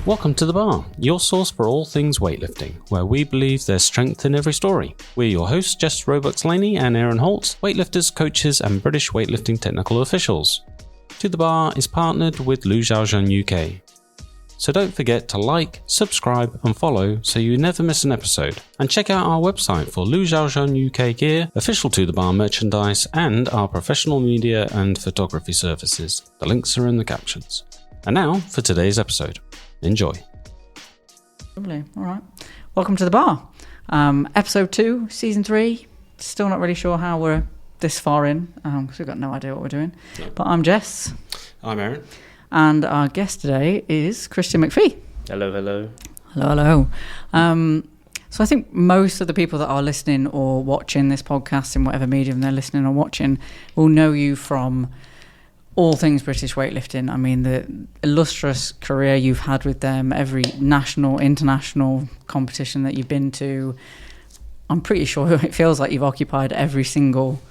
Welcome to The Bar, your source for all things weightlifting, where we believe there's strength in every story. We're your hosts, Jess Roebuck-Slaney and Aaron Holtz, weightlifters, coaches and British weightlifting technical officials. To The Bar is partnered with Lu Xiaozhen UK. So don't forget to like, subscribe and follow so you never miss an episode. And check out our website for Lu Xiaozhen UK gear, official To The Bar merchandise and our professional media and photography services. The links are in the captions. And now for today's episode. Enjoy. Lovely. All right. Welcome to The Bar. Episode 2, Season 3. Still not really sure how we're this far in because we've got no idea what we're doing. No. But I'm Jess. I'm Aaron. And our guest today is Kristian McPhee. Hello, hello. Hello, hello. So I think most of the people that are listening or watching this podcast in whatever medium they're listening or watching will know you from all things British weightlifting. I mean, the illustrious career you've had with them, every national, international competition that you've been to. I'm pretty sure it feels like you've occupied every single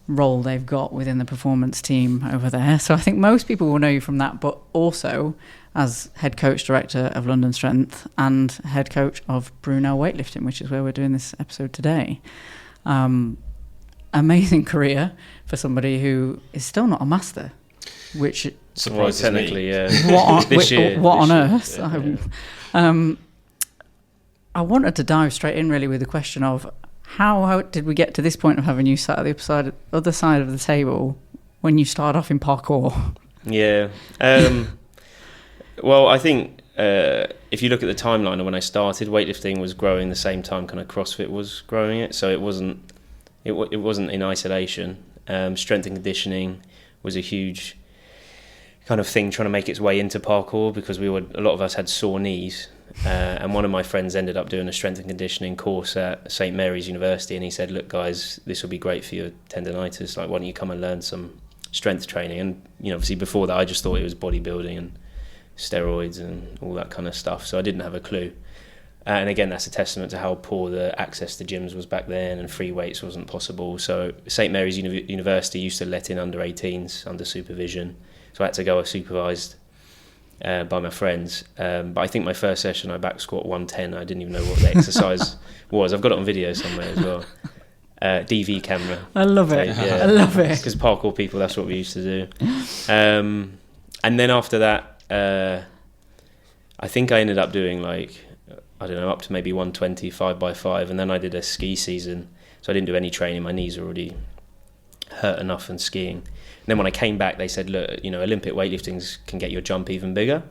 role they've got within the performance team over there. So I think most people will know you from that, but also as head coach director of London Strength and head coach of Brunel Weightlifting, which is where we're doing this episode today. Amazing career for somebody who is still not a master. Which surprises technically, me. Yeah. What on earth? Yeah. I wanted to dive straight in really with the question of how did we get to this point of having you sat at the other side of the table when you started off in parkour? Yeah. Well, I think if you look at the timeline of when I started, weightlifting was growing the same time kind of CrossFit was growing it, so it wasn't in isolation. Strength and conditioning was a huge kind of thing trying to make its way into parkour because a lot of us had sore knees, and one of my friends ended up doing a strength and conditioning course at St Mary's University, and he said, look guys, this will be great for your tendonitis, like why don't you come and learn some strength training? And obviously before that I just thought it was bodybuilding and steroids and all that kind of stuff, so I didn't have a clue. And again, that's a testament to how poor the access to gyms was back then, and free weights wasn't possible. So St Mary's University used to let in under 18s under supervision, so I had to go supervised by my friends. But I think my first session I back squat 110. I didn't even know what the exercise was. I've got it on video somewhere as well. DV camera. I love it. Yeah. I love it. Because parkour people, that's what we used to do. And then after that, I think I ended up doing up to maybe 120 5x5, and then I did a ski season, so I didn't do any training. My knees were already hurt enough from skiing. And then when I came back, they said, look, Olympic weightlifting can get your jump even bigger.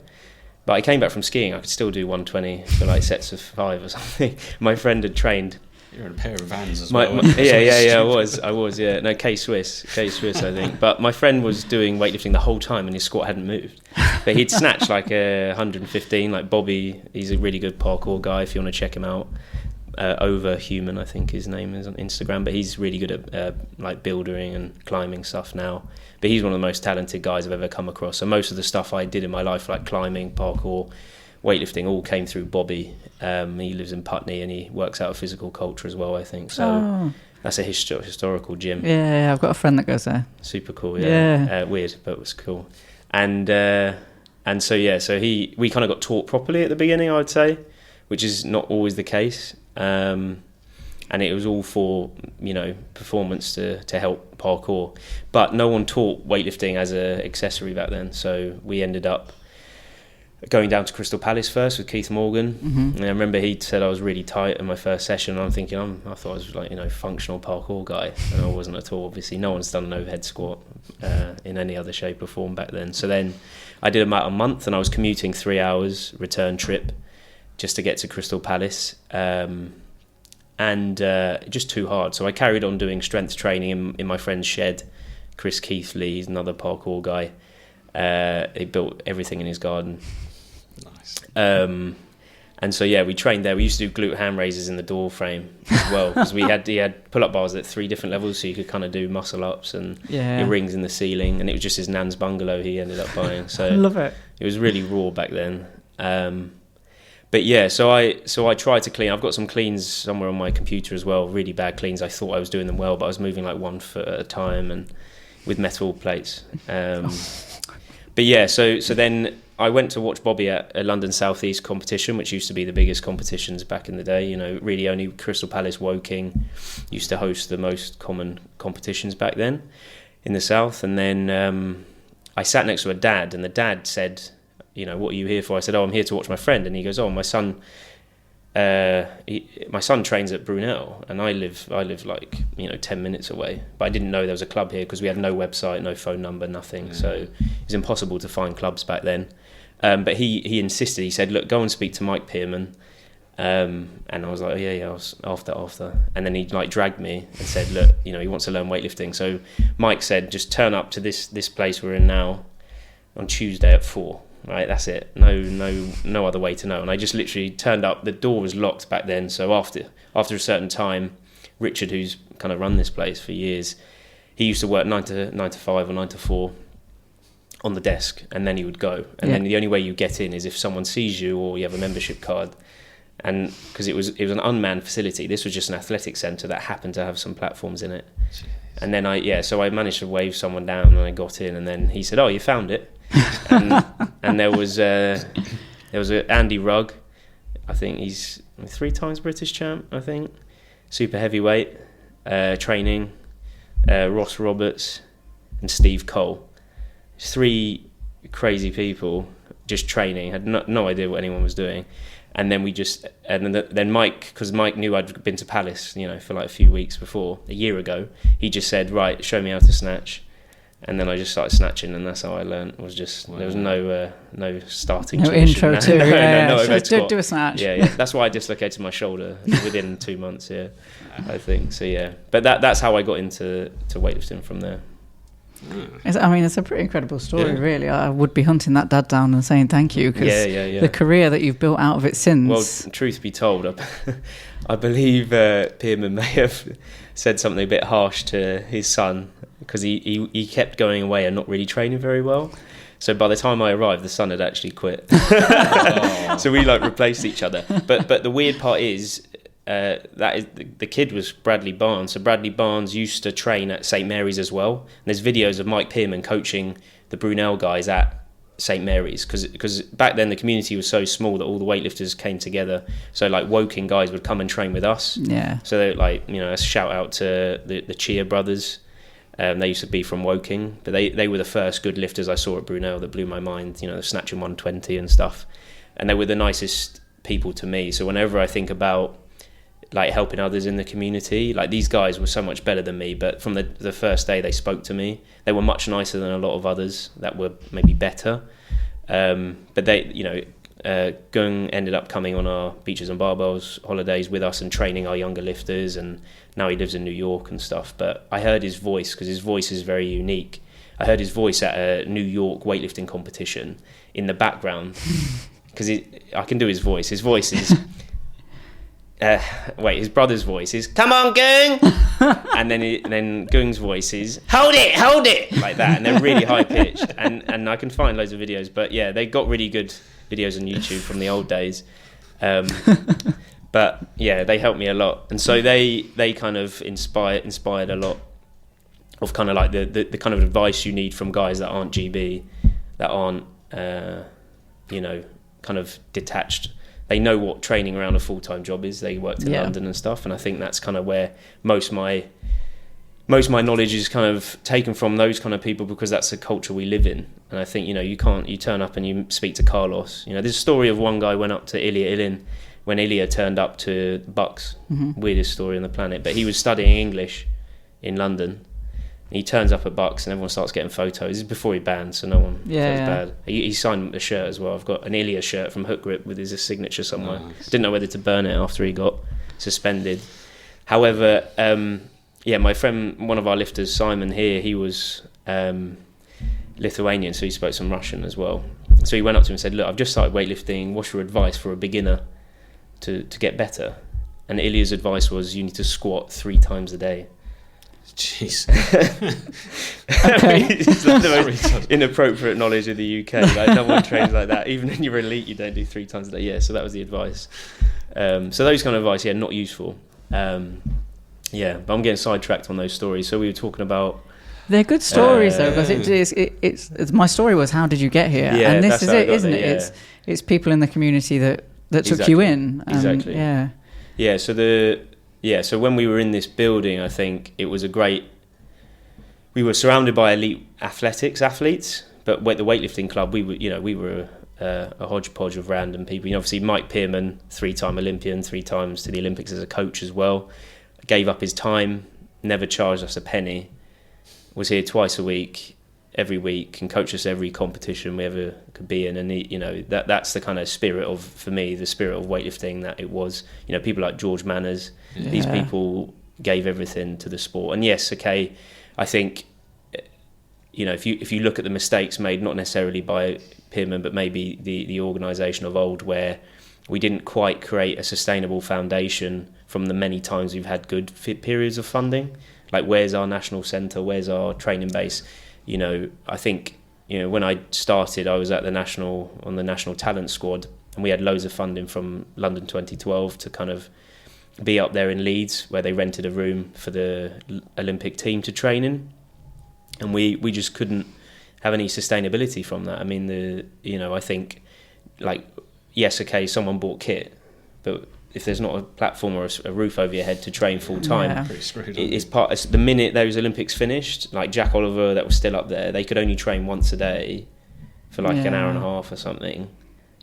But I came back from skiing, I could still do 120 for like sets of 5 or something. My friend had trained. You're in a pair of Vans as well. Yeah, I was, yeah. No, K-Swiss, I think. But my friend was doing weightlifting the whole time and his squat hadn't moved. But he'd snatched like 115, like Bobby. He's a really good parkour guy if you want to check him out. Overhuman, I think his name is on Instagram. But he's really good at like building and climbing stuff now. But he's one of the most talented guys I've ever come across. So most of the stuff I did in my life, like climbing, parkour, weightlifting, all came through Bobby. He lives in Putney and he works out of physical culture as well, I think. So that's a historical gym. Yeah, I've got a friend that goes there. Super cool, yeah. Weird, but it was cool. And so we kind of got taught properly at the beginning, I would say, which is not always the case. And it was all for performance to help parkour, but no one taught weightlifting as an accessory back then. So we ended up going down to Crystal Palace first with Keith Morgan. Mm-hmm. And I remember he said I was really tight in my first session, and I'm thinking I thought I was like functional parkour guy, and I wasn't at all. Obviously no one's done an overhead squat in any other shape or form back then. So then I did about a month, and I was commuting 3 hours return trip just to get to Crystal Palace, and just too hard. So I carried on doing strength training in my friend's shed. Chris Keithley, he's another parkour guy. He built everything in his garden. Nice. And so we trained there. We used to do glute hand raises in the door frame as well, because he had pull-up bars at 3 different levels, so you could kind of do muscle ups and rings in the ceiling. And it was just his nan's bungalow he ended up buying. So I love it. It was really raw back then. But so I tried to clean. I've got some cleans somewhere on my computer as well, really bad cleans. I thought I was doing them well, but I was moving like 1 foot at a time and with metal plates. But But yeah, so then I went to watch Bobby at a London South East competition, which used to be the biggest competitions back in the day. You know, really only Crystal Palace, Woking used to host the most common competitions back then in the South. And then I sat next to a dad, and the dad said, you know, what are you here for? I said, I'm here to watch my friend. And he goes, my son trains at Brunel, and I live like 10 minutes away. But I didn't know there was a club here because we had no website, no phone number, nothing. So it was impossible to find clubs back then. But he insisted. He said, look, go and speak to Mike Pearman. And I was like, yeah, I was after. And then he like dragged me and said, look, you know, he wants to learn weightlifting. So Mike said, just turn up to this place we're in now on Tuesday at 4. Right, that's it. No other way to know. And I just literally turned up. The door was locked back then. So after a certain time, Richard, who's kind of run this place for years, he used to work 9 to 5 or 9 to 4 on the desk, and then he would go. And then the only way you get in is if someone sees you or you have a membership card. And because it was an unmanned facility, this was just an athletic centre that happened to have some platforms in it. Jeez. And then so I managed to wave someone down, and I got in, and then he said, "Oh, you found it." and there was Andy Rugg. I think he's 3 times British champ. I think super heavyweight training. Ross Roberts and Steve Cole. 3 crazy people just training. Had no idea what anyone was doing. And then then Mike, because Mike knew I'd been to Palace, you know, for like a few weeks before, a year ago. He just said, "Right, show me how to snatch." And then I just started snatching, and that's how I learned. It was just there was no starting, no intro to no so do a snatch. Yeah. That's why I dislocated my shoulder within 2 months. Yeah, I think so. Yeah, but that's how I got into weightlifting from there. I mean, it's a pretty incredible story, really. I would be hunting that dad down and saying thank you, because the career that you've built out of it since. Well, truth be told, I believe Pearman may have said something a bit harsh to his son, because he kept going away and not really training very well. So by the time I arrived, the son had actually quit. So we like replaced each other. But the weird part is, the kid was Bradley Barnes. So Bradley Barnes used to train at St Mary's as well. And there's videos of Mike Pearman coaching the Brunel guys at St Mary's, because back then the community was so small that all the weightlifters came together. So like Woking guys would come and train with us. Yeah. So they a shout out to the Chia brothers. They used to be from Woking, but they were the first good lifters I saw at Brunel that blew my mind. You know, snatching 120 and stuff, and they were the nicest people to me. So whenever I think about like helping others in the community, like these guys were so much better than me, but from the first day they spoke to me, they were much nicer than a lot of others that were maybe better. But they, you know, Gung ended up coming on our Beaches and Barbells holidays with us and training our younger lifters, and now he lives in New York and stuff. But I heard his voice, because his voice is very unique. I heard his voice at a New York weightlifting competition in the background, because I can do his voice. His voice is his brother's voice is "Come on, Gung," and then Gung's voice is hold it," like that, and they're really high pitched. And I can find loads of videos, but yeah, they got really good videos on YouTube from the old days. But yeah, they helped me a lot, and so they kind of inspired a lot of kind of like the kind of advice you need from guys that aren't GB, that aren't kind of detached. They know what training around a full-time job is. They worked in London and stuff, and I think that's kind of where most of my knowledge is kind of taken from, those kind of people, because that's the culture we live in. And I think, you know, you turn up and you speak to Carlos. You know, there's a story of one guy went up to Ilya Ilin when Ilya turned up to Bucks. Mm-hmm. Weirdest story on the planet. But he was studying English in London. He turns up at Bucks and everyone starts getting photos. This is before he banned, so no one feels bad. He signed a shirt as well. I've got an Ilya shirt from Hook Grip with his signature somewhere. Nice. Didn't know whether to burn it after he got suspended. However, my friend, one of our lifters, Simon here, he was Lithuanian, so he spoke some Russian as well. So he went up to him and said, "Look, I've just started weightlifting. What's your advice for a beginner to get better?" And Ilya's advice was, you need to squat 3 times a day. Jeez. Okay. It's like the most inappropriate knowledge of the UK. Like, no one trains like that. Even in your elite, you don't do 3 times a day. Yeah, so that was the advice. So those kind of advice, not useful. But I'm getting sidetracked on those stories. So we were talking about They're good stories though, because it's my story was, how did you get here? Yeah, and this is it, isn't it? Yeah. It's people in the community that took you in. Exactly. Yeah. Yeah. So when we were in this building, I think it was we were surrounded by elite athletes, but the weightlifting club, we were a hodgepodge of random people. Obviously Mike Pearman, 3-time Olympian, 3 times to the Olympics as a coach as well, gave up his time, never charged us a penny, was here twice a week, every week, and coached us every competition we ever could be in. And that's the kind of spirit of, for me, the spirit of weightlifting that it was. People like George Manners, these people gave everything to the sport. And yes, okay, I think if you look at the mistakes made, not necessarily by Pearman, but maybe the organisation of old, where we didn't quite create a sustainable foundation from the many times we've had good periods of funding. Like, where's our national centre? Where's our training base? I think when I started, I was at on the national talent squad, and we had loads of funding from London 2012 to kind of be up there in Leeds, where they rented a room for the Olympic team to train in, and we just couldn't have any sustainability from that. I mean, I think, like, yes, okay, someone bought kit, but if there's not a platform or a roof over your head to train full time, it's the minute those Olympics finished, like Jack Oliver, that was still up there, they could only train once a day for like an hour and a half or something,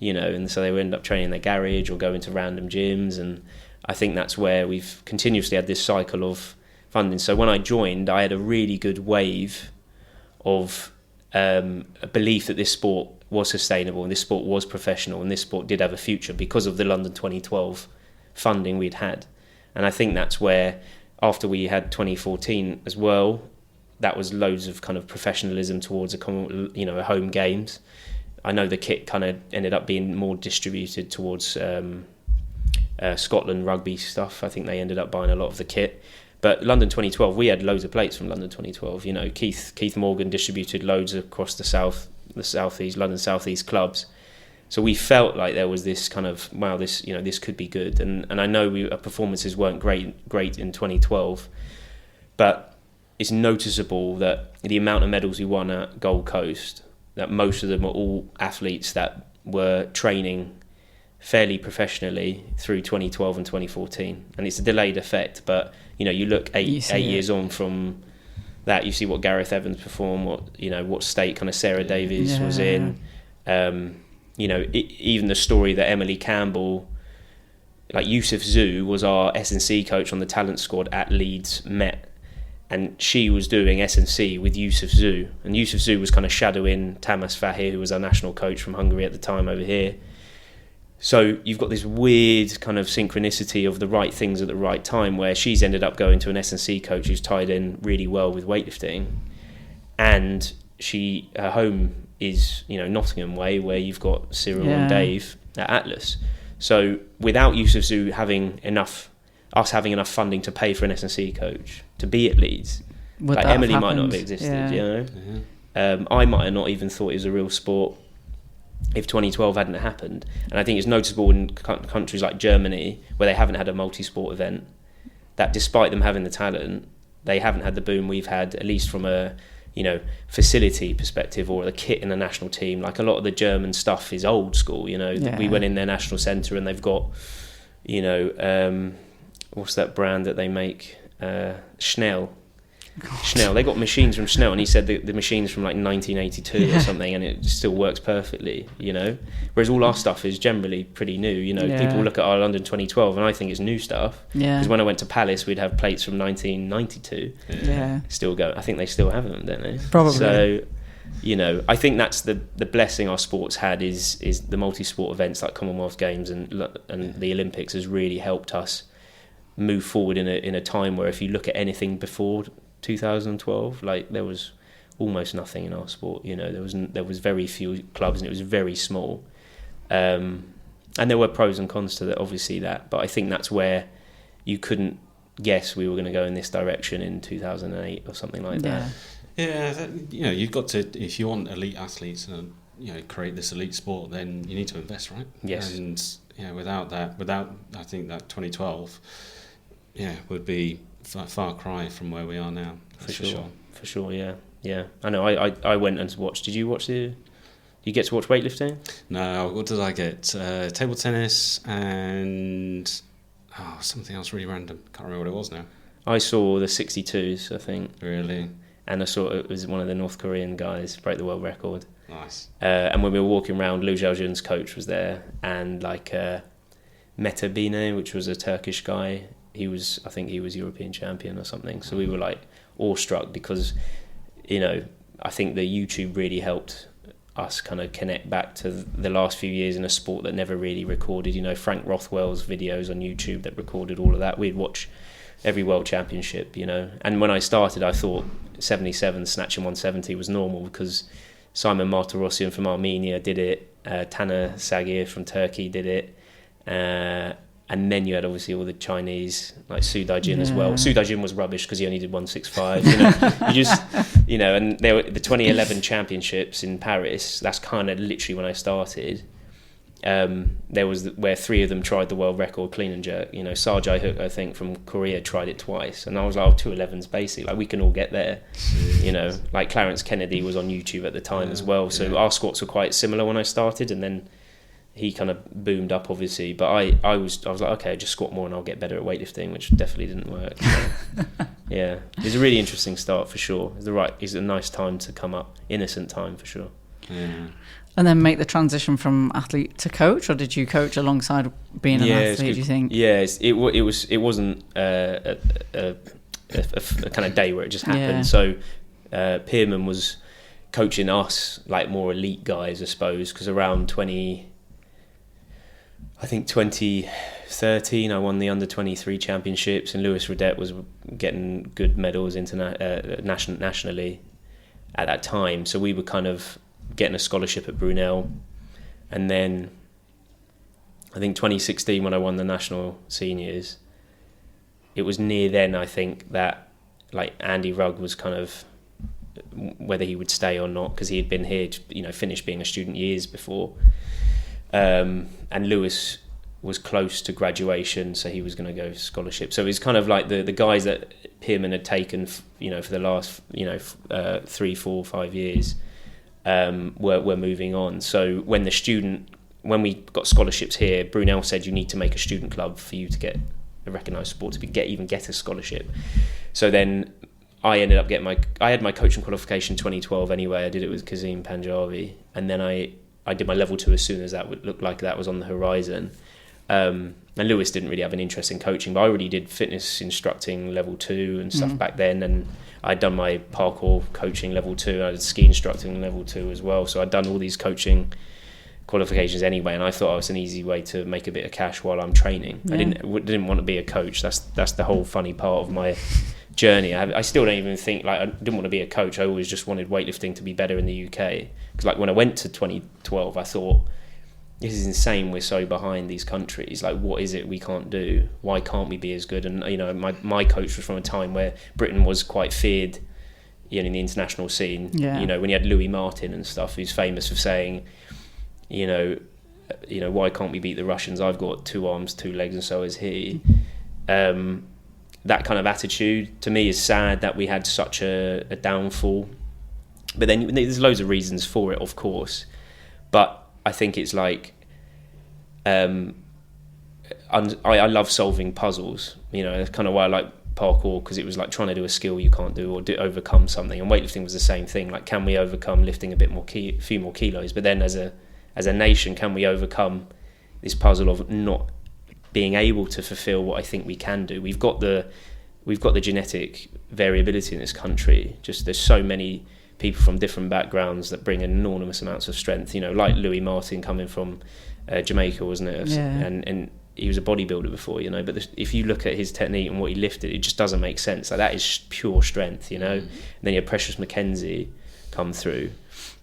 and so they would end up training in their garage or go into random gyms. And I think that's where we've continuously had this cycle of funding. So when I joined, I had a really good wave of a belief that this sport was sustainable and this sport was professional and this sport did have a future because of the London 2012 funding we'd had. And I think that's where, after we had 2014 as well, that was loads of kind of professionalism towards a home games. I know the kit kind of ended up being more distributed towards Scotland rugby stuff. I think they ended up buying a lot of the kit. But London 2012, we had loads of plates from London 2012. Keith Morgan distributed loads across the southeast, London southeast clubs. So we felt like there was this kind of, wow, this could be good. And I know our performances weren't great in 2012, but it's noticeable that the amount of medals we won at Gold Coast, that most of them are all athletes that were training fairly professionally through 2012 and 2014. And it's a delayed effect, but you look eight years on from that, you see what Gareth Evans performed, what state kind of Sarah Davies was in. Even the story that Emily Campbell, like Yusuf Zhu was our S&C coach on the talent squad at Leeds Met, and she was doing S&C with Yusuf Zhu, and Yusuf Zhu was kind of shadowing Tamas Fahir, who was our national coach from Hungary at the time over here. So you've got this weird kind of synchronicity of the right things at the right time, where she's ended up going to an S&C coach who's tied in really well with weightlifting, and her home is Nottingham way, where you've got Cyril and Dave at Atlas. So without Yusuf Zhu having enough funding to pay for an S&C coach to be at Leeds, like Emily might not have existed. I might have not even thought it was a real sport if 2012 hadn't happened. And I think it's noticeable in countries like Germany, where they haven't had a multi-sport event, that despite them having the talent, they haven't had the boom we've had, at least from a facility perspective or the kit in the national team. Like, a lot of the German stuff is old school. We went in their national centre and they've got what's that brand that they make, Schnell. They got machines from Schnell, and he said the machine's from like 1982 or something, and it still works perfectly, whereas all our stuff is generally pretty new. People look at our London 2012 and I think it's new stuff, because when I went to Palace we'd have plates from 1992 still go. I think they still have them, don't they? Probably. So I think that's the blessing our sports had, is the multi-sport events like Commonwealth Games and the Olympics has really helped us move forward in a time where, if you look at anything before 2012, like, there was almost nothing in our sport. There was very few clubs, and it was very small, and there were pros and cons to that, obviously, but I think that's where you couldn't guess we were going to go in this direction in 2008 or something like that. You've got to, if you want elite athletes and create this elite sport, then you need to invest, right? Yes. And without I think that 2012 would be far cry from where we are now. For for sure. Yeah. I know. I went and watched. Did you watch the? You get to watch weightlifting? No, what did I get? Table tennis and something else really random. Can't remember what it was now. I saw the 62s, I think. Really? And I saw it was one of the North Korean guys break the world record. Nice. And when we were walking around, Liu Xiaojun's coach was there, and like Mete Bine, which was a Turkish guy. I think he was European champion or something. So we were like awestruck because, I think the YouTube really helped us kind of connect back to the last few years in a sport that never really recorded. Frank Rothwell's videos on YouTube that recorded all of that. We'd watch every world championship, And when I started, I thought 77 snatching 170 was normal because Simon Martirosyan from Armenia did it, Taner Sagir from Turkey did it, and then you had obviously all the Chinese like Su Daijin as well. Su Daijin was rubbish because he only did 165. And there were the 2011 championships in Paris. That's kind of literally when I started. There was where three of them tried the world record clean and jerk. Seo Jae-hook, I think from Korea, tried it twice, and I was like, 211's basic. Like we can all get there. Like Clarence Kennedy was on YouTube at the time as well. So our squats were quite similar when I started, and then he kind of boomed up obviously. But I was like, okay, just squat more and I'll get better at weightlifting, which definitely didn't work. So, yeah, it was a really interesting start for sure. It's a nice time to come up, innocent time for sure. Yeah. And then make the transition from athlete to coach, or did you coach alongside being an athlete? Do you think? Yeah, it wasn't a kind of day where it just happened. Yeah. So Pearman was coaching us like more elite guys, I suppose, because around 2013, I won the under 23 championships, and Lewis Redette was getting good medals nationally at that time. So we were kind of getting a scholarship at Brunel, and then I think 2016 when I won the national seniors, it was near then I think that like Andy Rugg was kind of whether he would stay or not, because he had been here, finished being a student years before, and Lewis was close to graduation, so he was going to go scholarship. So it was kind of like the guys that Pearman had taken, for the last 3, 4, 5 years. Were moving on. So when we got scholarships here, Brunel said you need to make a student club for you to get a recognised sport to get a scholarship. So then I ended up I had my coaching qualification 2012 anyway. I did it with Kazim Panjabi, and then I did my level 2 as soon as that would look like that was on the horizon. And Lewis didn't really have an interest in coaching, but I already did fitness instructing level 2 and stuff back then, and I'd done my parkour coaching level 2, and I did ski instructing level 2 as well. So I'd done all these coaching qualifications anyway, and I thought it was an easy way to make a bit of cash while I'm training. Yeah. I didn't want to be a coach. That's the whole funny part of my journey. I still don't even think, like, I didn't want to be a coach. I always just wanted weightlifting to be better in the UK. Because like when I went to 2012, I thought, this is insane, we're so behind these countries. Like, what is it we can't do? Why can't we be as good? And my coach was from a time where Britain was quite feared in the international scene. Yeah. When you had Louis Martin and stuff, who's famous for saying, why can't we beat the Russians? I've got 2 arms, 2 legs, and so has he. That kind of attitude to me is sad that we had such a downfall. But then there's loads of reasons for it, of course. But I think it's like I love solving puzzles. That's kind of why I like parkour, because it was like trying to do a skill you can't do, or overcome something. And weightlifting was the same thing. Like, can we overcome lifting a few more kilos? But then as a nation, can we overcome this puzzle of not being able to fulfill what I think we can do? We've got the genetic variability in this country. Just there's so many people from different backgrounds that bring enormous amounts of strength, like Louis Martin coming from Jamaica, wasn't it? Yeah. And he was a bodybuilder before, but if you look at his technique and what he lifted, it just doesn't make sense. Like, that is pure strength, And then you have Precious McKenzie come through,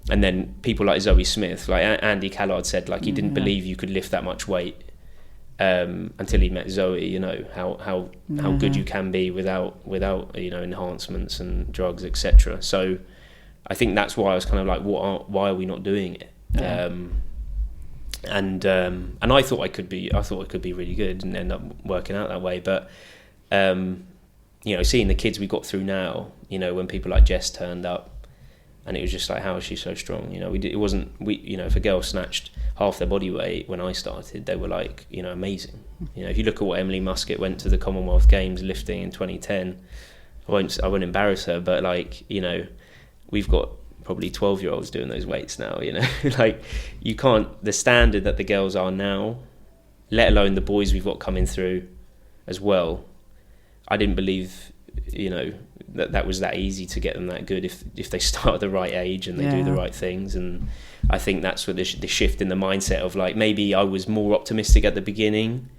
and then people like Zoe Smith, like Andy Callard said, like, he didn't believe you could lift that much weight until he met Zoe. How good you can be without enhancements and drugs, etc. So I think that's why I was kind of like, why are we not doing it? Yeah. And I thought I could be really good and end up working out that way. But seeing the kids we got through now, when people like Jess turned up, and it was just like, how is she so strong? If a girl snatched half their body weight when I started, they were like, amazing. If you look at what Emily Muscat went to the Commonwealth Games lifting in 2010, I won't embarrass her, but we've got probably 12-year-olds doing those weights now. You can't, the standard that the girls are now, let alone the boys we've got coming through as well. I didn't believe, that was that easy to get them that good if they start at the right age and they do the right things. And I think that's what the shift in the mindset of maybe I was more optimistic at the beginning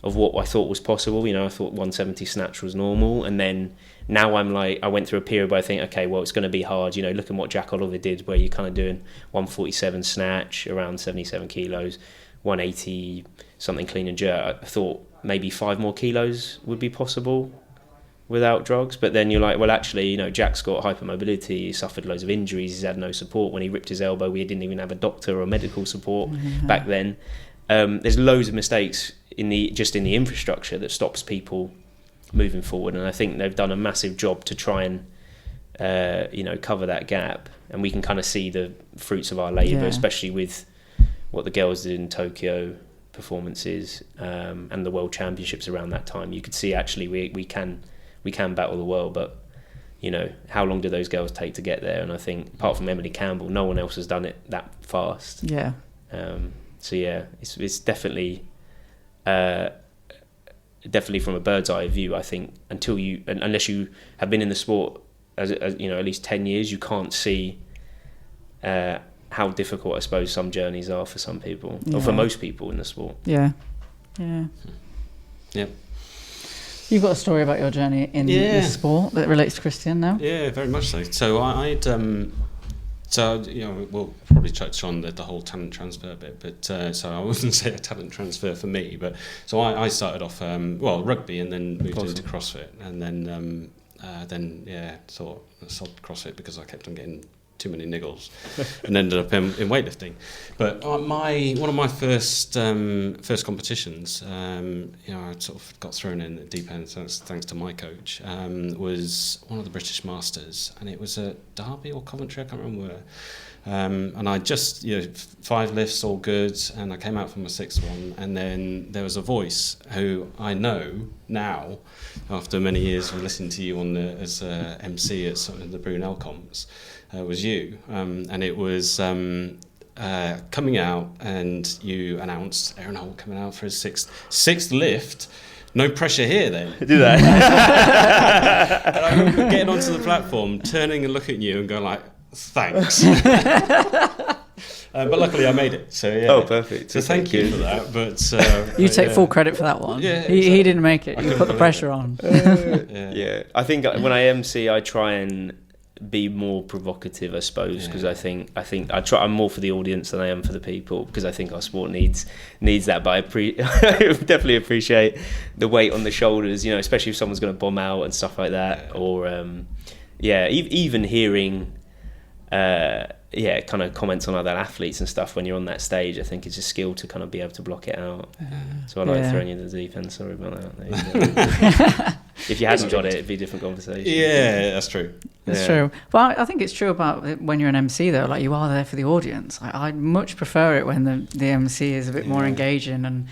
of what I thought was possible. I thought 170 snatch was normal, and then now I'm I went through a period where I think, okay, well, it's going to be hard. Look at what Jack Oliver did, where you're kind of doing 147 snatch, around 77 kilos, 180 something clean and jerk. I thought maybe 5 more kilos would be possible without drugs, but then you're like, well, actually, Jack's got hypermobility, he suffered loads of injuries, he's had no support. When he ripped his elbow, we didn't even have a doctor or medical support back then. There's loads of mistakes in the infrastructure that stops people moving forward, and I think they've done a massive job to try and cover that gap, and we can kind of see the fruits of our labour, especially with what the girls did in Tokyo performances and the World Championships around that time. You could see actually we can battle the world, but how long do those girls take to get there? And I think apart from Emily Campbell, no one else has done it that fast. It's definitely from a bird's eye view. I think unless you have been in the sport as at least 10 years, you can't see how difficult I suppose some journeys are for some people, or for most people in the sport. Yeah. You've got a story about your journey in the sport that relates to Kristian now? Yeah, very much so. So we'll probably touch on the whole talent transfer bit, but so I wouldn't say a talent transfer for me, but so I started off rugby and then moved into CrossFit, and then thought I stopped CrossFit because I kept on getting too many niggles and ended up in weightlifting. But one of my first competitions, I sort of got thrown in at the deep end thanks to my coach, was one of the British Masters, and it was at Derby or Coventry, I can't remember where. And I just 5 lifts, all good, and I came out for my 6th one, and then there was a voice who I know now after many years of listening to you as MC at some of the Brunel comps. Was you, and it was coming out, and you announced Aaron Holt coming out for his sixth lift. No pressure here, then. Do that. And I remember getting onto the platform, turning and looking at you, and going like, "Thanks." But luckily, I made it. So yeah. Oh, perfect. So thank you for that. But you take full credit for that one. Yeah, he didn't make it. You put the pressure on. Yeah, I think when I MC, I try and be more provocative, I suppose, because I think I'm more for the audience than I am for the people, because I think our sport needs that. But I definitely appreciate the weight on the shoulders, especially if someone's going to bomb out and stuff like that, or even hearing kind of comments on other athletes and stuff when you're on that stage. I think it's a skill to kind of be able to block it out. So I like throwing you in the deep end. Sorry about that. If you hadn't got it, it'd be a different conversation. Yeah, that's true. That's true. Well, I think it's true about when you're an MC though. Like, you are there for the audience. I much prefer it when the MC is a bit more engaging and,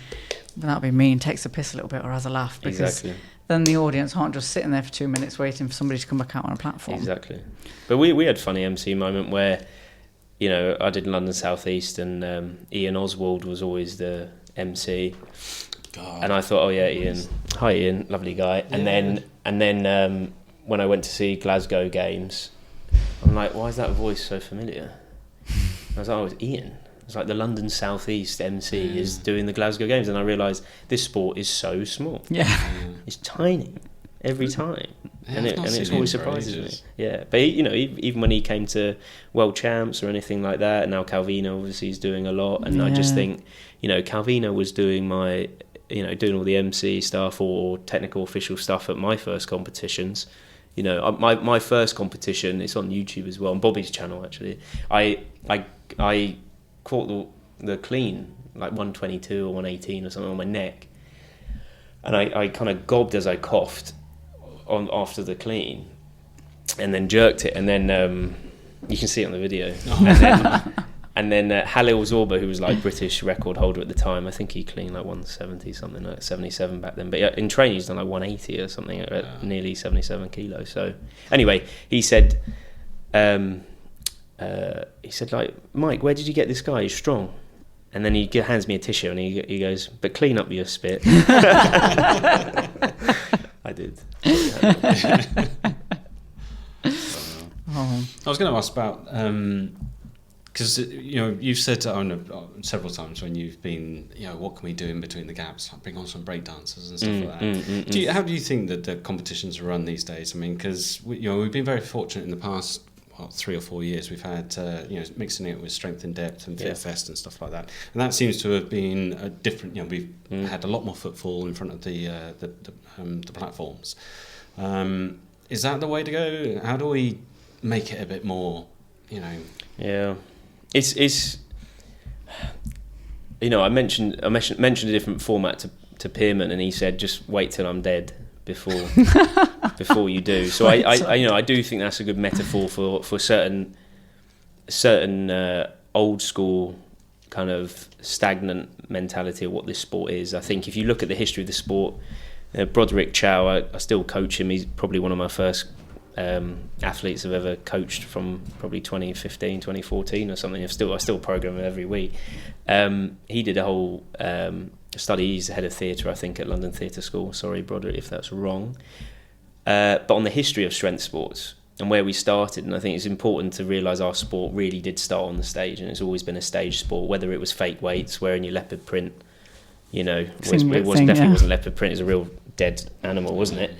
without being mean, takes a piss a little bit or has a laugh, because then the audience aren't just sitting there for 2 minutes waiting for somebody to come back out on a platform. Exactly. But we had a funny MC moment where, I did London South East, and Ian Oswald was always the MC. God. And I thought, oh yeah, Ian. Hi Ian, lovely guy. Yeah. And then when I went to see Glasgow Games, I'm like, why is that voice so familiar? I was like, oh, it's Ian. It's like the London South East MC is doing the Glasgow Games, and I realised this sport is so small. Yeah. It's tiny every time. And it always surprises me. Yeah, but even when he came to World Champs or anything like that, and now Calvino obviously is doing a lot, and I just think, Calvino was doing doing all the MC stuff or technical official stuff at my first competitions. My first competition, it's on YouTube as well, on Bobby's channel actually. I caught the clean, like 122 or 118 or something on my neck, and I kind of gobbed as I coughed on after the clean, and then jerked it, and then you can see it on the video. And then Halil Zorba, who was like British record holder at the time, I think he cleaned like 170 something, like 77 back then. But in training he's done like 180 or something at nearly 77 kilos. So anyway, he said like, Mike, where did you get this guy? He's strong. And then he hands me a tissue and he goes, but clean up your spit. I did. I was going to ask about, because you've said several times when you've been, what can we do in between the gaps? Bring on some break dancers and stuff like that. How do you think that the competitions are run these days? I mean, because we've been very fortunate in the past 3 or 4 years. We've had mixing it with Strength in Depth and Fit Fest and stuff like that, and that seems to have been a different. We've had a lot more footfall in front of the platforms. Is that the way to go? How do we make it a bit more? Yeah, it's. I mentioned a different format to Pearman, and he said, "Just wait till I'm dead before you do." So I do think that's a good metaphor for certain old school kind of stagnant mentality of what this sport is. I think if you look at the history of the sport, Broderick Chow, I still coach him. He's probably one of my first athletes I've ever coached from probably 2015, 2014 or something. I still program him every week. He did a whole study. He's the head of theatre, I think, at London Theatre School. Sorry, Broderick, if that's wrong. But on the history of strength sports and where we started, and I think it's important to realise our sport really did start on the stage, and it's always been a stage sport, whether it was fake weights, wearing your leopard print, it wasn't leopard print, it was a real dead animal, wasn't it?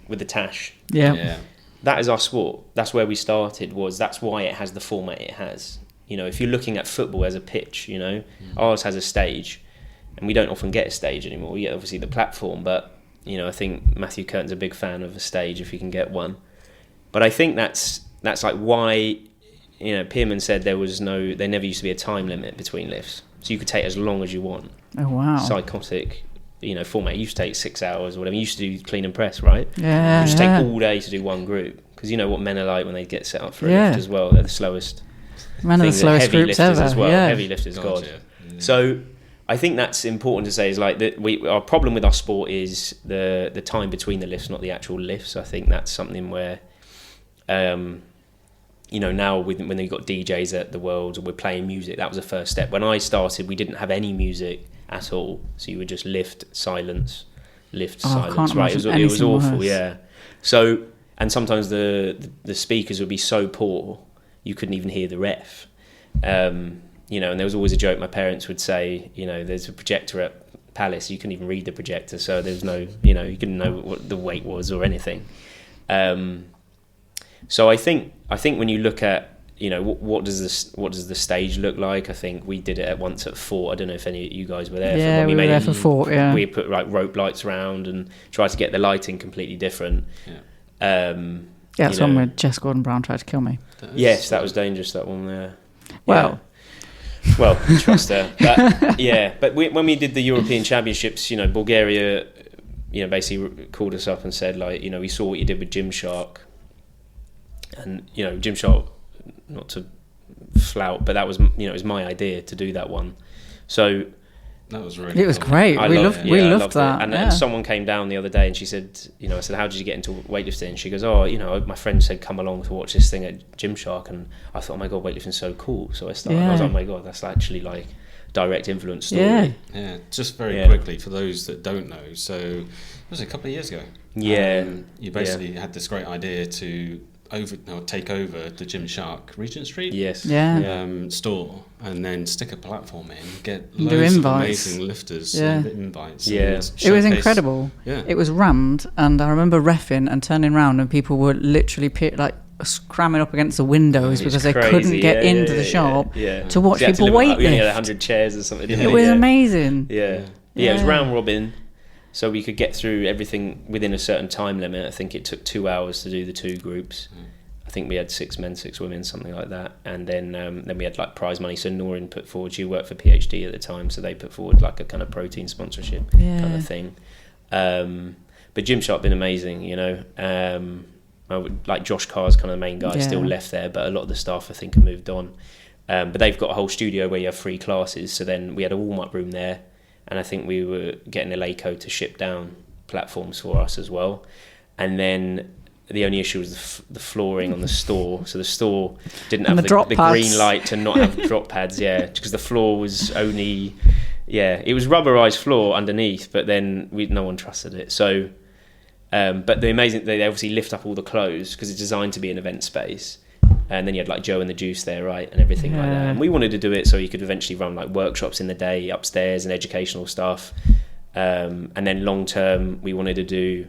With the tash. Yeah. That is our sport. That's where we started. That's why it has the format it has. If you're looking at football as a pitch, ours has a stage, and we don't often get a stage anymore. We get obviously the platform, but I think Matthew Curtin's a big fan of a stage if you can get one. But I think that's like why Pearman said there never used to be a time limit between lifts, so you could take as long as you want. Oh wow! Psychotic. Format. It used to take 6 hours or whatever. You used to do clean and press, right? Yeah. It used to take all day to do one group, because you know what men are like when they get set up for a lift as well. They're the slowest. Men are the slowest groups ever. As well. Yeah. Heavy lifters, God. Yeah. So I think that's important to say, is like that our problem with our sport is the time between the lifts, not the actual lifts. I think that's something where, now when you've got DJs at the Worlds and we're playing music, that was the first step. When I started, we didn't have any music at all, so you would just lift, silence, right? It was awful, yeah. So, and sometimes the speakers would be so poor you couldn't even hear the ref. And there was always a joke my parents would say, there's a projector at Palace, you couldn't even read the projector, so there's no, you couldn't know what the weight was or anything. So I think when you look at what does the stage look like? I think we did it once at Fort. I don't know if any of you guys were there. Yeah, we were there for Fort. Yeah, we put like rope lights around and tried to get the lighting completely different. Yeah, that's one where Jess Gordon-Brown tried to kill me. Yes, that was dangerous. That one there. Well, trust her. But but when we did the European Championships, Bulgaria, basically called us up and said, like, we saw what you did with Gymshark, and Gymshark. Not to flout, but that was it was my idea to do that one. So that was really. It was great. We loved that. And someone came down the other day and she said, I said, how did you get into weightlifting? And she goes, my friend said come along to watch this thing at Gymshark, and I thought, oh my god, weightlifting's so cool. So I started. And I was like, oh my god, that's actually like direct influence story. Yeah. Just very quickly for those that don't know. So it was a couple of years ago. Yeah. You basically had this great idea to take over the Gymshark Regent Street store, and then stick a platform in, get loads of amazing lifters and invites. Yeah, it was incredible. Yeah. It was rammed, and I remember reffing and turning around, and people were literally cramming up against the windows because they couldn't get into the shop to watch people weight lift. We only had 100 chairs or something. It was amazing. Yeah, it was round robin. So we could get through everything within a certain time limit. I think it took 2 hours to do the two groups. I think we had 6 men, 6 women, something like that. And then we had like prize money. So Noreen put forward, she worked for PhD at the time, so they put forward like a kind of protein sponsorship kind of thing. But But Gymshark been amazing, you know. Like Josh Carr's kind of the main guy, still left there, but a lot of the staff I think have moved on. But they've got a whole studio where you have free classes. So then we had a warm-up room there, and I think we were getting Eleiko to ship down platforms for us as well. And then the only issue was the flooring on the store. So the store didn't have the green light to not have drop pads, because the floor was only, it was rubberized floor underneath, but then no one trusted it. So, but the amazing, they obviously lift up all the clothes because it's designed to be an event space. And then you had like Joe and the Juice there, right, and everything like that. And we wanted to do it so you could eventually run like workshops in the day upstairs and educational stuff. And then long term, we wanted to do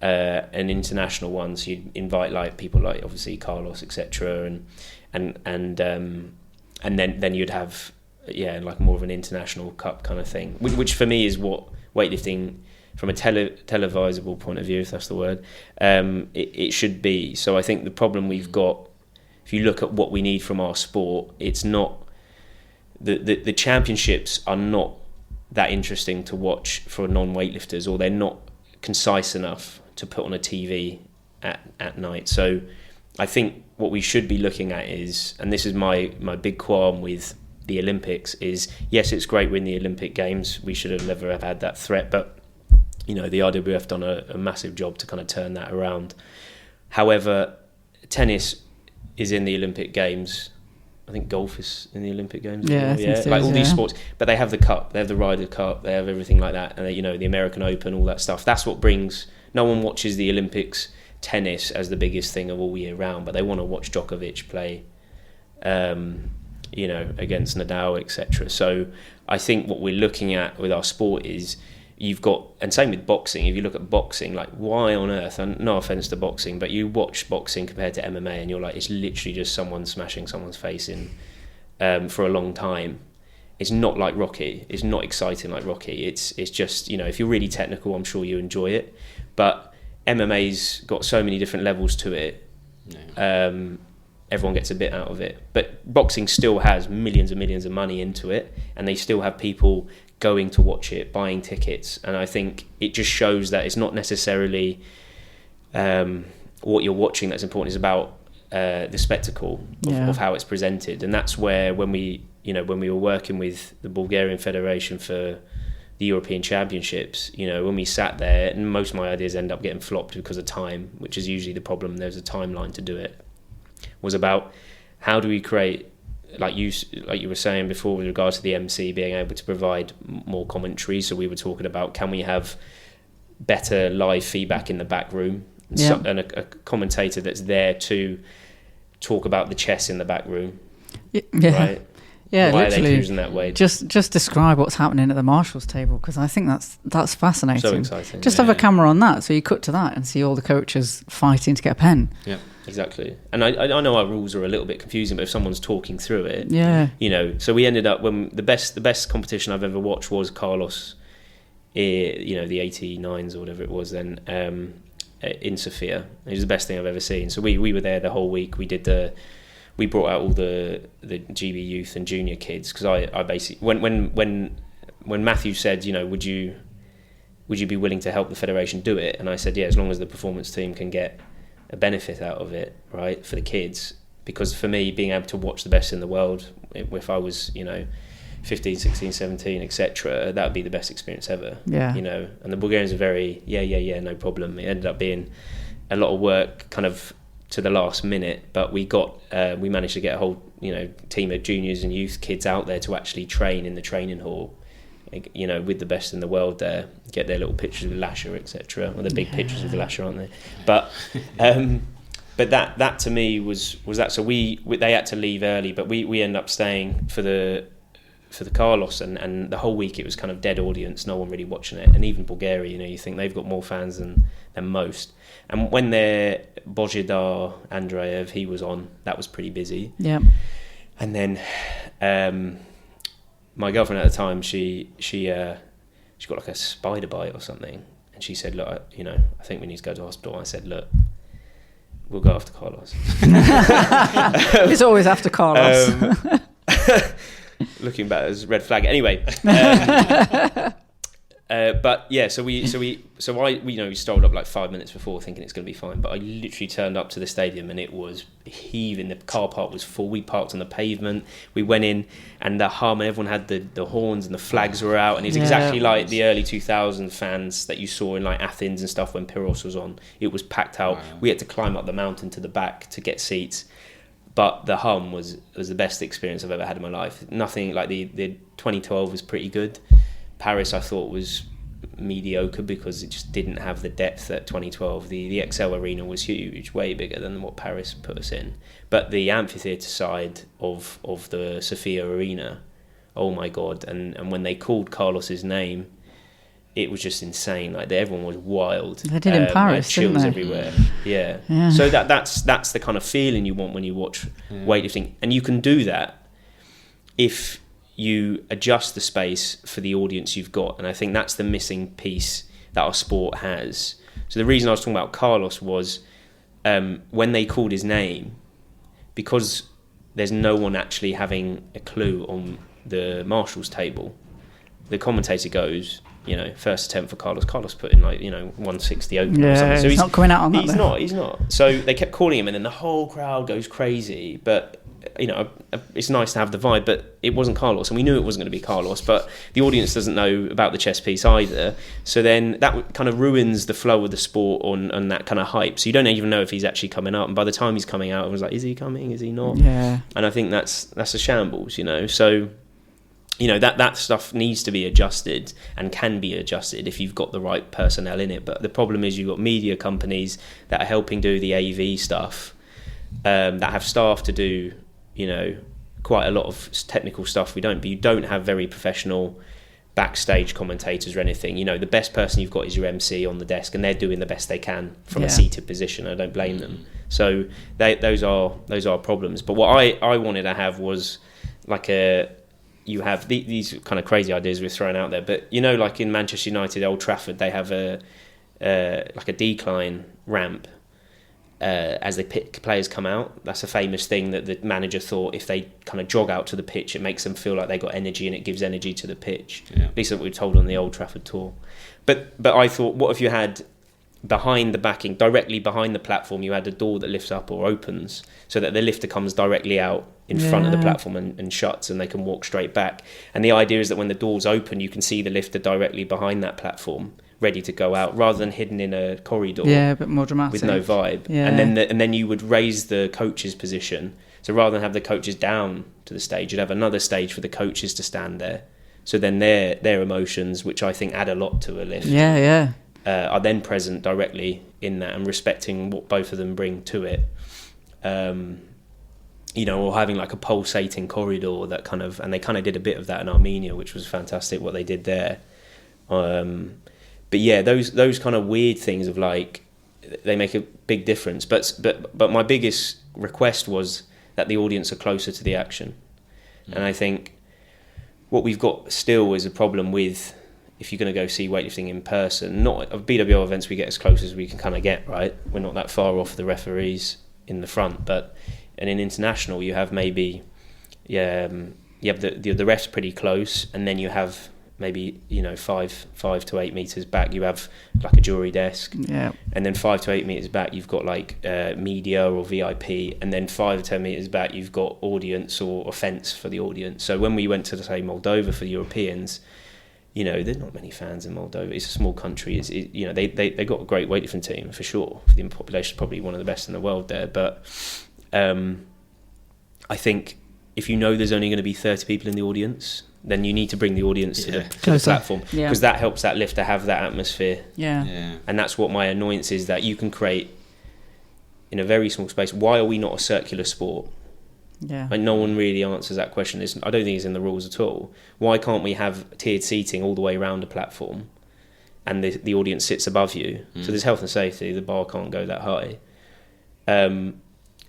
an international one, so you'd invite like people like obviously Carlos, etc., and then you'd have like more of an international cup kind of thing, which for me is what weightlifting from a televisable point of view, if that's the word, it should be. So I think the problem we've got, if you look at what we need from our sport, it's not the championships are not that interesting to watch for non-weightlifters, or they're not concise enough to put on a TV at night. So I think what we should be looking at is, and this is my big qualm with the Olympics, is yes, it's great we're in the Olympic Games, we should have never have had that threat, but you know, the IWF done a massive job to kind of turn that around. However, tennis is in the Olympic Games. I think golf is in the Olympic Games. Like all these sports, but they have the cup, they have the Ryder Cup, they have everything like that, and you know, the American Open, all that stuff. That's what brings. No one watches the Olympics tennis as the biggest thing of all year round, but they want to watch Djokovic play, you know, against Nadal, etc. So I think what we're looking at with our sport is you've got, and same with boxing. If you look at boxing, like why on earth? And no offense to boxing, but you watch boxing compared to MMA, and you're like, it's literally just someone smashing someone's face in for a long time. It's not like Rocky. It's not exciting like Rocky. It's just, you know, if you're really technical, I'm sure you enjoy it. But MMA's got so many different levels to it. Everyone gets a bit out of it. But boxing still has millions and millions of money into it, and they still have people going to watch it, buying tickets. And I think it just shows that it's not necessarily what you're watching that's important. It's about the spectacle of how it's presented. And that's where when we were working with the Bulgarian Federation for the European Championships, you know, when we sat there, and most of my ideas end up getting flopped because of time, which is usually the problem. There's a timeline to do it. Was about how do we create, like you were saying before, with regards to the MC being able to provide more commentary. So we were talking about, can we have better live feedback in the back room, and a commentator that's there to talk about the chess in the back room, right? Yeah, why literally, are they choosing that way? Just describe what's happening at the marshals table, because I think that's fascinating. So exciting. Just have a camera on that, so you cut to that and see all the coaches fighting to get a pen. Yeah, exactly. And I know our rules are a little bit confusing, but if someone's talking through it, you know. So we ended up, when the best competition I've ever watched was Carlos, you know, the 89s or whatever it was then, in Sofia. It was the best thing I've ever seen. So we were there the whole week. We brought out all the GB youth and junior kids, because I basically, when Matthew said, you know, would you be willing to help the federation do it? And I said, yeah, as long as the performance team can get a benefit out of it, right, for the kids. Because for me, being able to watch the best in the world, if I was, you know, 15, 16, 17, etc., that would be the best experience ever. You know, and the Bulgarians are very, no problem. It ended up being a lot of work, kind of to the last minute, but we managed to get a whole, you know, team of juniors and youth kids out there to actually train in the training hall, you know, with the best in the world there, get their little pictures with Lasher, etc. Well, they're big pictures with Lasher, aren't they? But that to me was that. So they had to leave early, but we ended up staying for the Carlos, and the whole week it was kind of dead audience, no one really watching it. And even Bulgaria, you know, you think they've got more fans than most. And when their Božidar Andreev, he was on, that was pretty busy. Yeah. And then my girlfriend at the time, she got like a spider bite or something, and she said, look, you know, I think we need to go to hospital. I said, look, we'll go after Carlos. It's always after Carlos. Looking back as red flag. Anyway, But yeah, so we strolled up like 5 minutes before thinking it's going to be fine, but I literally turned up to the stadium and it was heaving. The car park was full. We parked on the pavement. We went in and the hum, and everyone had the horns and the flags were out, and it's exactly like the early 2000 fans that you saw in like Athens and stuff when Pyrrhos was on. It was packed out. Wow. We had to climb up the mountain to the back to get seats. But the hum was the best experience I've ever had in my life. Nothing like the 2012 was pretty good. Paris I thought was mediocre because it just didn't have the depth that 2012. The XL Arena was huge, way bigger than what Paris put us in. But the amphitheatre side of the Sophia Arena, oh my God! And when they called Carlos's name, it was just insane. Like everyone was wild. They did in Paris, chills didn't they? everywhere. Yeah. So that's the kind of feeling you want when you watch weightlifting, and you can do that if you adjust the space for the audience you've got. And I think that's the missing piece that our sport has. So the reason I was talking about Carlos was when they called his name, because there's no one actually having a clue on the marshals table, the commentator goes, first attempt for Carlos. Carlos put in 160 open or something. So he's not coming out on that. He's not. So they kept calling him, and then the whole crowd goes crazy. But it's nice to have the vibe, but it wasn't Carlos, and we knew it wasn't going to be Carlos, but the audience doesn't know about the chess piece either. So then that kind of ruins the flow of the sport on that kind of hype. So you don't even know if he's actually coming up, and by the time he's coming out, I was like, is he coming? Is he not? Yeah. And I think that's a shambles, So that stuff needs to be adjusted and can be adjusted if you've got the right personnel in it. But the problem is you've got media companies that are helping do the AV stuff, that have staff to do quite a lot of technical stuff we don't, but you don't have very professional backstage commentators or anything. The best person you've got is your MC on the desk, and they're doing the best they can from a seated position. I don't blame them. So those are problems. But what I wanted to have was like you have these kind of crazy ideas we're throwing out there, but like in Manchester United, Old Trafford, they have a decline ramp as they pick players come out. That's a famous thing that the manager thought if they kind of jog out to the pitch, it makes them feel like they got energy, and it gives energy to the pitch. At least that's what we were told on the Old Trafford tour. But I thought, what if you had behind the backing, directly behind the platform, you had a door that lifts up or opens so that the lifter comes directly out in front of the platform and shuts, and they can walk straight back. And the idea is that when the doors open, you can see the lifter directly behind that platform, ready to go out, rather than hidden in a corridor. Yeah, a bit more dramatic with no vibe. Yeah. And then you would raise the coach's position. So rather than have the coaches down to the stage, you'd have another stage for the coaches to stand there. So then their emotions, which I think add a lot to a lift, are then present directly in that, and respecting what both of them bring to it. Or having like a pulsating corridor that and they kind of did a bit of that in Armenia, which was fantastic what they did there. But yeah, those kind of weird things of like, they make a big difference. But my biggest request was that the audience are closer to the action. And I think what we've got still is a problem with, if you're going to go see weightlifting in person, not of BWL events, we get as close as we can kind of get, right? We're not that far off the referees in the front, and in international you have maybe you have the refs pretty close, and then you have maybe 5 to 8 meters back you have like a jury desk, and then 5 to 8 meters back you've got like media or VIP, and then 5 to 10 meters back you've got audience or a fence for the audience. So when we went to say Moldova for Europeans, there's not many fans in Moldova. It's a small country. They got a great weightlifting team for sure. The population is probably one of the best in the world there. But I think if there's only going to be 30 people in the audience, then you need to bring the audience to the platform, because that helps that lift to have that atmosphere. Yeah. And that's what my annoyance is, that you can create in a very small space. Why are we not a circular sport? Yeah. And no one really answers that question. I don't think it's in the rules at all. Why can't we have tiered seating all the way around a platform, and the audience sits above you? So there's health and safety. The bar can't go that high.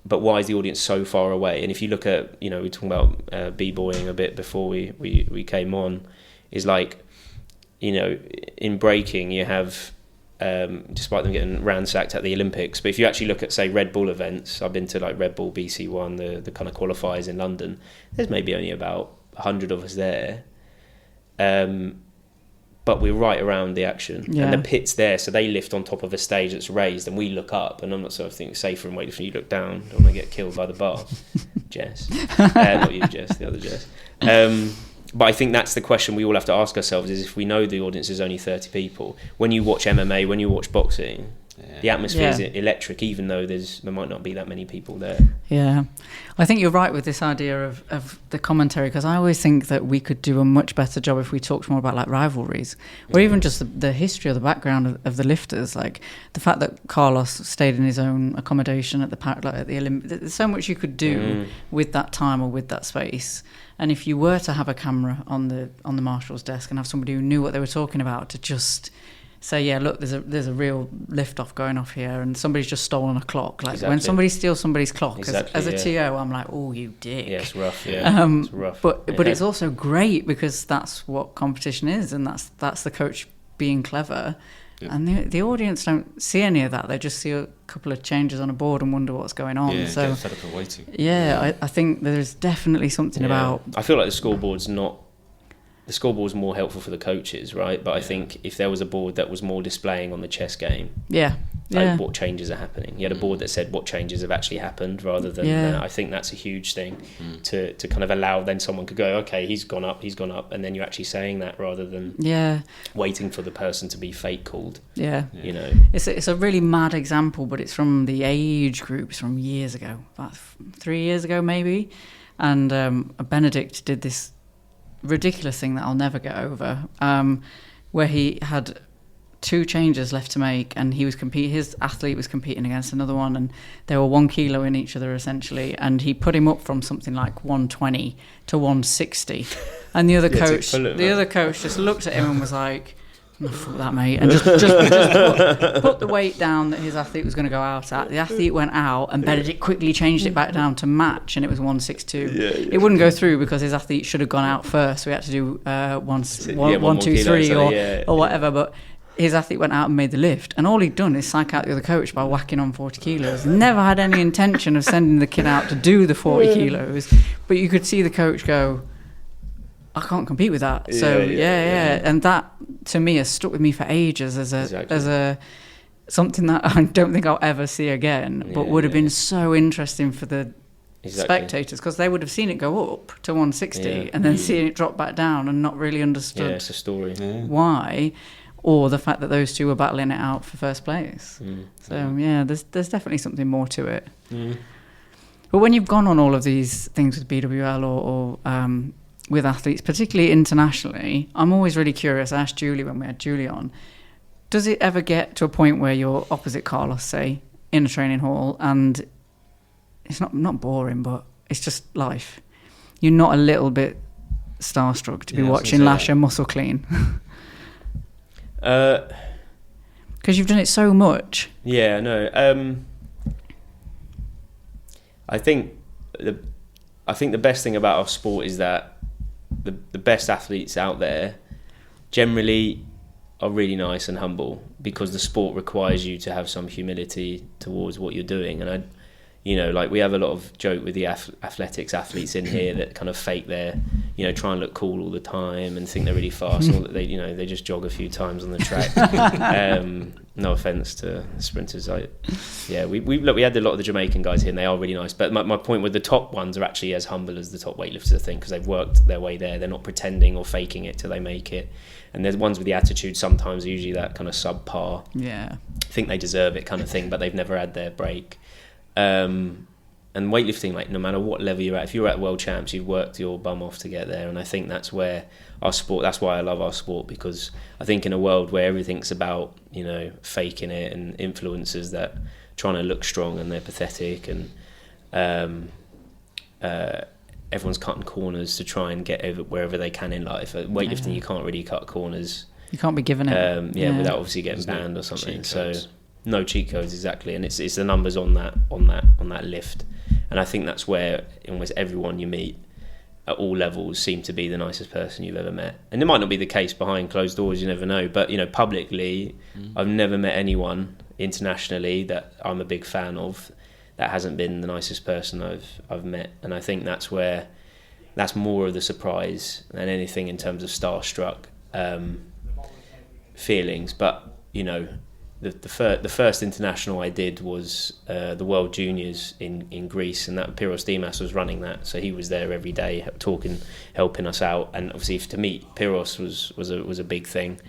But why is the audience so far away? And if you look at, we were talking about b-boying a bit before we came on, is like, in breaking you have, despite them getting ransacked at the Olympics, but if you actually look at, say, Red Bull events, I've been to like Red Bull BC1, the kind of qualifiers in London, there's maybe only about 100 of us there. but we're right around the action, Yeah. and the pit's there, so they lift on top of a stage that's raised, and we look up. And I'm not sort of thinking safer in weightlifting. You look down, don't want to get killed by the bar, Jess. Not you, Jess, the other Jess. But I think that's the question we all have to ask ourselves: is if we know the audience is only 30 people, when you watch MMA, when you watch boxing, the atmosphere is electric, even though there might not be that many people there. Yeah, I think you're right with this idea of the commentary, because I always think that we could do a much better job if we talked more about like rivalries, or even just the history or the background of the lifters. Like the fact that Carlos stayed in his own accommodation at the Olympics. There's so much you could do with that time or with that space. And if you were to have a camera on the marshal's desk and have somebody who knew what they were talking about to just say, yeah, look, there's a real lift off going off here, and somebody's just stolen a clock. Like when somebody steals somebody's clock, as a TO, I'm like, oh, you dick. Yeah, it's rough. Yeah, it's rough. But it's also great because that's what competition is, and that's the coach being clever. Yeah. And the audience don't see any of that. They just see a couple of changes on a board and wonder what's going on. Yeah, so get fed up of waiting. Yeah, I think there's definitely something about. I feel like the scoreboard's more helpful for the coaches, right? But I think if there was a board that was more displaying on the chess game, what changes are happening. You had a board that said what changes have actually happened, rather than I think that's a huge thing to kind of allow. Then someone could go, okay, he's gone up, and then you're actually saying that rather than waiting for the person to be fake called. You know, it's a really mad example, but it's from the age groups from years ago, about 3 years ago maybe, and Benedict did this ridiculous thing that I'll never get over, where he had 2 changes left to make, and his athlete was competing against another one, and they were 1 kilo in each other essentially, and he put him up from something like 120 to 160, and the other coach just looked at him and was like, oh, fuck that, mate, and just put the weight down that his athlete was going to go out at. The athlete went out, and Benedict quickly changed it back down to match, and it was 162. It wouldn't go through because his athlete should have gone out first, so we had to do 1, 2, 3 or whatever, but his athlete went out and made the lift, and all he'd done is psych out the other coach by whacking on 40 kilos. Never had any intention of sending the kid out to do the 40 kilos, but you could see the coach go, I can't compete with that. So and that to me has stuck with me for ages as a something that I don't think I'll ever see again, but would have been so interesting for the spectators, because they would have seen it go up to 160 and then seeing it drop back down and not really understood it's a story. Why, or the fact that those two were battling it out for first place. So there's definitely something more to it. But when you've gone on all of these things with BWL or with athletes, particularly internationally, I'm always really curious. I asked Julie when we had Julie on, does it ever get to a point where you're opposite Carlos, say, in a training hall, and it's not boring, but it's just life? You're not a little bit starstruck to be watching Lasher muscle clean? Because you've done it so much. Yeah, no. I think the best thing about our sport is that the best athletes out there generally are really nice and humble, because the sport requires you to have some humility towards what you're doing. And we have a lot of joke with the athletes in here that kind of fake their, try and look cool all the time and think they're really fast. Or that they just jog a few times on the track. No offense to sprinters. We had a lot of the Jamaican guys here, and they are really nice. But my point with the top ones are actually as humble as the top weightlifters, I think, because they've worked their way there. They're not pretending or faking it till they make it. And there's ones with the attitude sometimes, usually that kind of subpar. Yeah, think they deserve it kind of thing, but they've never had their break. And weightlifting, like, no matter what level you're at, if you're at world champs, you've worked your bum off to get there. And I think that's where our sport, that's why I love our sport, because I think in a world where everything's about, faking it, and influencers that trying to look strong and they're pathetic, and everyone's cutting corners to try and get over wherever they can in life. At weightlifting, you can't really cut corners. You can't be given it. Without obviously getting banned or something. So no cheat codes, exactly. And it's the numbers on that lift. And I think that's where almost everyone you meet at all levels seem to be the nicest person you've ever met. And it might not be the case behind closed doors, you never know. But publicly, I've never met anyone internationally that I'm a big fan of that hasn't been the nicest person I've met. And I think that's more of the surprise than anything in terms of starstruck. feelings. But the first international I did was the World Juniors in Greece, and that Pyrrhos Dimas was running that, so he was there every day talking, helping us out, and obviously to meet Pyrrhos was a big thing.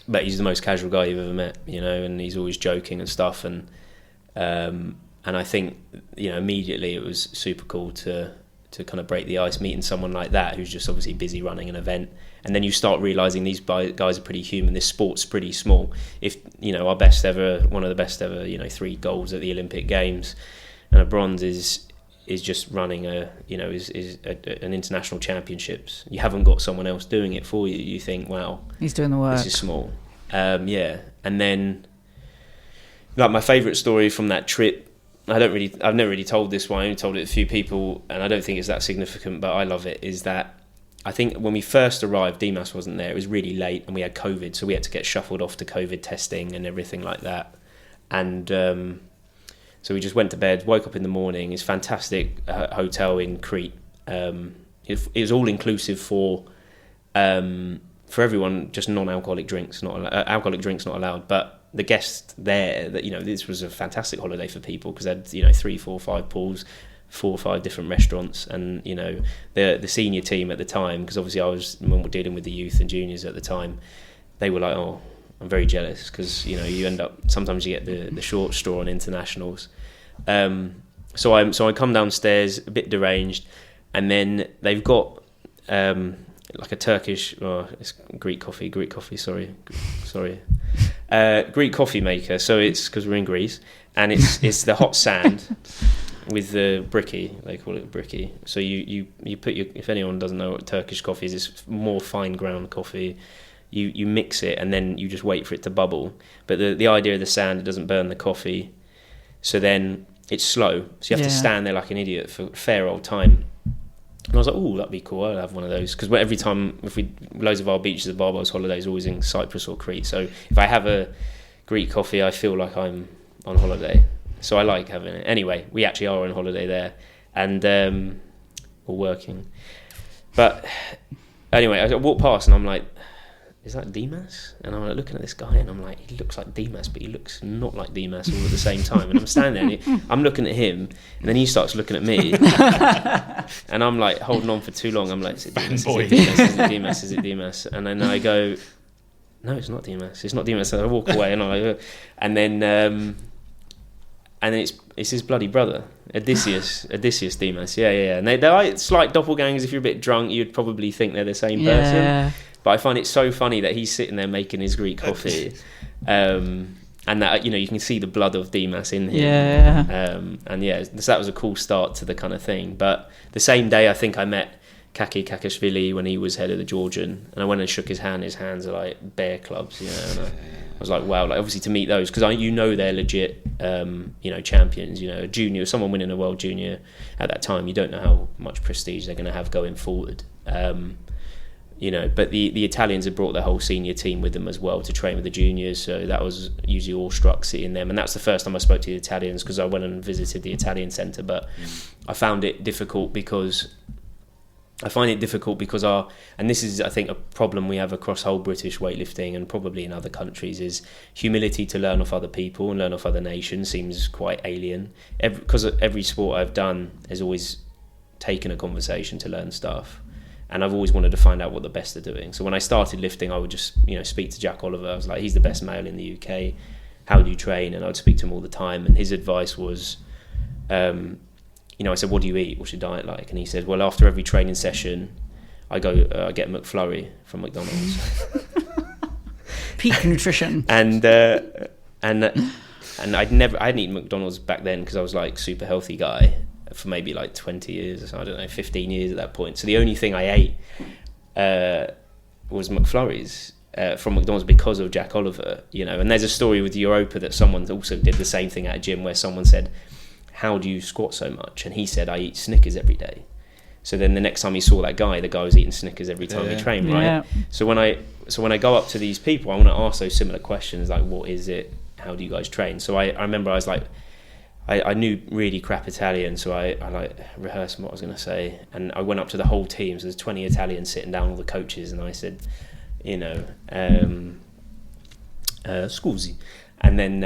But he's the most casual guy you've ever met, and he's always joking and stuff, and I think immediately it was super cool to kind of break the ice, meeting someone like that who's just obviously busy running an event. And then you start realising these guys are pretty human. This sport's pretty small. If our best ever, one of the best ever, 3 goals at the Olympic Games, and a bronze is just running an international championships. You haven't got someone else doing it for you. You think, wow, he's doing the work. This is small. And then, like, my favourite story from that trip, I've never really told this one. I only told it to a few people, and I don't think it's that significant, but I love it. Is that I think when we first arrived, Dimas wasn't there. It was really late, and we had COVID, so we had to get shuffled off to COVID testing and everything like that. And so we just went to bed, woke up in the morning. It's a fantastic hotel in Crete. It was all inclusive for everyone, just non-alcoholic drinks. Alcoholic drinks not allowed, but the guests there, that this was a fantastic holiday for people, because they had 3, 4, 5 pools, 4 or 5 different restaurants, and the senior team at the time, because obviously when we're dealing with the youth and juniors at the time, they were like, oh, I'm very jealous, because you end up, sometimes you get the short straw on internationals. So I come downstairs a bit deranged, and then they've got like a Turkish, it's Greek coffee, sorry. Greek coffee maker, so it's because we're in Greece, and it's the hot sand with the bricky, they call it bricky. So you put if anyone doesn't know what Turkish coffee is, it's more fine ground coffee. You mix it, and then you just wait for it to bubble. But the idea of the sand, it doesn't burn the coffee, so then it's slow. So you have to stand there like an idiot for a fair old time. And I was like, oh, that'd be cool, I'll have one of those. Because every time, loads of our beaches at Barbados holidays are always in Cyprus or Crete. So if I have a Greek coffee, I feel like I'm on holiday. So I like having it. Anyway, we actually are on holiday there, and we're working. But anyway, I walked past and I'm like, is that Dimas? And I'm like looking at this guy, and I'm like, he looks like Dimas, but he looks not like Dimas all at the same time. And I'm standing there, and I'm looking at him, and then he starts looking at me, and I'm like holding on for too long. I'm like, is it Dimas? Is it Dimas? And then I go, no, it's not Dimas. It's not Dimas. So I walk away, and then it's his bloody brother, Odysseus Dimas. Yeah. And they're like slight doppelgangers. If you're a bit drunk, you'd probably think they're the same person. But I find it so funny that he's sitting there making his Greek coffee, and that you can see the blood of Dimas in him. So that was a cool start to the kind of thing. But the same day, I think I met Kaki Kakashvili when he was head of the Georgian, and I went and shook his hand. His hands are like bear clubs, and I was like, wow, like obviously to meet those, because they're legit, champions. A junior, someone winning a world junior at that time, you don't know how much prestige they're going to have going forward. But the Italians had brought their whole senior team with them as well to train with the juniors, so that was usually awestruck seeing them. And that's the first time I spoke to the Italians, because I went and visited the Italian centre. But I found it difficult because and this is, I think, a problem we have across whole British weightlifting and probably in other countries, is humility to learn off other people and learn off other nations seems quite alien. Because every sport I've done has always taken a conversation to learn stuff. And I've always wanted to find out what the best are doing. So when I started lifting, I would just, speak to Jack Oliver. I was like, he's the best male in the UK. How do you train? And I would speak to him all the time. And his advice was, I said, what do you eat? What's your diet like? And he said, well, after every training session, I go get a McFlurry from McDonald's. Peak nutrition. And I hadn't eaten McDonald's back then, because I was like super healthy guy for maybe like 20 years or so, I don't know, 15 years at that point. So the only thing I ate was McFlurries from McDonald's because of Jack Oliver, And there's a story with Europa that someone also did the same thing at a gym, where someone said, how do you squat so much? And he said, I eat Snickers every day. So then the next time he saw that guy, the guy was eating Snickers every time he trained, right? Yeah. So when I go up to these people, I want to ask those similar questions, like, what is it? How do you guys train? So I remember I was like, I knew really crap Italian, so I like rehearsed what I was going to say, and I went up to the whole team. So there's 20 Italians sitting down, all the coaches, and I said, scusi. And then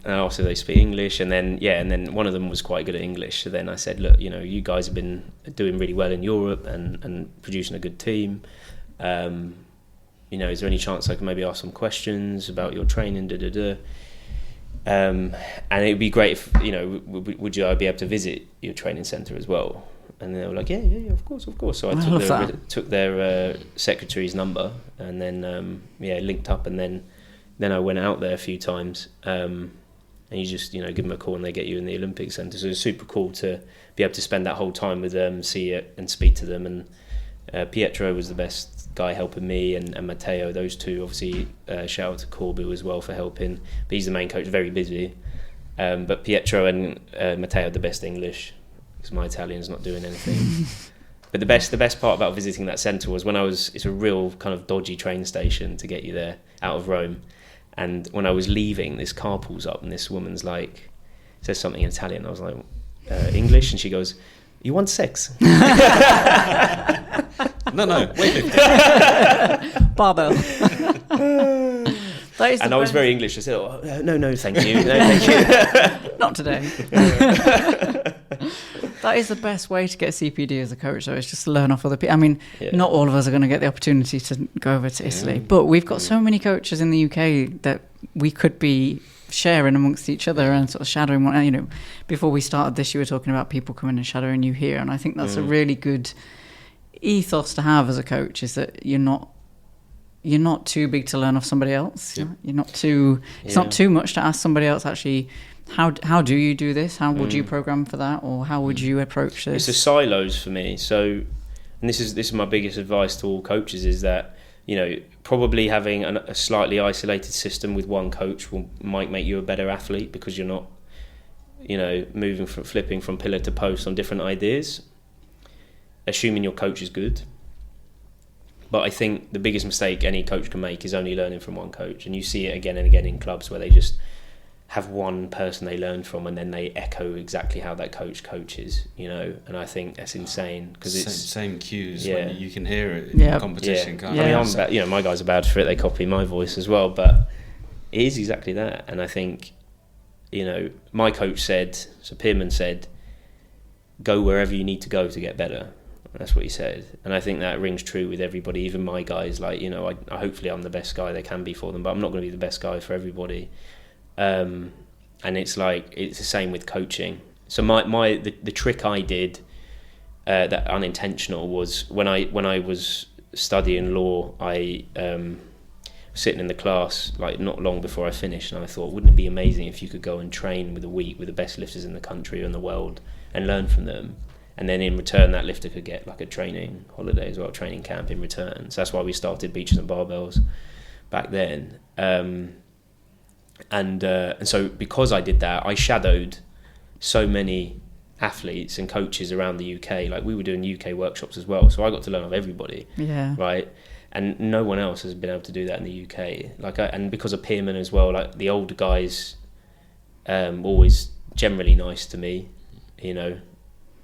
also they speak English, and then one of them was quite good at English. So then I said, look, you guys have been doing really well in Europe and producing a good team. Is there any chance I can maybe ask some questions about your training? And it would be great if, would I be able to visit your training centre as well? And they were like, yeah, of course. So I took their secretary's number, and then linked up, and then I went out there a few times, and you just give them a call and they get you in the Olympic Centre. So it was super cool to be able to spend that whole time with them, see it and speak to them. And Pietro was the best guy helping me, and Matteo, those two, obviously shout out to Corbu as well for helping, but he's the main coach, very busy. But Pietro and Matteo had the best English, because my Italian's not doing anything. But the best part about visiting that centre was it's a real kind of dodgy train station to get you there out of Rome. And when I was leaving, this car pulls up and this woman's like, says something in Italian. I was like, English? And she goes, you want sex? No, weightlifting. Barbell. And I was very English. I said, no, thank you. No, thank you. Not today. That is the best way to get CPD as a coach, though, is just to learn off other people. I mean, not all of us are going to get the opportunity to go over to Italy, but we've got so many coaches in the UK that we could be sharing amongst each other and sort of shadowing one. Before we started this, you were talking about people coming and shadowing you here, and I think that's a really good ethos to have as a coach, is that you're not too big to learn off somebody else. You're not too. It's not too much to ask somebody else. Actually, how do you do this? How would you program for that, or how would you approach this? It's the silos for me. So, and this is my biggest advice to all coaches, is that probably having a slightly isolated system with one coach might make you a better athlete, because you're not flipping from pillar to post on different ideas, assuming your coach is good. But I think the biggest mistake any coach can make is only learning from one coach. And you see it again and again in clubs where they just have one person they learn from, and then they echo exactly how that coach coaches, and I think that's insane, because it's same cues when you can hear it in competition. Can't you? I mean, my guys are bad for it, they copy my voice as well, but it is exactly that. And I think my coach said, so Pierman said, go wherever you need to go to get better. That's what he said, and I think that rings true with everybody, even my guys. Like, I hopefully I'm the best guy they can be for them, but I'm not going to be the best guy for everybody. And it's the same with coaching. So the trick I did, that unintentional, was when I was studying law, I was sitting in the class like not long before I finished, and I thought, wouldn't it be amazing if you could go and train with a week with the best lifters in the country and the world and learn from them, and then in return that lifter could get like a training holiday as well, training camp in return. So that's why we started Beaches and Barbells back then. And so because I did that, I shadowed so many athletes and coaches around the UK. Like, we were doing UK workshops as well, so I got to learn of everybody. Right, and no one else has been able to do that in the UK. And because of Pierman as well, like the older guys, always generally nice to me,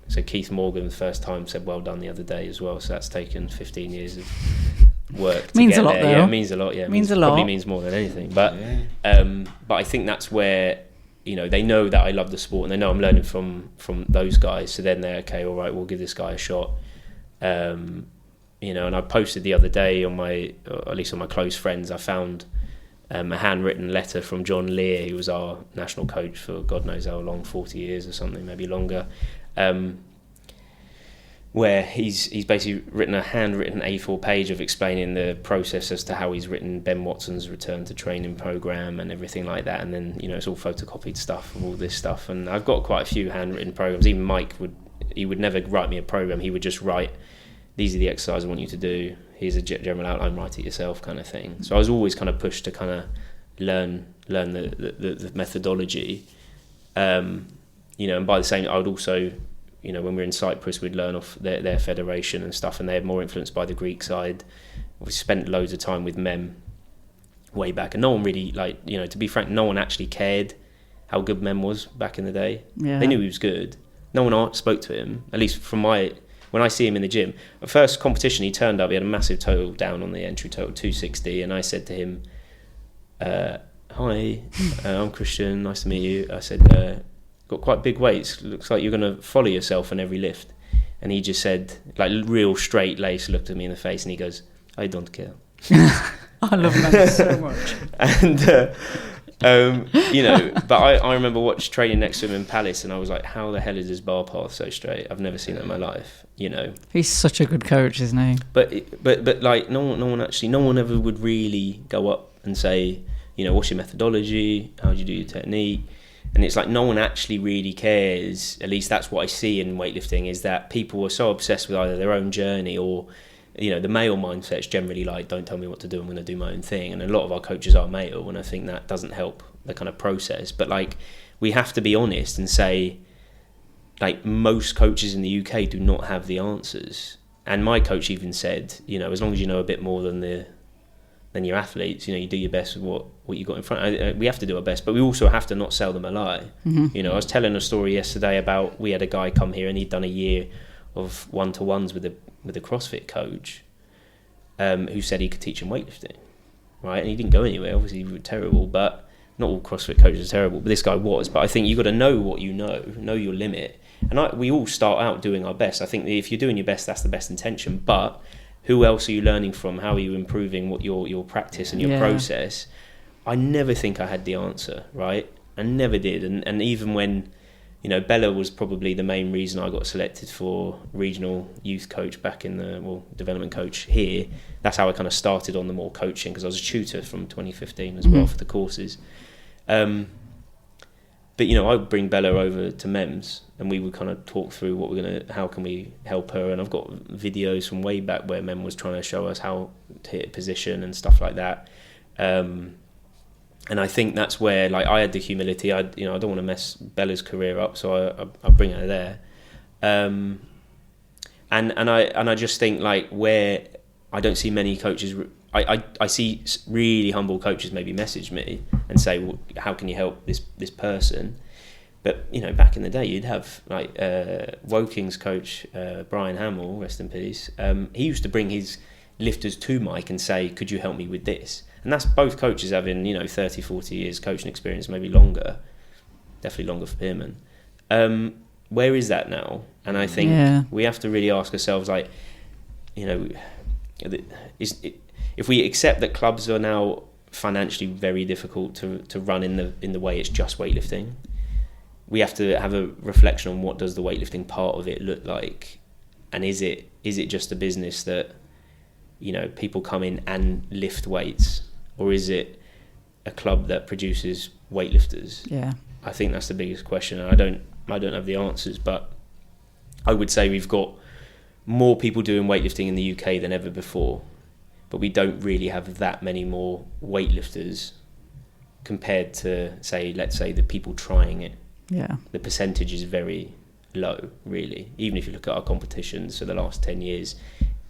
So Keith Morgan, the first time, said well done the other day as well. So that's taken 15 years of work to means get a lot there. though. Yeah, it means a lot. Yeah, means a lot. Probably means more than anything. But but I think that's where they know that I love the sport, and they know I'm learning from those guys. So then they're okay. All right, we'll give this guy a shot. And I posted the other day on at least on my close friends, I found a handwritten letter from John Lear, who was our national coach for God knows how long, 40 years or something, maybe longer. Where he's basically written a handwritten A4 page of explaining the process as to how he's written Ben Watson's return to training program and everything like that, and then it's all photocopied stuff of all this stuff. And I've got quite a few handwritten programs. Even Mike would never write me a program. He would just write, these are the exercises I want you to do, here's a general outline, write it yourself, kind of thing. So I was always kind of pushed to kind of learn the methodology, and by the same, I would also, when we were in Cyprus, we'd learn off their federation and stuff, and they're more influenced by the Greek side. We spent loads of time with Mem way back, and no one really, to be frank, no one actually cared how good Mem was back in the day. They knew he was good. No one spoke to him, at least from my when I see him in the gym, the first competition he turned up, he had a massive total down on the entry total, 260, and I said to him, hi, I'm Kristian, nice to meet you. I said, got quite big weights, looks like you're going to follow yourself on every lift. And he just said, like real straight lace, looked at me in the face and he goes, I don't care. I love that so much. And but I remember training next to him in Palace, and I was like, how the hell is this bar path so straight? I've never seen that in my life. He's such a good coach, isn't he? But like no one ever would really go up and say, what's your methodology, how do you do your technique? And it's like no one actually really cares. At least that's what I see in weightlifting, is that people are so obsessed with either their own journey or the male mindset's generally like, don't tell me what to do, I'm going to do my own thing. And a lot of our coaches are male, and I think that doesn't help the kind of process. But like, we have to be honest and say, like, most coaches in the UK do not have the answers. And my coach even said, as long as you know a bit more than your athletes, you do your best with what you got in front. We have to do our best, but we also have to not sell them a lie. I was telling a story yesterday about, we had a guy come here and he'd done a year of one-to-ones with a CrossFit coach, who said he could teach him weightlifting, right? And he didn't go anywhere. Obviously, he was terrible, but not all CrossFit coaches are terrible. But this guy was. But I think you've got to know what you know your limit. And we all start out doing our best. I think that if you're doing your best, that's the best intention. But who else are you learning from? How are you improving what your practice and your process? I never think I had the answer, right? I never did. And even when, Bella was probably the main reason I got selected for regional youth coach back in development coach here. That's how I kind of started on the more coaching, because I was a tutor from 2015 as well for the courses. But I would bring Bella over to MEMS and we would kind of talk through how can we help her. And I've got videos from way back where Mem was trying to show us how to hit a position and stuff like that. And I think that's where, like, I had the humility. I don't want to mess Bella's career up, so I bring her there. And I just think, like, where I don't see many coaches. I see really humble coaches maybe message me and say, well, how can you help this person? But back in the day, you'd have like Woking's coach, Brian Hamill, rest in peace. He used to bring his lifters to Mike and say, could you help me with this? And that's both coaches having 30, 40 years coaching experience, maybe longer, definitely longer for Pierman. Where is that now? And I think we have to really ask ourselves, like, if we accept that clubs are now financially very difficult to run in the way it's just weightlifting, we have to have a reflection on what does the weightlifting part of it look like, and is it just a business that people come in and lift weights, or is it a club that produces weightlifters? Yeah, I think that's the biggest question, and I don't have the answers, but I would say we've got more people doing weightlifting in the UK than ever before, but we don't really have that many more weightlifters compared to, let's say the people trying it. Yeah, the percentage is very low, really. Even if you look at our competitions for the last 10 years,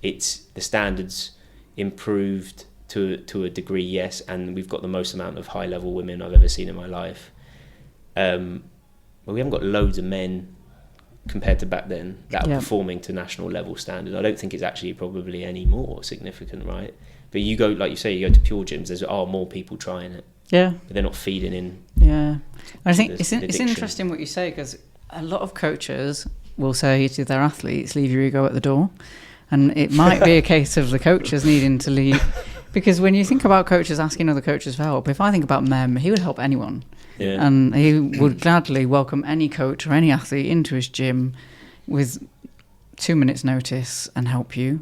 it's the standards improved to a degree, yes, and we've got the most amount of high level women I've ever seen in my life. But we haven't got loads of men compared to back then that are performing to national level standard. I don't think it's actually probably any more significant, right? But you go, like you say, you go to pure gyms, there are more people trying it. Yeah, but they're not feeding in. Yeah, I think it's interesting what you say, because a lot of coaches will say to their athletes, leave your ego at the door. And it might be a case of the coaches needing to leave. Because when you think about coaches asking other coaches for help, if I think about Mem, he would help anyone. Yeah. And he would gladly welcome any coach or any athlete into his gym with 2 minutes notice and help you.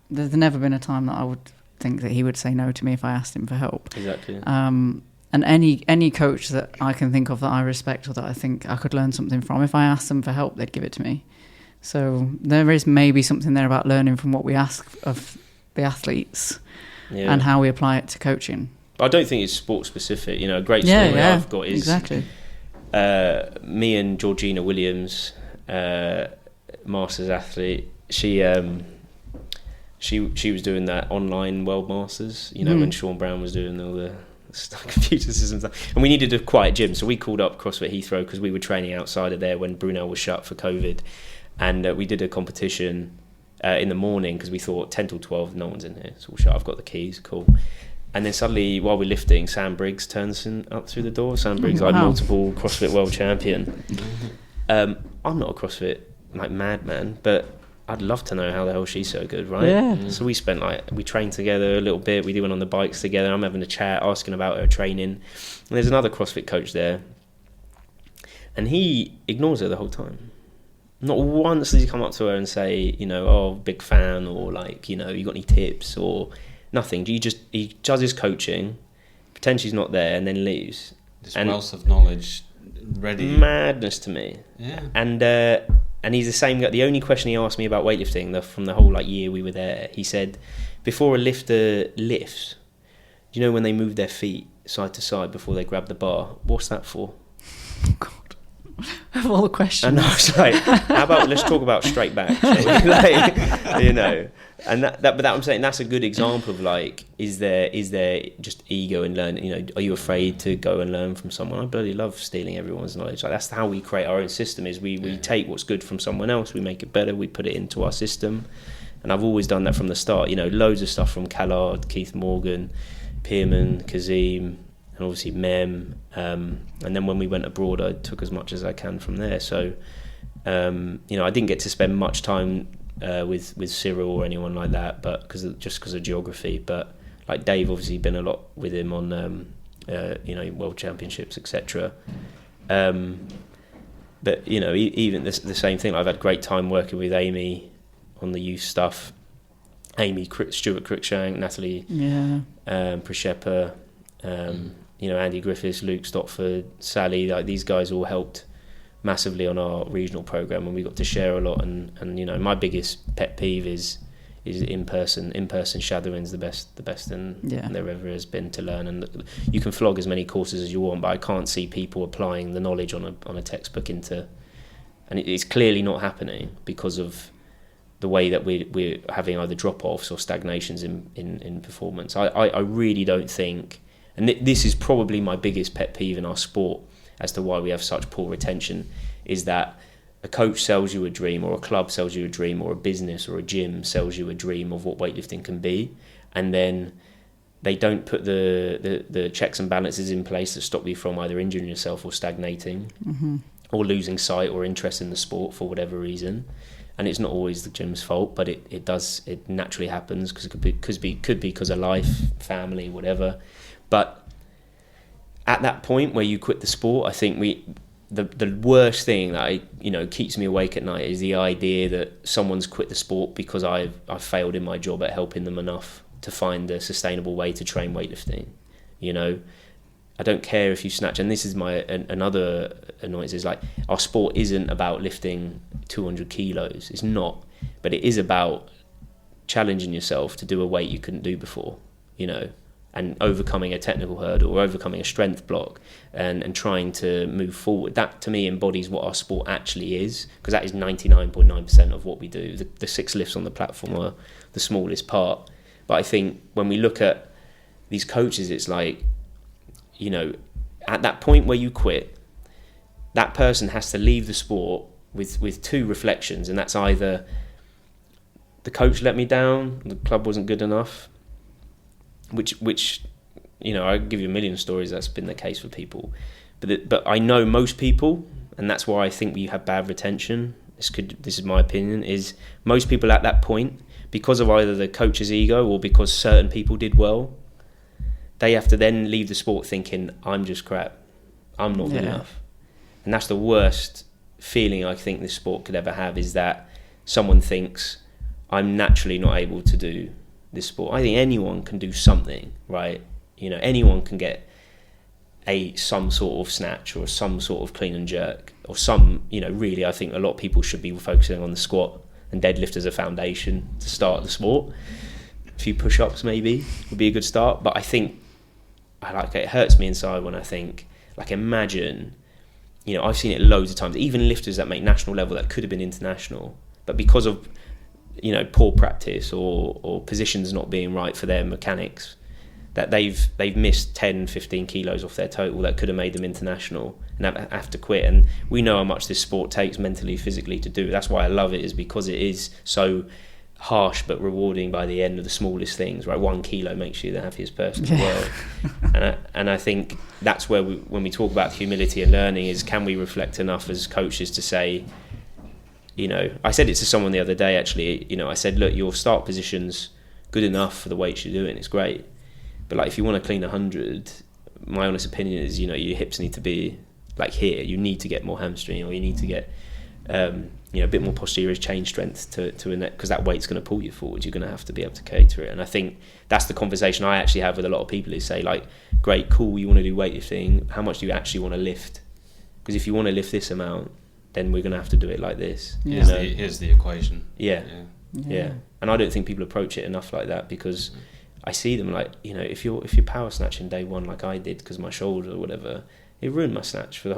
There's never been a time that I would think that he would say no to me if I asked him for help. Exactly. And any coach that I can think of that I respect or that I think I could learn something from, if I asked them for help, they'd give it to me. So there is maybe something there about learning from what we ask of the athletes and how we apply it to coaching. I don't think it's sport specific. A great story I've got is exactly me and Georgina Williams, Masters athlete. She was doing that online World Masters. When Sean Brown was doing all the computer systems, and we needed a quiet gym, so we called up CrossFit Heathrow because we were training outside of there when Brunel was shut for COVID. and we did a competition in the morning because we thought 10 till 12, no one's in here, it's all shut, I've got the keys, cool. And then suddenly, while we're lifting, Sam Briggs turns up through the door. Sam Briggs, like multiple CrossFit world champion. I'm not a CrossFit like madman, but I'd love to know how the hell she's so good, right? Yeah. So we trained together a little bit. We went on the bikes together. I'm having a chat, asking about her training. And there's another CrossFit coach there, and he ignores her the whole time. Not once does he come up to her and say, oh, big fan, or like, you got any tips, or nothing. He does his coaching, pretends she's not there, and then leaves. This wealth of knowledge, ready. Madness to me. Yeah. And he's the same guy. The only question he asked me about weightlifting from the whole year we were there, he said, before a lifter lifts, do you know when they move their feet side to side before they grab the bar? What's that for? Oh God. Of all the questions. And I was like, how about let's talk about straight back, shall we? And but I'm saying that's a good example of is there just ego in learning? Are you afraid to go and learn from someone? I bloody love stealing everyone's knowledge. That's how we create our own system. Is we take what's good from someone else, we make it better, we put it into our system. And I've always done that from the start. Loads of stuff from Callard, Keith Morgan, Pearman, Kazim, and obviously Mem. And then when we went abroad, I took as much as I can from there. So, I didn't get to spend much time with Cyril or anyone like that, but because of geography. But like Dave, obviously been a lot with him on world championships, etc. But even the same thing. I've had great time working with Amy on the youth stuff. Amy, Stuart Cruikshank, Natalie, Prishepa, Andy Griffiths, Luke Stotford, Sally. These guys all helped massively on our regional program, and we got to share a lot. And my biggest pet peeve is in person shadowing's the best and there ever has been to learn. And you can flog as many courses as you want, but I can't see people applying the knowledge on a textbook into, and it's clearly not happening because of the way that we're having either drop-offs or stagnations in performance. I really don't think, and this is probably my biggest pet peeve in our sport as to why we have such poor retention, is that a coach sells you a dream, or a club sells you a dream, or a business or a gym sells you a dream of what weightlifting can be, and then they don't put the checks and balances in place that stop you from either injuring yourself or stagnating, or losing sight or interest in the sport for whatever reason. And it's not always the gym's fault, but it naturally happens because it could be because of life, family, whatever. But at that point where you quit the sport, I think the worst thing that keeps me awake at night is the idea that someone's quit the sport because I've failed in my job at helping them enough to find a sustainable way to train weightlifting. I don't care if you snatch, and this is another annoyance, is our sport isn't about lifting 200 kilos. It's not, but it is about challenging yourself to do a weight you couldn't do before, and overcoming a technical hurdle or overcoming a strength block and trying to move forward. That to me embodies what our sport actually is, because that is 99.9% of what we do. The 6 lifts on the platform are the smallest part. But I think when we look at these coaches, it's at that point where you quit, that person has to leave the sport with 2 reflections, and that's either the coach let me down, the club wasn't good enough, which I give you a million stories that's been the case for people, but I know most people, and that's why I think we have bad retention. This is my opinion, is most people at that point, because of either the coach's ego or because certain people did well, they have to then leave the sport thinking, I'm just crap, I'm not good enough. And that's the worst feeling I think this sport could ever have, is that someone thinks I'm naturally not able to do this sport. I think anyone can do something, right? Anyone can get some sort of snatch or some sort of clean and jerk, or really I think a lot of people should be focusing on the squat and deadlift as a foundation to start the sport. A few push-ups maybe would be a good start, but I think it hurts me inside when I think, imagine, I've seen it loads of times, even lifters that make national level that could have been international, but because of poor practice or positions not being right for their mechanics, that they've missed 10, 15 kilos off their total that could have made them international and have to quit. And we know how much this sport takes mentally, physically to do. That's why I love it, is because it is so harsh but rewarding by the end of the smallest things, right? 1 kilo makes you the happiest person in the world. And I think that's where when we talk about humility and learning, is can we reflect enough as coaches to say, you know, I said it to someone the other day actually, you know, I said, look, your start position's good enough for the weights you're doing, it's great, but like if you want to clean 100, my honest opinion is, you know, your hips need to be like here, you need to get more hamstring, or you need to get you know, a bit more posterior chain strength to a net, because that weight's going to pull you forward. You're going to have to be able to cater it. And I think that's the conversation I actually have with a lot of people, who say like, great, cool, you want to do weightlifting, how much do you actually want to lift? Because if you want to lift this amount, then we're going to have to do it like this. Yeah. Here's the equation. Yeah. And I don't think people approach it enough like that, because I see them like, you know, if you're power snatching day one like I did because my shoulder or whatever, it ruined my snatch for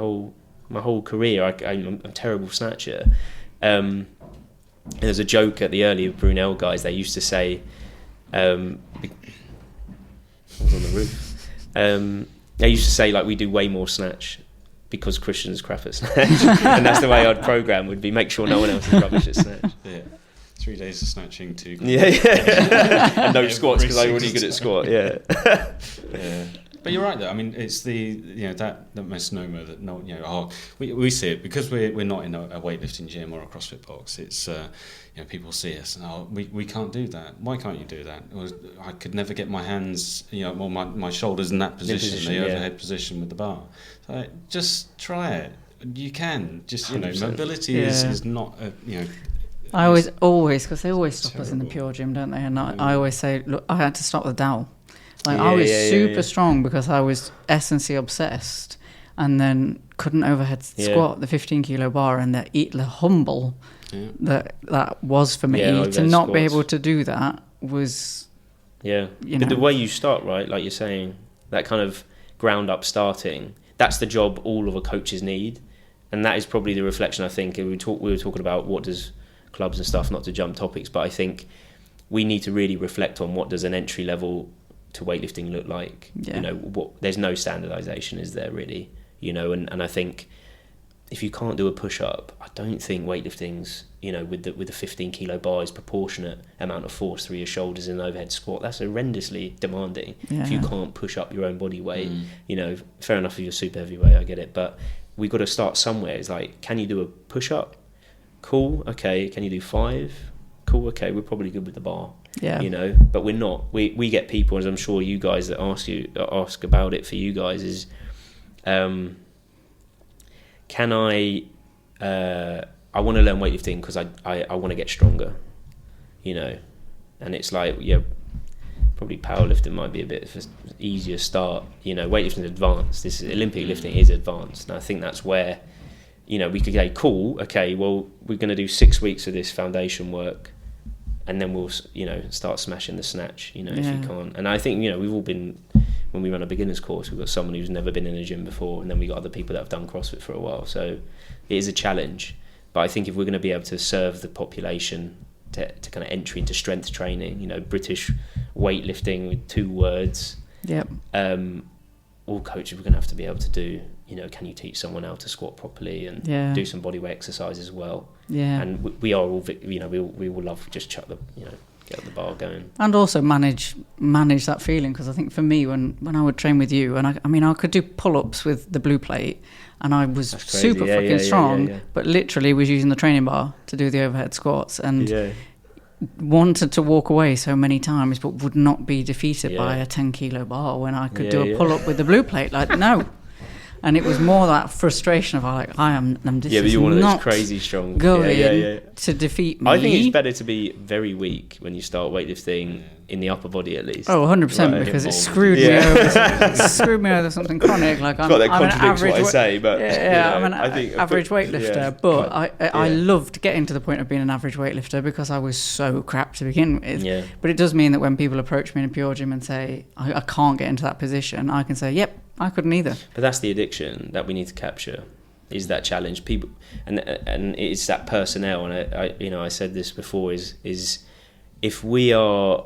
my whole career. I'm a terrible snatcher. There's a joke at the early Brunel guys, they used to say, I was on the roof. They used to say like, we do way more snatch because Kristian's crap at snatch. And that's the way I'd program, would be make sure no one else is rubbish at snatch. Yeah. 3 days of snatching, 2 and no squats because I'm already good at squat. Yeah. But you're right though. I mean, it's the, you know, that misnomer that we see it because we're not in a weightlifting gym or a CrossFit box. It's you know, people see us and we can't do that. Why can't you do that? Or, I could never get my hands, you know, or my shoulders in that position, the overhead position with the bar. So just try it. You can just, you know, 100%. Mobility is not a, you know. I always because they always stop us in the pure gym, don't they? And I always say, look, I had to stop with dowel. Like I was super strong because I was essentially obsessed, and then couldn't overhead squat the 15 kilo bar, and the humble that was for me to not be able to do that was you know. But the way you start, right, like you're saying, that kind of ground up starting, that's the job all of our coaches need, and that is probably the reflection. I think we were talking about what does clubs and stuff, not to jump topics, but I think we need to really reflect on what does an entry level to weightlifting look like. You know, there's no standardization, is there really? You know, and I think if you can't do a push up, I don't think weightlifting's, you know, with the 15 kilo bar is proportionate amount of force through your shoulders in an overhead squat. That's horrendously demanding. If you can't push up your own body weight, you know, fair enough if you're super heavyweight, I get it, but we've got to start somewhere. It's like, can you do a push up? Cool, okay. Can you do 5? Cool, okay. We're probably good with the bar. You know, but we're not. We get people, as I'm sure you guys that ask about it for you guys, is can I want to learn weightlifting because I want to get stronger, you know, and it's like, probably powerlifting might be a bit of an easier start. You know, weightlifting is advanced. This Olympic lifting is advanced, and I think that's where, you know, we could say, cool, okay, well, we're going to do 6 weeks of this foundation work, and then we'll, you know, start smashing the snatch, you know, if you can't. And I think, you know, we've all been, when we run a beginner's course, we've got someone who's never been in a gym before, and then we got other people that have done CrossFit for a while. So it is a challenge. But I think if we're going to be able to serve the population to kind of entry into strength training, you know, British weightlifting with 2 words, all coaches, we're going to have to be able to do, you know, can you teach someone how to squat properly and do some bodyweight exercise as well? And we are all, you know, we will love just chuck the, you know, get the bar going. And also manage that feeling, because I think for me, when I would train with you, and I mean, I could do pull-ups with the blue plate, and I was super fucking strong, but literally was using the training bar to do the overhead squats, and wanted to walk away so many times, but would not be defeated by a 10 kilo bar when I could do a pull-up with the blue plate. Like, no. And it was more that frustration of like, I'm just but you're one of those crazy strong going to defeat me. I think it's better to be very weak when you start weightlifting in the upper body at least. Oh, 100%, because it screwed me over. It screwed me over something chronic. Like I'm an average. What I say, but I'm an average weightlifter. But I loved getting to the point of being an average weightlifter because I was so crap to begin with. But it does mean that when people approach me in a pure gym and say I can't get into that position, I can say, yep, I couldn't either. But that's the addiction that we need to capture, is that challenge. People, and it's that personnel. And I said this before, is if we are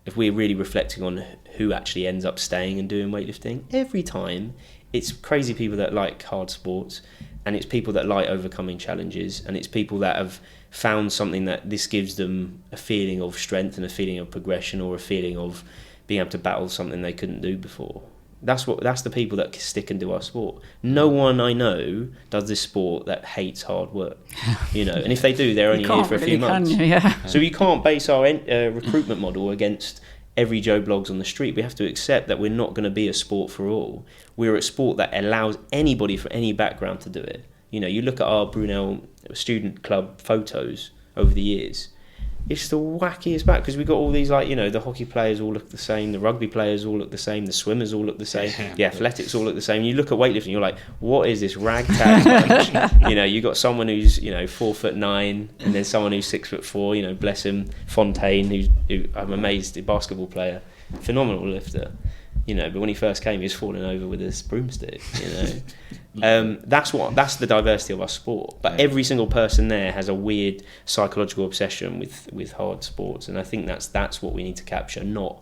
if we're really reflecting on who actually ends up staying and doing weightlifting, every time it's crazy people that like hard sports, and it's people that like overcoming challenges, and it's people that have found something that this gives them a feeling of strength and a feeling of progression, or a feeling of being able to battle something they couldn't do before. That's the people that stick and do our sport. No one I know does this sport that hates hard work, and if they do, they're only here for a few months. So you can't base our recruitment model against every Joe Bloggs on the street. We have to accept that we're not going to be a sport for all. We're a sport that allows anybody from any background to do it. You look at our Brunel student club photos over the years. It's the wackiest back, because we've got all these, the hockey players all look the same, the rugby players all look the same, the swimmers all look the same, the athletics all look the same. You look at weightlifting, you're like, what is this ragtag bunch? You got someone who's 4'9", and then someone who's 6'4", bless him, Fontaine, who I'm amazed, a basketball player, phenomenal lifter. But when he first came, he was falling over with his broomstick. That's the diversity of our sport. But every single person there has a weird psychological obsession with hard sports, and I think that's what we need to capture. Not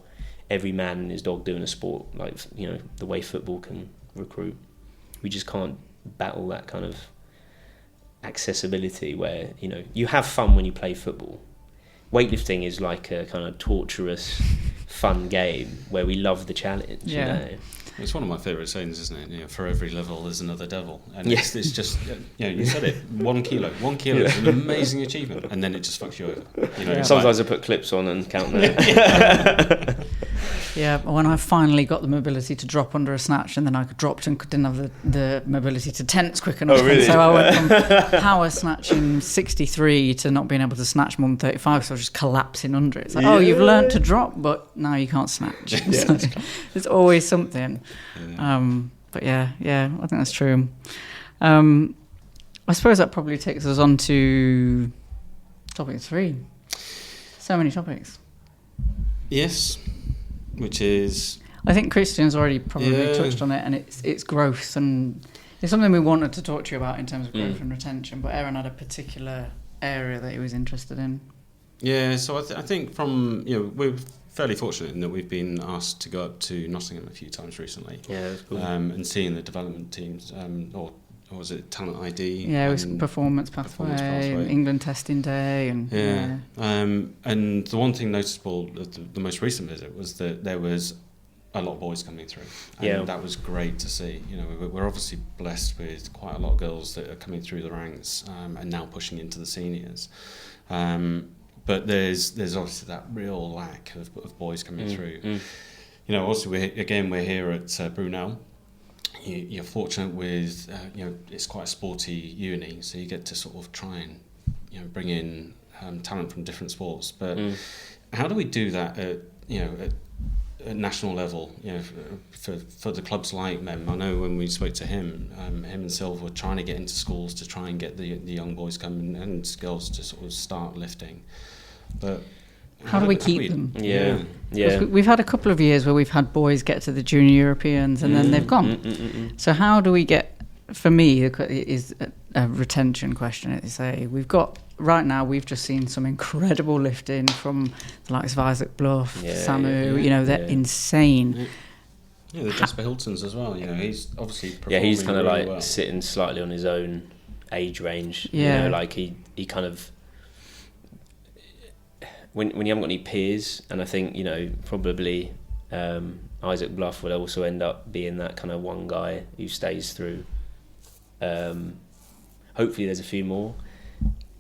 every man and his dog doing a sport like the way football can recruit. We just can't battle that kind of accessibility where you have fun when you play football. Weightlifting is like a kind of torturous, fun game where we love the challenge. It's one of my favourite sayings, isn't it? For every level there's another devil, and it's just you said it. 1 kilo is an amazing achievement, and then it just fucks you over. Sometimes I put clips on and count them. Yeah, when I finally got the mobility to drop under a snatch, and then I dropped and didn't have the mobility to tense quick enough. Oh, really? So I went from power snatching 63 to not being able to snatch more than 35, so I was just collapsing under it. It's like, you've learnt to drop, but now you can't snatch. So there's always something. But yeah, I think that's true. I suppose that probably takes us on to topic 3. So many topics. Yes. Which is, I think Kristian's already probably touched on it, and it's growth, and it's something we wanted to talk to you about in terms of growth and retention. But Aaron had a particular area that he was interested in. Yeah, so I think from we're fairly fortunate in that we've been asked to go up to Nottingham a few times recently. Yeah, that's cool. And seeing the development teams, or was it Talent ID? Yeah, it was Performance Pathway, England Testing Day, and and the one thing noticeable at the most recent visit was that there was a lot of boys coming through, and that was great to see. We're obviously blessed with quite a lot of girls that are coming through the ranks and now pushing into the seniors. But there's obviously that real lack of boys coming through. Also we're here at Brunel. You're fortunate with it's quite a sporty uni, so you get to sort of try and bring in talent from different sports. But how do we do that at national level? For the clubs like Mem, I know when we spoke to him and Silva were trying to get into schools to try and get the young boys coming and girls to sort of start lifting. But how do we keep them? Yeah. We've had a couple of years where we've had boys get to the Junior Europeans and then they've gone. So how do we get? For me, it is a retention question. It's right now we've just seen some incredible lifting from the likes of Isaac Bluff, Samu. They're insane. Yeah, the Jasper Hiltons as well. He's obviously performing he's kind of really like well. Sitting slightly on his own age range. He kind of. When you haven't got any peers, and I think probably Isaac Bluff will also end up being that kind of one guy who stays through. Hopefully there's a few more,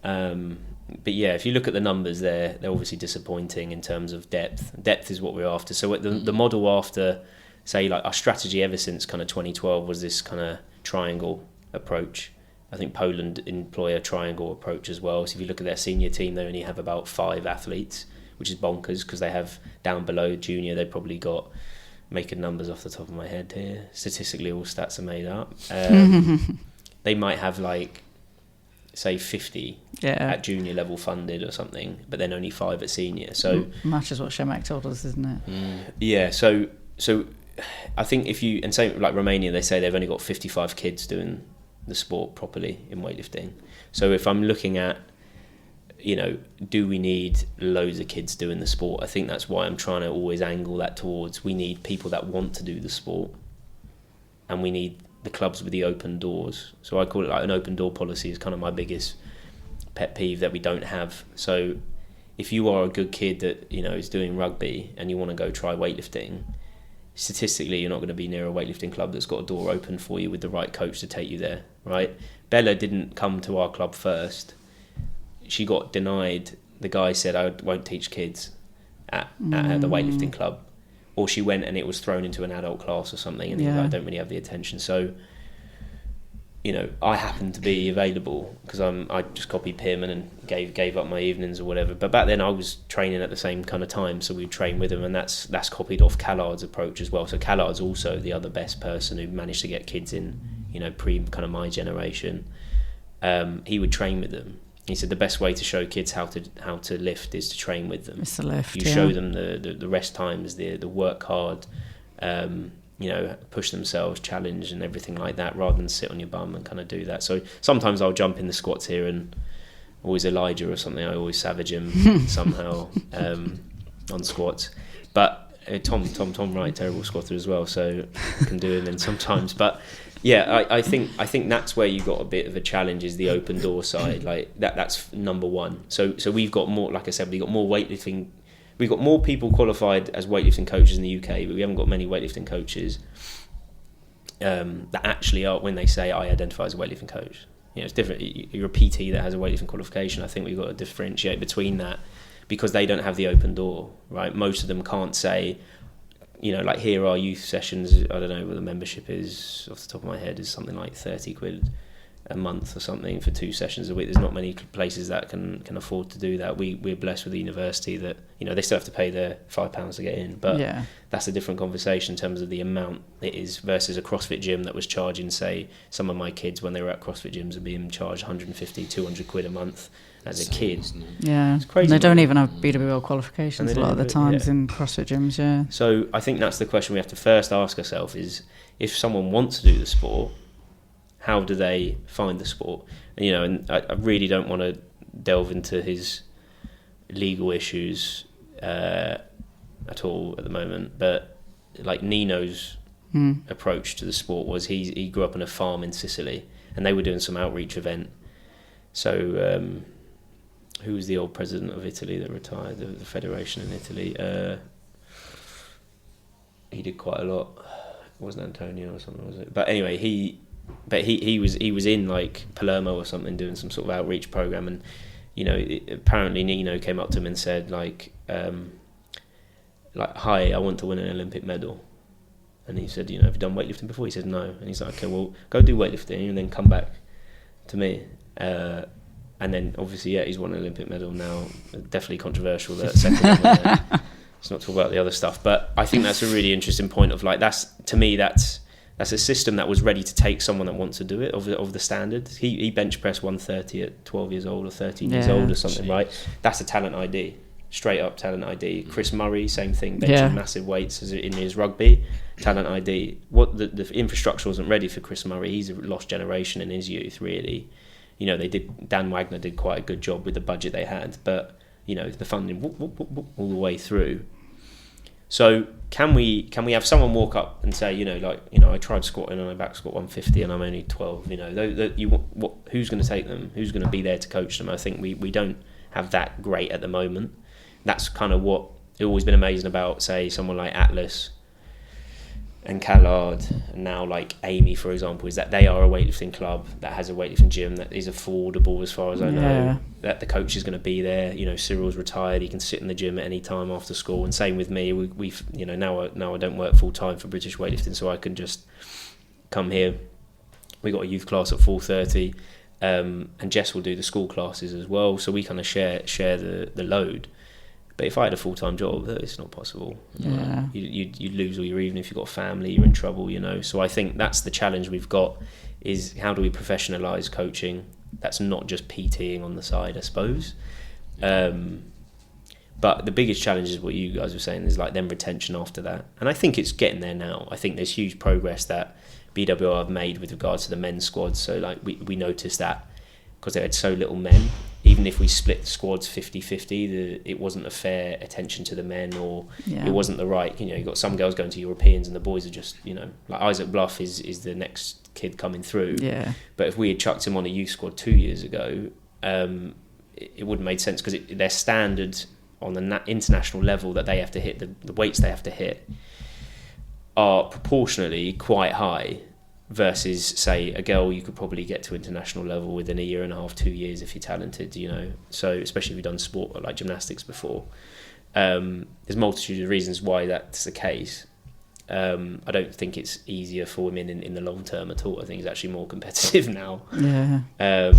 but if you look at the numbers, they're obviously disappointing in terms of depth. Depth is what we're after. So the model after, say, like our strategy ever since kind of 2012 was this kind of triangle approach. I think Poland employ a triangle approach as well. So if you look at their senior team, they only have about 5 athletes, which is bonkers because they have down below junior, they've probably got, making numbers off the top of my head here, statistically all stats are made up. They might have say 50 at junior level funded or something, but then only 5 at senior. So matches what Shemek told us, isn't it? Yeah, so I think and same like Romania, they say they've only got 55 kids doing the sport properly in weightlifting. So if I'm looking at do we need loads of kids doing the sport? I think that's why I'm trying to always angle that towards, we need people that want to do the sport, and we need the clubs with the open doors. So I call it like an open door policy is kind of my biggest pet peeve that we don't have. So if you are a good kid that is doing rugby and you want to go try weightlifting, statistically you're not going to be near a weightlifting club that's got a door open for you with the right coach to take you there, right? Bella didn't come to our club first. She got denied. The guy said, I won't teach kids at the weightlifting club. Or she went and it was thrown into an adult class or something, and I don't really have the attention. So, I happened to be available because I just copied Pim and gave up my evenings or whatever. But back then I was training at the same kind of time, so we'd train with him, and that's copied off Callard's approach as well. So Callard's also the other best person who managed to get kids in, pre kind of my generation. He would train with them. He said the best way to show kids how to lift is to train with them. It's the lift. You show them the rest times, the work hard, push themselves, challenge, and everything like that, rather than sit on your bum and kind of do that. So sometimes I'll jump in the squats here, and always Elijah or something, I always savage him somehow on squats. But Tom Wright, terrible squatter as well, so I can do him in sometimes. But yeah, I think that's where you got a bit of a challenge, is the open door side. Like that's number one. So we've got more, like I said, we've got more weightlifting. We've got more people qualified as weightlifting coaches in the UK, but we haven't got many weightlifting coaches that actually are, when they say I identify as a weightlifting coach. It's different. You're a PT that has a weightlifting qualification. I think we've got to differentiate between that, because they don't have the open door, right? Most of them can't say, like here are youth sessions, I don't know what the membership is off the top of my head, is something like 30 quid a month or something for 2 sessions a week. There's not many places that can afford to do that. We're blessed with the university that, they still have to pay their £5 to get in, but that's a different conversation in terms of the amount it is versus a CrossFit gym that was charging, say, some of my kids when they were at CrossFit gyms are being charged 150, 200 quid a month as a kid. Yeah, it's crazy. They don't even have BWL qualifications a lot of the times in CrossFit gyms. So I think that's the question we have to first ask ourselves, is if someone wants to do the sport, how do they find the sport? And I really don't want to delve into his legal issues at all at the moment, but like Nino's approach to the sport was he grew up on a farm in Sicily, and they were doing some outreach event. So who was the old president of Italy that retired, the federation in Italy? He did quite a lot. It wasn't Antonio or something, was it? But anyway, he was in like Palermo or something doing some sort of outreach program, and apparently Nino came up to him and said like hi, I want to win an Olympic medal. And he said, have you done weightlifting before? He said no. And he's like, okay, well, go do weightlifting and then come back to me. And then obviously, he's won an Olympic medal now. Definitely controversial that second one. Let's not talk about the other stuff. But I think that's a really interesting point of like, that's a system that was ready to take someone that wants to do it, of the standard. He bench pressed 130 at 12 years old or 13 years old or something, right? That's a talent ID, straight up talent ID. Chris Murray, same thing, benching massive weights as in his rugby, talent ID. What the infrastructure wasn't ready for Chris Murray. He's a lost generation in his youth, really. Dan Wagner did quite a good job with the budget they had, but the funding all the way through. So can we have someone walk up and say, I tried squatting and I back squat 150 and I'm only 12. Who's going to take them? Who's going to be there to coach them? I think we don't have that great at the moment. That's kind of what it's always been amazing about, say, someone like Atlas and Callard, and now like Amy, for example, is that they are a weightlifting club that has a weightlifting gym that is affordable as far as I know, that the coach is going to be there. Cyril's retired, he can sit in the gym at any time after school, and same with me. We've now I don't work full time for British Weightlifting, so I can just come here. We got a youth class at 4:30, and Jess will do the school classes as well, so we kind of share the load. But if I had a full-time job, it's not possible. Yeah. You'd lose all your evening. If you've got a family, you're in trouble, So I think that's the challenge we've got, is how do we professionalise coaching? That's not just PTing on the side, I suppose. But the biggest challenge is what you guys were saying, is like then retention after that. And I think it's getting there now. I think there's huge progress that BWR have made with regards to the men's squads. So like we noticed that because they had so little men, even if we split the squads 50-50, it wasn't a fair attention to the men, or it wasn't the right, you know, you got some girls going to Europeans and the boys are just, you know, like Isaac Bluff is the next kid coming through. Yeah. But if we had chucked him on a youth squad 2 years ago, it wouldn't have made sense, because their standards on the international level that they have to hit, the weights they have to hit, are proportionally quite high, versus, say, a girl you could probably get to international level within a year and a half, 2 years if you're talented, you know. So especially if you've done sport like gymnastics before. There's multitude of reasons why that's the case. I don't think it's easier for women in the long term at all. I think it's actually more competitive now. Yeah.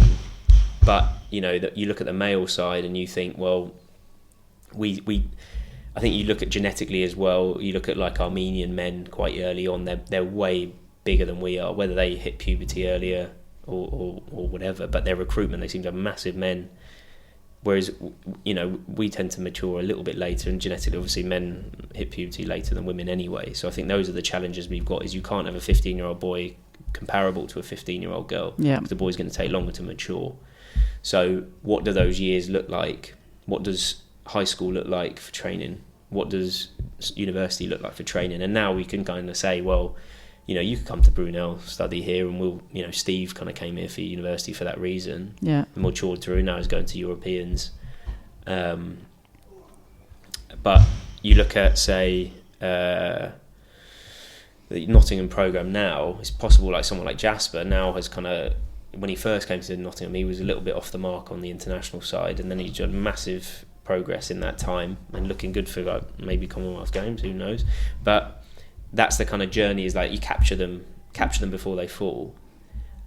But, you know, that you look at the male side and you think, well, I think you look at genetically as well. You look at like Armenian men quite early on, they're way bigger than we are, whether they hit puberty earlier or whatever, but their recruitment, they seem to have massive men, whereas, you know, we tend to mature a little bit later, and genetically obviously men hit puberty later than women anyway. So I think those are the challenges we've got, is you can't have a 15-year-old boy comparable to a 15-year-old girl, because the boy's going to take longer to mature. So what do those years look like? What does high school look like for training? What does university look like for training? And now we can kind of say, well, you know, you could come to Brunel, study here, and we'll, you know, Steve kind of came here for university for that reason. Yeah. And matured through, now is going to Europeans. But you look at, say, the Nottingham programme now, it's possible, like someone like Jasper now has kind of, when he first came to Nottingham, he was a little bit off the mark on the international side, and then he's done massive progress in that time and looking good for like maybe Commonwealth Games, who knows. But that's the kind of journey, is like you capture them before they fall.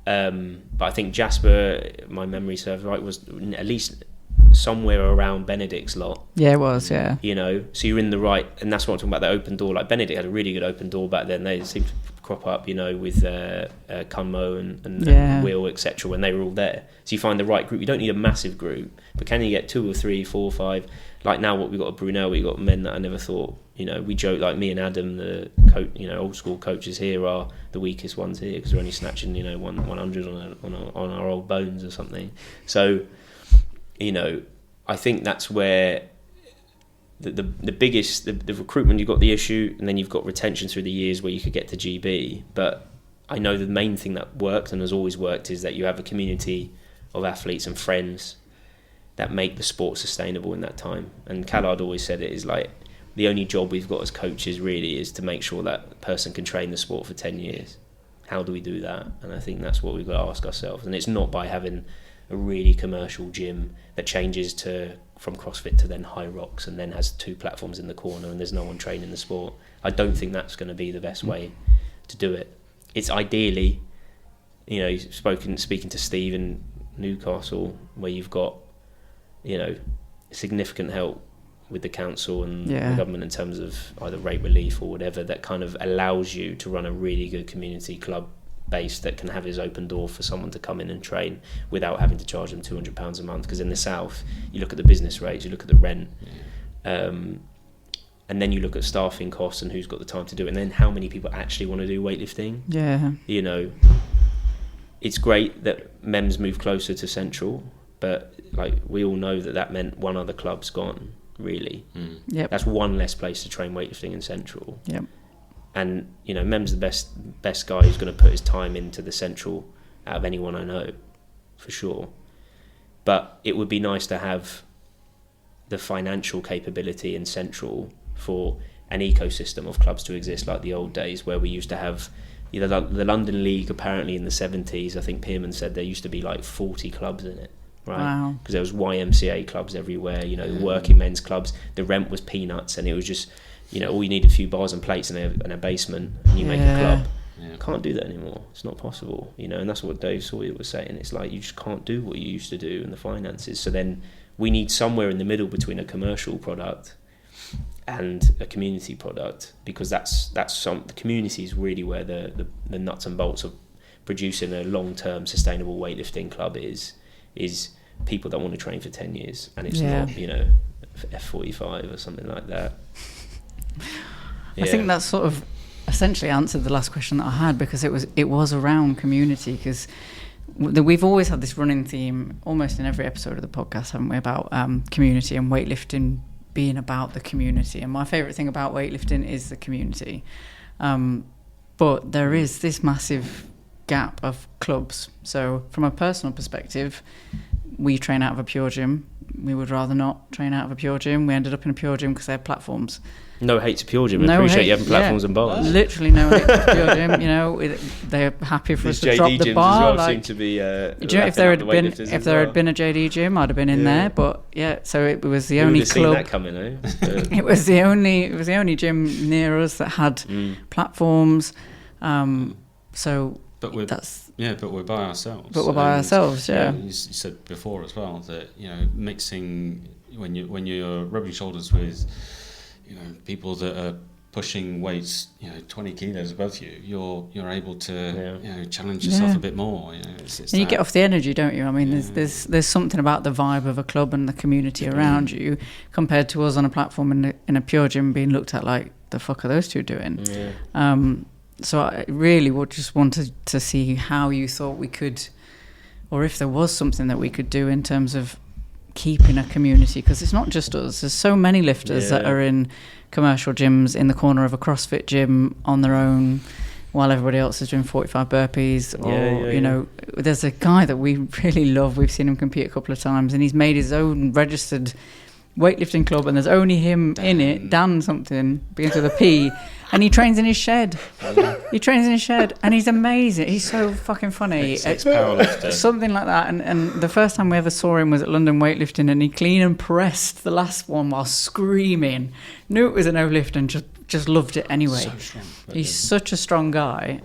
But I think Jasper, my memory serves right, was at least somewhere around Benedict's lot. Yeah, it was, yeah. You know, so you're in the right, and that's what I'm talking about, the open door. Like Benedict had a really good open door back then. They seemed to crop up, you know, with Cunmo and Will, etc., when they were all there. So you find the right group. You don't need a massive group, but can you get 2 or 3, 4 or 5? Like now, what we've got at Brunel, we've got men that I never thought, you know, we joke, like me and Adam, the you know, old school coaches here, are the weakest ones here, because we're only snatching, you know, 100 on our old bones or something. So, you know, I think that's where the biggest, the recruitment, you've got the issue, and then you've got retention through the years where you could get to GB. But I know the main thing that worked and has always worked is that you have a community of athletes and friends that make the sport sustainable in that time. And Callard always said it is like, the only job we've got as coaches really is to make sure that person can train the sport for 10 years. How do we do that? And I think that's what we've got to ask ourselves. And it's not by having a really commercial gym that changes from CrossFit to then High Rocks and then has 2 platforms in the corner and there's no one training the sport. I don't think that's going to be the best way to do it. It's ideally, you know, speaking to Steve in Newcastle, where you've got, you know, significant help with the council and the government in terms of either rate relief or whatever, that kind of allows you to run a really good community club base that can have his open door for someone to come in and train without having to charge them £200 a month. Because in the south, you look at the business rates, you look at the rent, and then you look at staffing costs and who's got the time to do it, and then how many people actually want to do weightlifting. You know, it's great that MEMS moved closer to Central, but like we all know that meant one other club's gone, really. That's one less place to train weightlifting in Central. And, you know, Mem's the best guy who's going to put his time into the Central out of anyone I know, for sure. But it would be nice to have the financial capability in Central for an ecosystem of clubs to exist like the old days, where we used to have, you know, the London League apparently in the 70s, I think Pearman said there used to be like 40 clubs in it. Right, wow. Because there was YMCA clubs everywhere, you know, working men's clubs. The rent was peanuts, and it was just, you know, all you need a few bars and plates and a basement, and you make a club. Can't do that anymore. It's not possible, you know. And that's what Dave Sawyer was saying. It's like you just can't do what you used to do in the finances. So then we need somewhere in the middle between a commercial product and a community product, because the community is really where the nuts and bolts of producing a long-term sustainable weightlifting club is people that want to train for 10 years, and it's not, you know, F45 or something like that. I think that sort of essentially answered the last question that I had, because it was around community, because we've always had this running theme almost in every episode of the podcast, haven't we, about community and weightlifting being about the community. And my favourite thing about weightlifting is the community. But there is this massive gap of clubs. So from a personal perspective, we train out of a pure gym. We would rather not train out of a pure gym. We ended up in a pure gym because they had platforms. No hate to pure gym. I appreciate you having platforms and bars. Literally no hate to pure gym. You know, they're happy for us to drop the bar. As well seem to be. If there had been a JD gym, I'd have been in there. But yeah, so it was the only club. Seen that coming, eh? It was the only gym near us that had platforms. So but we're by ourselves. But we're by ourselves, yeah. You said before as well that, you know, mixing when you're rubbing shoulders with, you know, people that are pushing weights, you know, 20 kilos above you, you're able to you know, challenge yourself a bit more. You know, it's and you get off the energy, don't you? I mean, there's something about the vibe of a club and the community around you compared to us on a platform in a pure gym being looked at like, the fuck are those two doing? Yeah. So I really would just wanted to see how you thought we could, or if there was something that we could do in terms of keeping a community, because it's not just us. There's so many lifters that are in commercial gyms in the corner of a CrossFit gym on their own while everybody else is doing 45 burpees. Or, you know, there's a guy that we really love. We've seen him compete a couple of times, and he's made his own registered weightlifting club, and there's only him in it, Dan something, begins with a P, and he trains in his shed. He trains in his shed, and he's amazing. He's so fucking funny. It's powerlifter. Something like that. And the first time we ever saw him was at London Weightlifting, and he clean and pressed the last one while screaming. Knew it was a no lift and just loved it anyway. So strong. He's such a strong guy.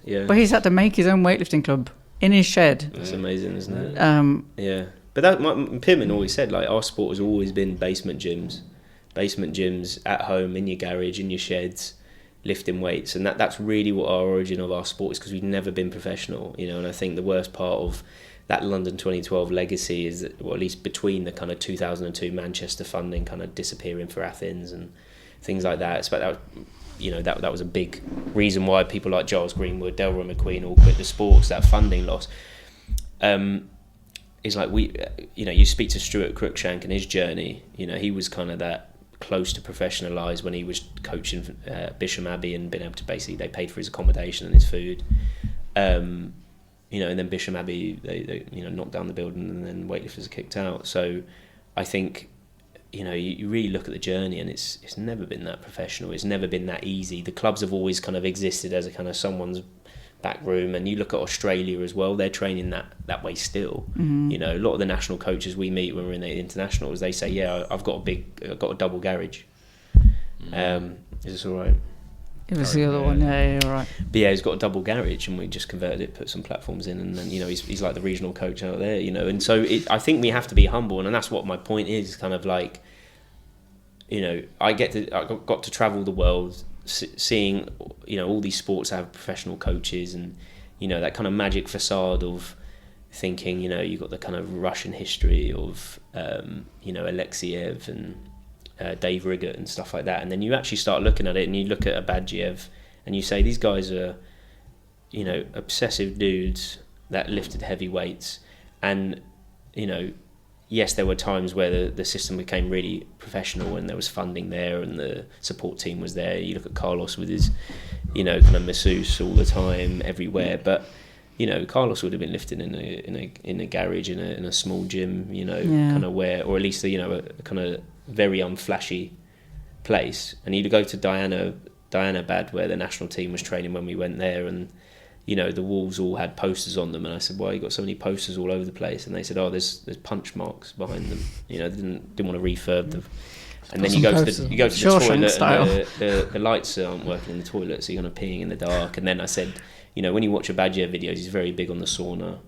Yeah. But he's had to make his own weightlifting club in his shed. That's amazing, isn't it? Yeah. But Pimmin always said, like, our sport has always been basement gyms at home, in your garage, in your sheds, lifting weights, and that's really what our origin of our sport is, because we've never been professional, you know. And I think the worst part of that London 2012 legacy is that, well, at least between the kind of 2002 Manchester funding kind of disappearing for Athens and things like that, that was a big reason why people like Giles Greenwood, Delroy McQueen all quit the sports. That funding loss. Is like you speak to Stuart Cruikshank and his journey. You know, he was kind of that close to professionalised when he was coaching Bisham Abbey and been able to they paid for his accommodation and his food. And then Bisham Abbey they knocked down the building, and then weightlifters are kicked out. So I think, you know, you really look at the journey, and it's never been that professional. It's never been that easy. The clubs have always kind of existed as a kind of someone's back room. And you look at Australia as well, they're training that way still. You know, a lot of the national coaches we meet when we're in the internationals, they say, I've got a double garage. Is this all right? It was the other one, yeah, all right. But yeah, he's got a double garage, and we just converted it, put some platforms in, and then, you know, he's like the regional coach out there, you know. And so I think we have to be humble, and that's what my point is, kind of like, you know, I got to travel the world, seeing, you know, all these sports have professional coaches, and, you know, that kind of magic facade of thinking, you know, you've got the kind of Russian history of, you know, Alexiev and Dave Riggott and stuff like that, and then you actually start looking at it, and you look at Abadjiev, and you say, these guys are, you know, obsessive dudes that lifted heavy weights, and, you know, yes, there were times where the system became really professional and there was funding there and the support team was there. You look at Carlos with his, you know, kind of masseuse all the time, everywhere. But, you know, Carlos would have been lifting in a garage, in a small gym, you know, kind of where, or at least, you know, a kind of very unflashy place. And you'd go to Dianabad, where the national team was training when we went there, and, you know, the walls all had posters on them, and I said, why you got so many posters all over the place? And they said, there's punch marks behind them. You know, they didn't want to refurb them. And then you go to the toilet, and the lights aren't working in the toilet, so you're kind of peeing in the dark. And then I said, you know, when you watch Abadjiev videos, he's very big on the sauna.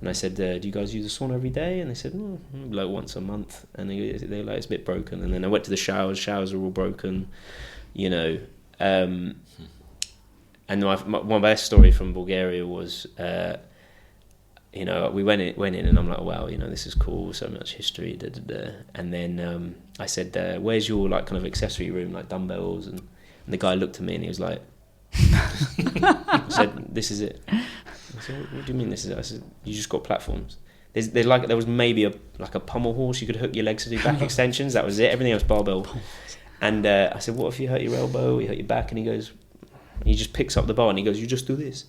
And I said, do you guys use the sauna every day? And they said, like once a month. And they're like, it's a bit broken. And then I went to the showers are all broken, you know. And my best story from Bulgaria was, you know, we went in, and I'm like, wow, you know, this is cool, so much history, da da da. And then I said, where's your, like, kind of accessory room, like dumbbells? And the guy looked at me, and he was like, I said, this is it. I said, what do you mean this is? I said, you just got platforms. There was maybe a pommel horse you could hook your legs to do back extensions. That was it. Everything else barbell. And I said, what if you hurt your elbow, you hurt your back? And he just picks up the bar and he goes, you just do this.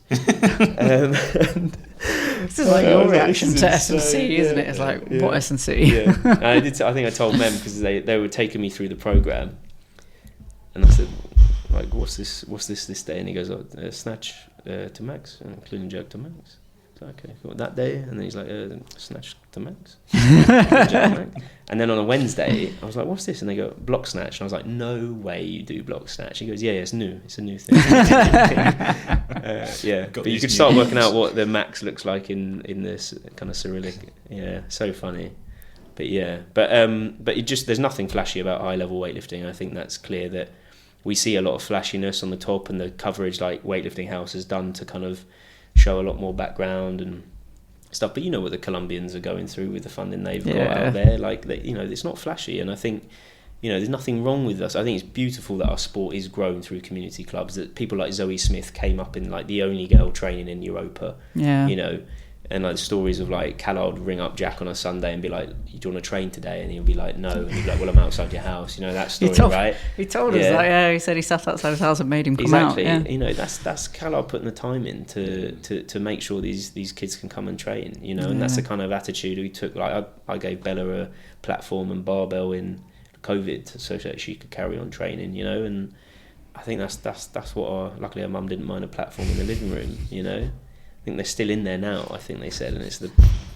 This is like your reaction to S&C, isn't it? It's like, what S&C? Yeah. And I think I told Mem because they were taking me through the program, and I said, like, what's this day? And he goes, snatch to max, including jerk to max. Okay, cool. That day, and then he's like, snatch to max. And then on a Wednesday, I was like, what's this? And they go, block snatch. And I was like, no way you do block snatch. He goes, yeah, it's new. It's a new thing. But you could start working out what the max looks like in this kind of Cyrillic. Yeah, so funny. But there's nothing flashy about high level weightlifting. I think that's clear that we see a lot of flashiness on the top, and the coverage like Weightlifting House has done to kind of show a lot more background and stuff. But you know what the Colombians are going through with the funding they've got out there. Like, it's not flashy, and I think, there's nothing wrong with us. I think it's beautiful that our sport is grown through community clubs. That people like Zoe Smith came up in like the only girl training in Europa. Yeah. And like the stories of like Callard would ring up Jack on a Sunday and be like, do you want to train today? And he'll be like, no. And he'd be like, well, I'm outside your house. That story, right? He told us that, he said he sat outside his house and made him come out. Exactly. That's Callard putting the time in to make sure these kids can come and train, and that's the kind of attitude we took. Like I gave Bella a platform and barbell in COVID so that she could carry on training, and I think that's what luckily her mum didn't mind a platform in the living room, I think they're still in there now, I think they said, and it's the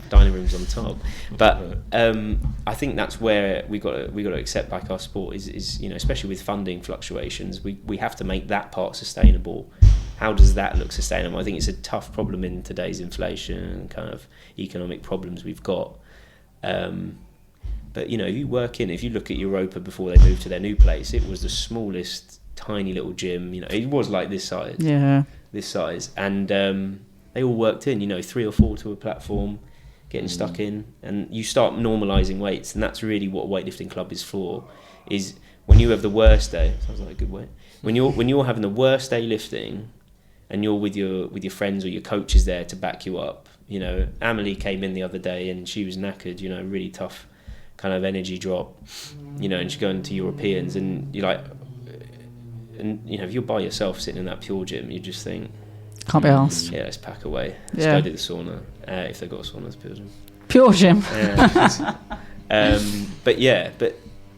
dining rooms on top. But I think that's where we got to accept, like, our sport is especially with funding fluctuations, we have to make that part sustainable. How does that look sustainable? I think it's a tough problem in today's inflation and kind of economic problems we've got. But if you look at Europa before they moved to their new place, it was the smallest, tiny little gym. It was like this size. Yeah. This size, and they all worked in, 3 or 4 to a platform, getting stuck in, and you start normalising weights, and that's really what a weightlifting club is for. Is when you have the worst day. Sounds like a good way. When you're having the worst day lifting, and you're with your friends or your coaches there to back you up. Amelie came in the other day and she was knackered. Really tough kind of energy drop. And she's going to Europeans, and you're like, and if you're by yourself sitting in that Pure Gym, you just think, can't be asked. Yeah, let's pack away. Let's go do the sauna. If they've got a sauna, it's Pure Gym.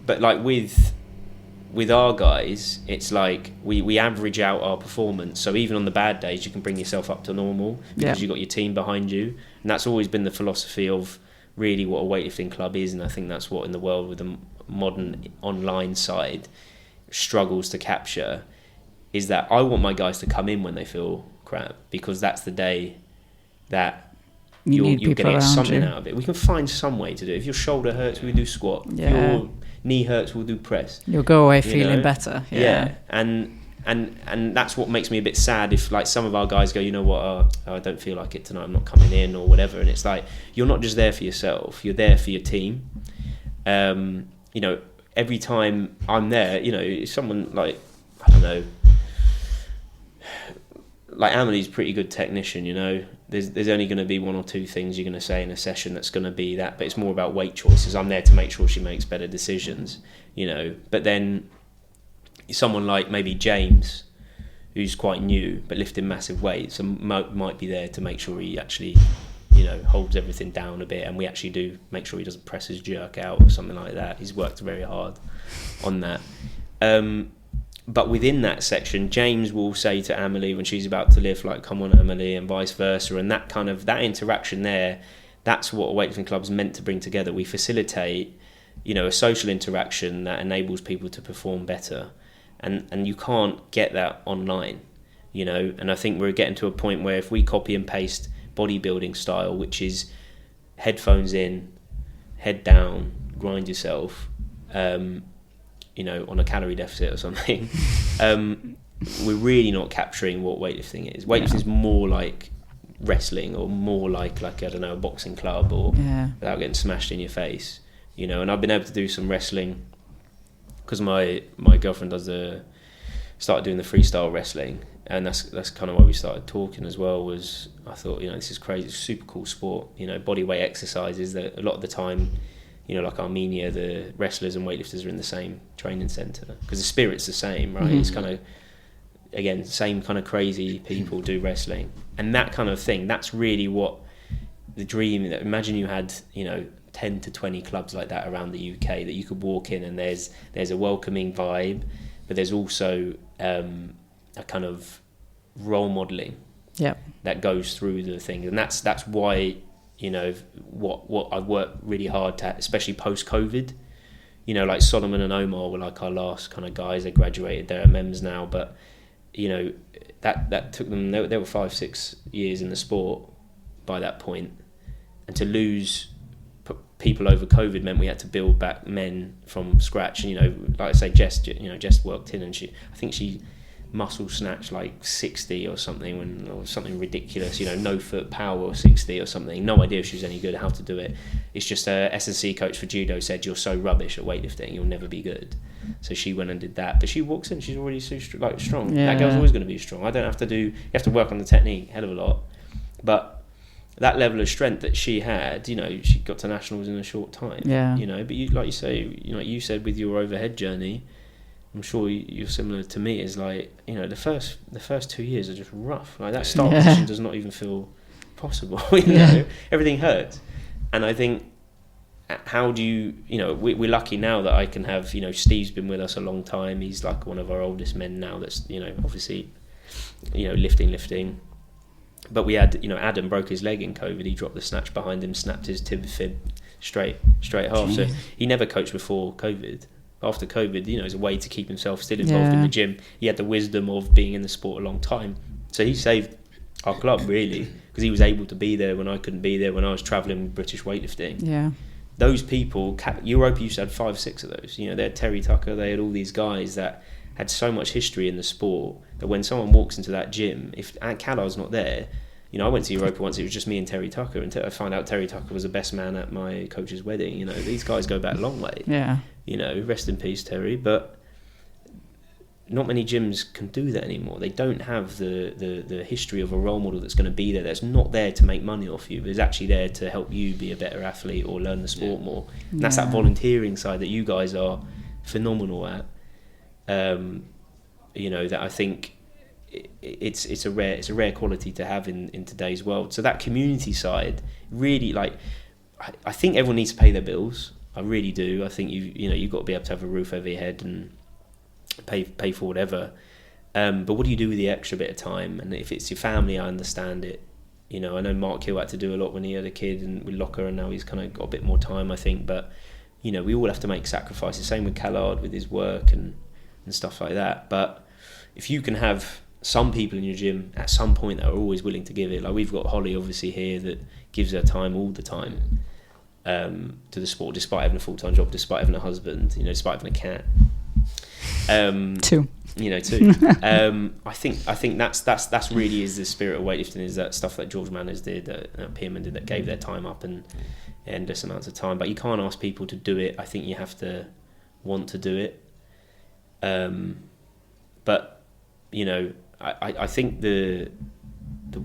But like with our guys, it's like we average out our performance. So even on the bad days, you can bring yourself up to normal because you've got your team behind you. And that's always been the philosophy of really what a weightlifting club is. And I think that's what in the world with the modern online side struggles to capture, is that I want my guys to come in when they feel crap, because that's the day that you're getting something out of it. We can find some way to do it. If your shoulder hurts, we do squat. If your knee hurts, we'll do press. You'll go away feeling better. And that's what makes me a bit sad if like some of our guys go, I don't feel like it tonight, I'm not coming in or whatever. And it's like, you're not just there for yourself, you're there for your team. Every time I'm there, if someone like, I don't know, like Amelie's a pretty good technician, there's only going to be 1 or 2 things you're going to say in a session that's going to be that, but it's more about weight choices. I'm there to make sure she makes better decisions, but then someone like maybe James, who's quite new but lifting massive weights, and might be there to make sure he actually holds everything down a bit, and we actually do make sure he doesn't press his jerk out or something like that. He's worked very hard on that. But within that section, James will say to Amelie when she's about to lift, like, come on, Amelie, and vice versa. And that kind of, that interaction there, that's what a weightlifting club is meant to bring together. We facilitate, a social interaction that enables people to perform better. And you can't get that online, And I think we're getting to a point where if we copy and paste bodybuilding style, which is headphones in, head down, grind yourself, on a calorie deficit or something, we're really not capturing what weightlifting is. Weightlifting is more like wrestling, or more like I don't know, a boxing club, or without getting smashed in your face, And I've been able to do some wrestling because my girlfriend does started doing the freestyle wrestling, and that's kind of why we started talking as well. Was I thought, this is crazy, it's a super cool sport. Body weight exercises that a lot of the time, like Armenia, the wrestlers and weightlifters are in the same training center because the spirit's the same, right? It's kind of, again, same kind of crazy people do wrestling, and that kind of thing. That's really what the dream. That imagine you had 10 to 20 clubs like that around the UK that you could walk in, and there's a welcoming vibe, but there's also a kind of role modelling that goes through the thing, and that's why what I've worked really hard to, especially post COVID. Like Solomon and Omar were like our last kind of guys. They graduated, they're at MEMS now, but that took them. They were 5-6 years in the sport by that point, and to lose people over COVID meant we had to build back men from scratch. And like I say, Jess worked in, and I think she muscle snatched like 60 or something, or something ridiculous. No foot power or 60 or something. No idea if she was any good, how to do it. It's just a S&C coach for judo said, "You're so rubbish at weightlifting, you'll never be good." So she went and did that. But she walks in, she's already so strong. Yeah. That girl's always going to be strong. I don't have to do. You have to work on the technique, hell of a lot, but that level of strength that she had, she got to nationals in a short time. Yeah. But like you say, you said with your overhead journey, I'm sure you're similar to me. Is like, the first 2 years are just rough. Like that start position does not even feel possible. Everything hurts, and I think, how do you? We're lucky now that I can have. Steve's been with us a long time. He's like one of our oldest men now. That's obviously, lifting. But we had, Adam broke his leg in COVID. He dropped the snatch behind him, snapped his tib fib straight half. So he never coached before COVID. After COVID, as a way to keep himself still involved in the gym, he had the wisdom of being in the sport a long time. So he saved our club, really, because he was able to be there when I couldn't be there, when I was travelling with British weightlifting. Yeah. Those people, Europa used to have 5-6 of those. They had Terry Tucker, they had all these guys that had so much history in the sport that when someone walks into that gym, if Callard's not there, I went to Europa once, it was just me and Terry Tucker, and I found out Terry Tucker was the best man at my coach's wedding. These guys go back a long way. Yeah. Rest in peace, Terry. But not many gyms can do that anymore. They don't have the history of a role model that's going to be there, that's not there to make money off you, but is actually there to help you be a better athlete or learn the sport more. And that's that volunteering side that you guys are phenomenal at. That I think it's a rare quality to have in today's world. So that community side, really, like, I think everyone needs to pay their bills. I really do. I think you've got to be able to have a roof over your head and pay for whatever. But what do you do with the extra bit of time? And if it's your family, I understand it. I know Mark Hill had to do a lot when he had a kid and with Locker, and now he's kind of got a bit more time, I think. But we all have to make sacrifices. Same with Callard with his work and stuff like that. But if you can have some people in your gym at some point that are always willing to give it, like we've got Holly obviously here that gives her time all the time to the sport, despite having a full-time job, despite having a husband, despite having a cat. Two. I think that's really is the spirit of weightlifting, is that stuff that George Manners did, that Pierman did, that gave their time up and endless amounts of time. But you can't ask people to do it. I think you have to want to do it. But I think the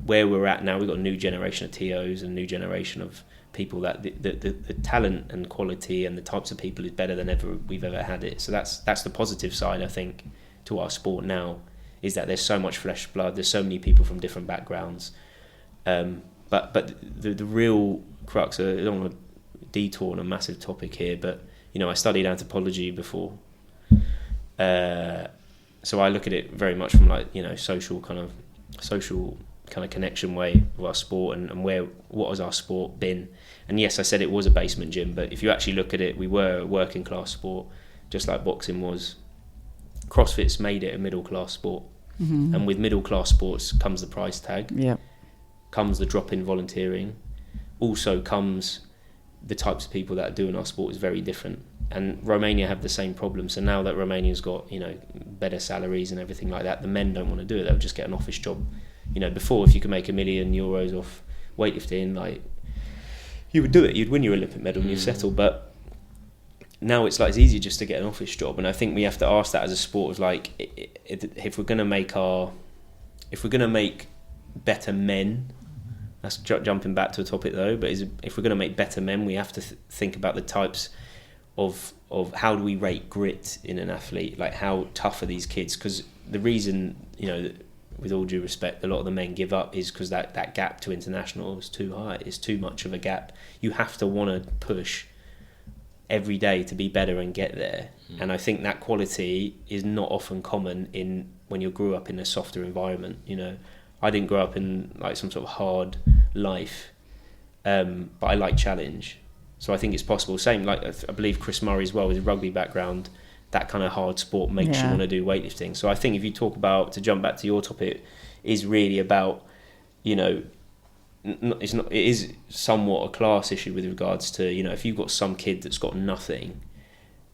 where we're at now, we've got a new generation of TOs and a new generation of people that the talent and quality and the types of people is better than ever we've ever had it. So that's the positive side, I think, to our sport now, is that there's so much fresh blood, there's so many people from different backgrounds. But the real crux, I don't want to detour on a massive topic here, but I studied anthropology before. So I look at it very much from social kind of connection way of our sport and what has our sport been. And yes, I said it was a basement gym, but if you actually look at it, we were a working class sport, just like boxing was. CrossFit's made it a middle class sport. Mm-hmm. And with middle class sports comes the price tag, comes the drop in volunteering, also comes the types of people that are doing our sport is very different. And Romania have the same problem. So now that Romania's got better salaries and everything like that, the men don't want to do it. They'll just get an office job. Before, if you could make €1 million off weightlifting, like, you would do it. You'd win your Olympic medal and you'd settle. But now it's easier just to get an office job. And I think we have to ask that as a sport of if we're going to make better men, that's jumping back to a topic though, but if we're going to make better men, we have to think about the types of how do we rate grit in an athlete, like how tough are these kids, because the reason, you know, with all due respect, a lot of the men give up is because that gap to international is too high. It's too much of a gap. You have to want to push every day to be better and get there. And I think that quality is not often common when you grew up in a softer environment. You know, I didn't grow up in like some sort of hard life, but I like challenge. So I think it's possible. Same, like I believe Chris Murray as well, with a rugby background, that kind of hard sport makes you want to do weightlifting. So I think if you talk about, to jump back to your topic, is really about, you know, it is somewhat a class issue with regards to, you know, if you've got some kid that's got nothing,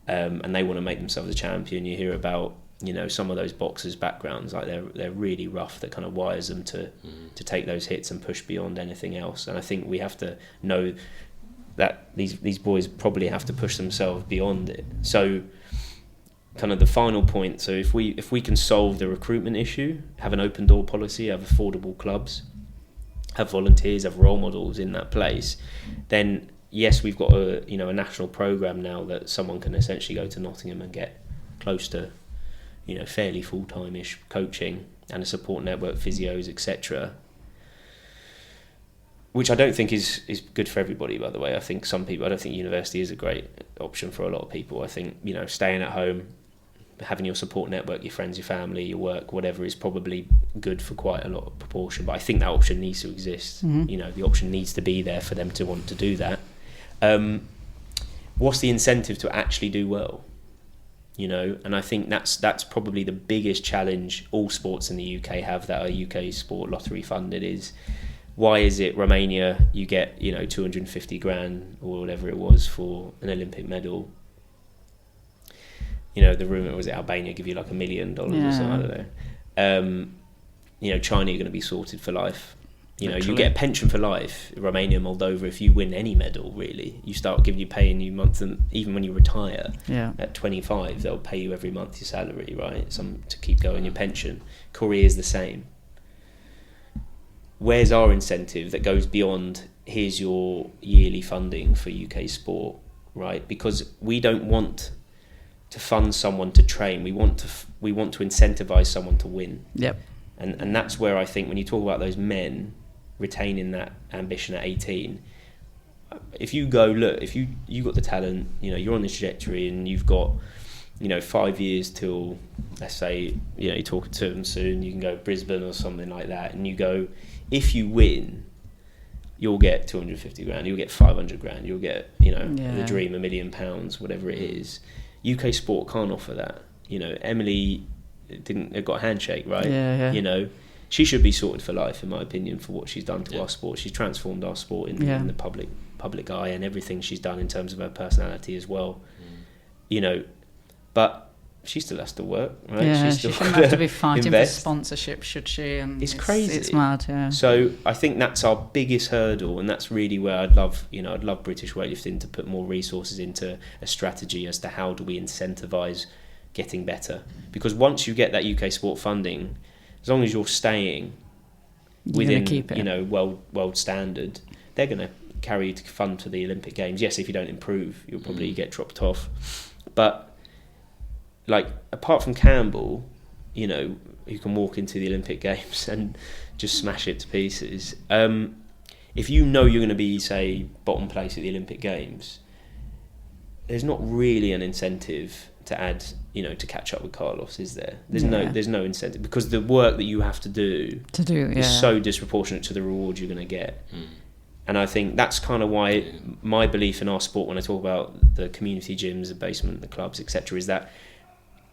and they want to make themselves a champion, you hear about, you know, some of those boxers' backgrounds, like they're really rough, that kind of wires them to take those hits and push beyond anything else. And I think we have to know that these boys probably have to push themselves beyond it. So kind of the final point, so if we can solve the recruitment issue, have an open door policy, have affordable clubs, have volunteers, have role models in that place, then yes, we've got a national program now that someone can essentially go to Nottingham and get close to, you know, fairly full-time-ish coaching and a support network, physios, etc. Which I don't think is good for everybody, by the way. I think some people, I don't think university is a great option for a lot of people. I think, you know, staying at home, having your support network, your friends, your family, your work, whatever, is probably good for quite a lot of proportion. But I think that option needs to exist. You know, the option needs to be there for them to want to do that. What's the incentive to actually do well? You know, and I think that's probably the biggest challenge all sports in the UK have that are UK sport lottery funded is, why is it Romania you get, you know, 250 grand or whatever it was for an Olympic medal? You know, the rumour was Albania give you like $1 million or something, I don't know. You know, China, you're going to be sorted for life. You know, you get a pension for life. Romania, Moldova, if you win any medal, really, you start paying you month, and even when you retire at 25, they'll pay you every month your salary, right? Some to keep going your pension. Korea is the same. Where's our incentive that goes beyond here's your yearly funding for UK sport, right? Because we don't want to fund someone to train. We want to incentivize someone to win. Yep. And that's where I think when you talk about those men retaining that ambition at 18, if you go, look, if you got the talent, you know, you're on this trajectory and you've got, you know, 5 years till, let's say, you know, you're talking to them soon, you can go Brisbane or something like that, and you go, if you win, you'll get 250 grand, you'll get 500 grand, you'll get, you know, the dream, £1 million, whatever it is. UK sport can't offer that. You know, Emily got a handshake, right? You know, she should be sorted for life, in my opinion, for what she's done to our sport. She's transformed our sport in the public eye, and everything she's done in terms of her personality as well. You know, but she still has to work, right? Yeah, she shouldn't have to be fighting for sponsorship, should she? And it's crazy. It's mad, yeah. So I think that's our biggest hurdle, and that's really where I'd love British weightlifting to put more resources into a strategy as to how do we incentivise getting better. Because once you get that UK sport funding, as long as you're staying within, you know, world standard, they're going to carry you to fund to the Olympic Games. Yes, if you don't improve, you'll probably get dropped off. But like, apart from Campbell, you know, who can walk into the Olympic Games and just smash it to pieces, if you know you're going to be, say, bottom place at the Olympic Games, there's not really an incentive to add, you know, to catch up with Carlos, is there? There's no incentive, because the work that you have to do is so disproportionate to the reward you're going to get. And I think that's kind of why my belief in our sport, when I talk about the community gyms, the basement, the clubs, etc., is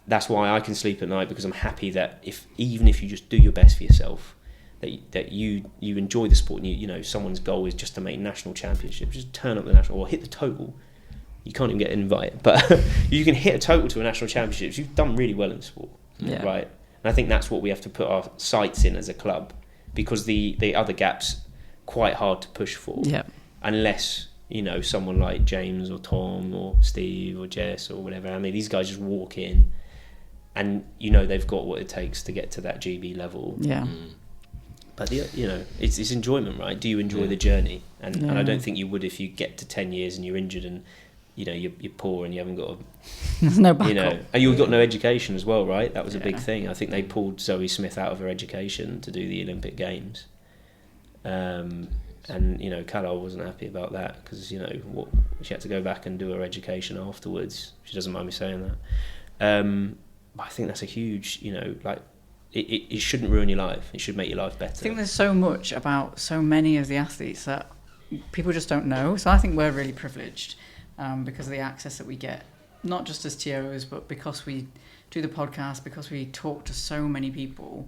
that's why I can sleep at night, because I'm happy that even if you just do your best for yourself, that you enjoy the sport, and you know, someone's goal is just to make national championships, just turn up the national, or hit the total. You can't even get an invite, but you can hit a total to a national championships. You've done really well in the sport, right? And I think that's what we have to put our sights in as a club, because the other gaps quite hard to push for, unless, you know, someone like James or Tom or Steve or Jess or whatever. I mean, these guys just walk in and you know they've got what it takes to get to that GB level. Yeah. But it's enjoyment, right? Do you enjoy the journey? And I don't think you would if you get to 10 years and you're injured and you're poor and you haven't got there's no backup. And you've got no education as well, right? That was a big thing. I think they pulled Zoe Smith out of her education to do the Olympic Games. And Carol wasn't happy about that because she had to go back and do her education afterwards. She doesn't mind me saying that. But I think that's a huge, it shouldn't ruin your life. It should make your life better. I think there's so much about so many of the athletes that people just don't know. So I think we're really privileged because of the access that we get, not just as TOs, but because we do the podcast, because we talk to so many people.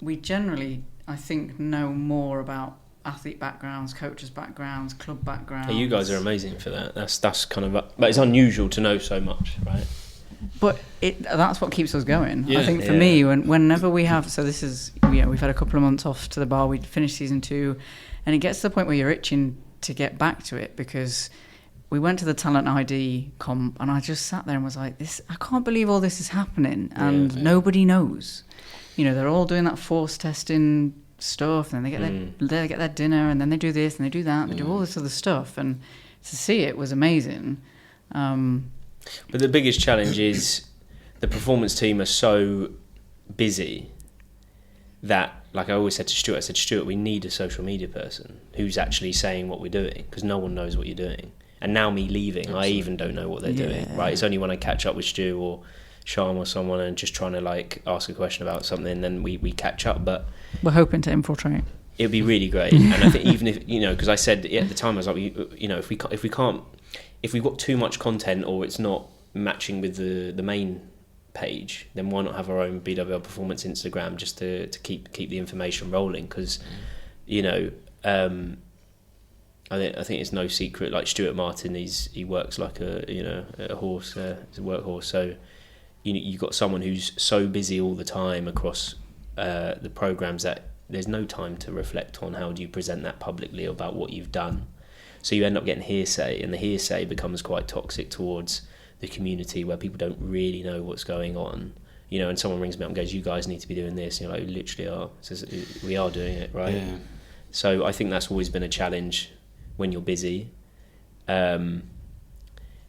We generally, I think, know more about athlete backgrounds, coaches' backgrounds, club backgrounds. Hey, you guys are amazing for that. That's kind of, but it's unusual to know so much, right? But that's what keeps us going. I think for me, whenever we have, so this is, we've had a couple of months off to the bar, we finished season 2, and it gets to the point where you're itching to get back to it because we went to the Talent ID comp and I just sat there and was like, I can't believe all this is happening and nobody knows. They're all doing that force testing stuff and then they get their dinner and then they do this and they do that and they do all this other stuff, and to see it was amazing. But the biggest challenge is the performance team are so busy that, like I always said to Stuart, we need a social media person who's actually saying what we're doing because no one knows what you're doing. And now me leaving, I even don't know what they're doing, right? It's only when I catch up with Stu or Sharm or someone and just trying to ask a question about something, then we catch up. But we're hoping to infiltrate. It'd be really great. And I think even if, because I said at the time, I was like, if we've got too much content or it's not matching with the main page, then why not have our own BWL Performance Instagram just to keep the information rolling? Because I think it's no secret. Like Stuart Martin, he works like a horse, he's a workhorse. So you've got someone who's so busy all the time across the programs that there's no time to reflect on how do you present that publicly about what you've done. So you end up getting hearsay, and the hearsay becomes quite toxic towards the community where people don't really know what's going on. And someone rings me up and goes, "You guys need to be doing this." And you're like, "We literally are." So we are doing it, right? Yeah. So I think that's always been a challenge when you're busy, and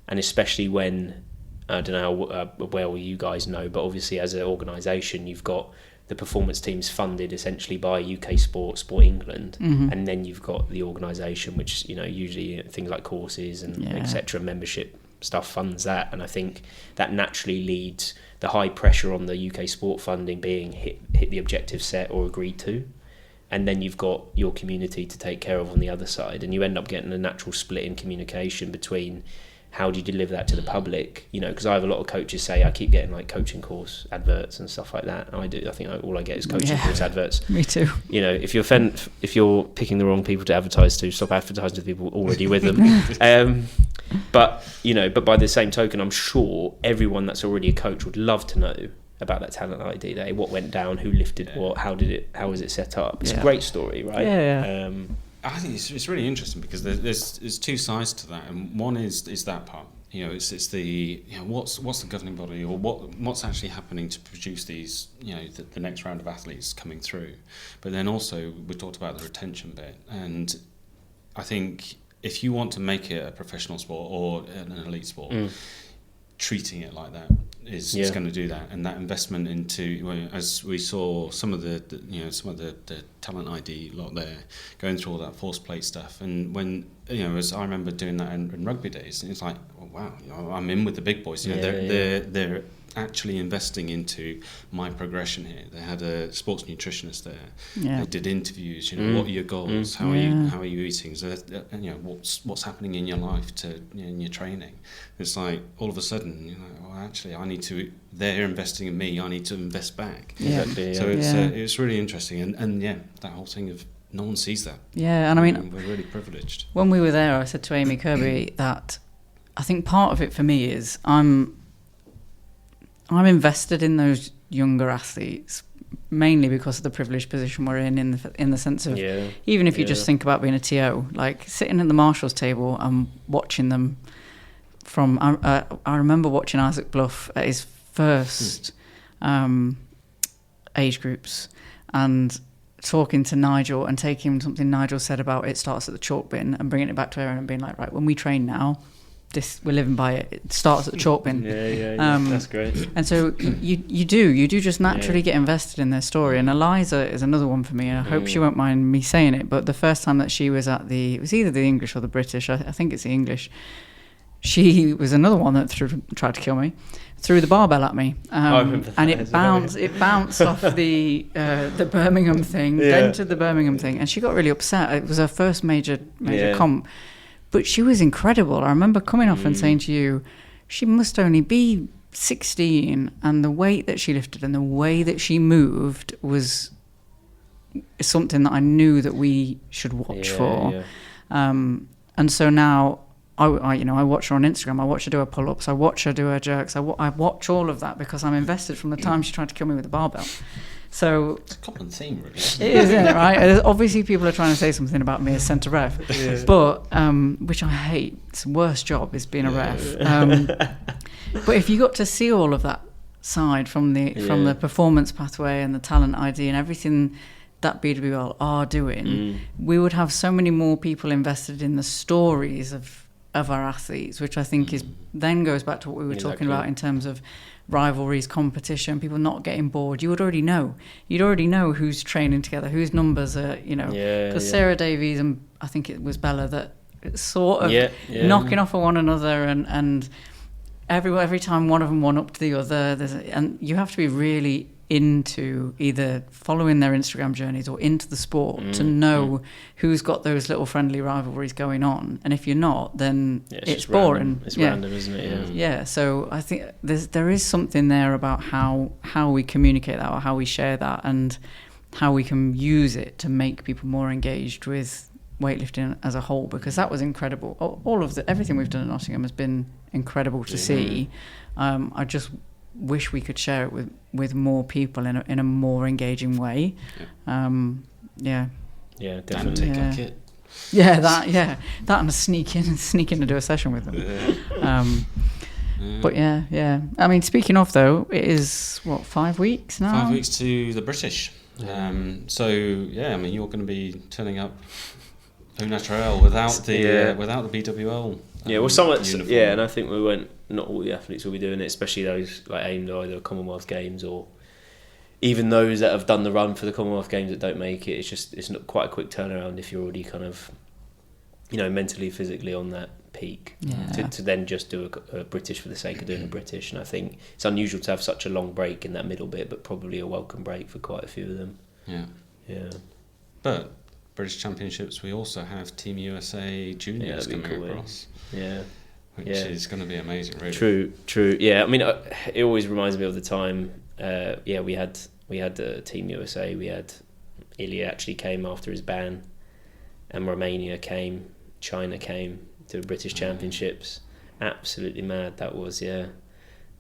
especially when I don't know how well you guys know, but obviously as an organisation, you've got the performance teams funded essentially by UK Sport England, and then you've got the organisation, which usually things like courses and etc. membership stuff funds that, and I think that naturally leads the high pressure on the UK Sport funding being hit the objective set or agreed to, and then you've got your community to take care of on the other side, and you end up getting a natural split in communication between how do you deliver that to the public, because I have a lot of coaches say I keep getting coaching course adverts and stuff like that, and I think all I get is coaching course adverts. Me too. If you're picking the wrong people to advertise to, stop advertising to people already with them. But by the same token, I'm sure everyone that's already a coach would love to know about that Talent ID Day, what went down, who lifted what, how was it set up. It's a great story, right? Yeah. I think it's really interesting because there's two sides to that, and one is that part. It's the what's the governing body or what's actually happening to produce these the next round of athletes coming through, but then also we talked about the retention bit, and I think if you want to make it a professional sport or an elite sport, treating it like that is going to do that, and that investment into, as we saw some of the Talent ID lot there going through all that force plate stuff, and when as I remember doing that in rugby days, it's like, oh, wow, I'm in with the big boys. They're actually investing into my progression here. They had a sports nutritionist there. They did interviews. What are your goals? How are you eating? So what's happening in your life in your training? It's like all of a sudden, actually, they're investing in me. I need to invest back. Exactly. So it's really interesting, and that whole thing of no one sees that. Yeah, and I mean, we're really privileged. When we were there, I said to Amy Kirby that I think part of it for me is I'm invested in those younger athletes mainly because of the privileged position we're in the sense of even if you just think about being a TO, like sitting at the marshals table and watching them from I remember watching Isaac Bluff at his first age groups, and talking to Nigel and taking something Nigel said about it starts at the chalk bin and bringing it back to Aaron and being like, right, when we train now, we're living by it. It starts at the chalk bin. That's great. And so you do just naturally get invested in their story. And Eliza is another one for me. I hope she won't mind me saying it, but the first time that she was at it was either the English or the British. I think it's the English. She was another one that tried to kill me, threw the barbell at me, and it bounced off the Birmingham thing, dented the Birmingham thing, and she got really upset. It was her first major comp, but she was incredible. I remember coming off and saying to you, she must only be 16, and the weight that she lifted and the way that she moved was something that I knew that we should watch for. And so now I watch her on Instagram. I watch her do her pull-ups. I watch her do her jerks. I watch all of that because I'm invested from the time she tried to kill me with the barbell. So it's a common theme, really. It is, isn't it, right? Obviously, people are trying to say something about me as centre ref, but which I hate. It's the worst job is being a ref. But if you got to see all of that side from the performance pathway and the talent ID and everything that BWL are doing, we would have so many more people invested in the stories of our athletes, which I think then goes back to what we were talking about in terms of rivalries, competition, people not getting bored. You'd already know who's training together, whose numbers are, because Sarah Davies and I think it was Bella that sort of knocking off of one another, and every time one of them one up to the other, and you have to be really into either following their Instagram journeys or into the sport to know who's got those little friendly rivalries going on, and if you're not, then it's boring. Random. It's random, isn't it? Yeah. So I think there is something there about how we communicate that, or how we share that, and how we can use it to make people more engaged with weightlifting as a whole, because that was incredible. All of everything we've done at Nottingham has been incredible to see. I just wish we could share it with more people in a more engaging way. Definitely. That and sneak in to do a session with them. But I mean, speaking of though, it is 5 weeks now? 5 weeks to the British. I mean, you're going to be turning up au naturel without the BWL. And I think not all the athletes will be doing it, especially those aimed at either Commonwealth Games or even those that have done the run for the Commonwealth Games that don't make it. It's not quite a quick turnaround if you're already kind of, mentally, physically on that peak to then just do a British for the sake of doing a British. And I think it's unusual to have such a long break in that middle bit, but probably a welcome break for quite a few of them. But British Championships, we also have Team USA Juniors coming across. Which is going to be amazing, really. True. Yeah, I mean, it always reminds me of the time. We had Team USA. We had Ilya actually came after his ban, and Romania came, China came to the British Championships. Absolutely mad that was. It's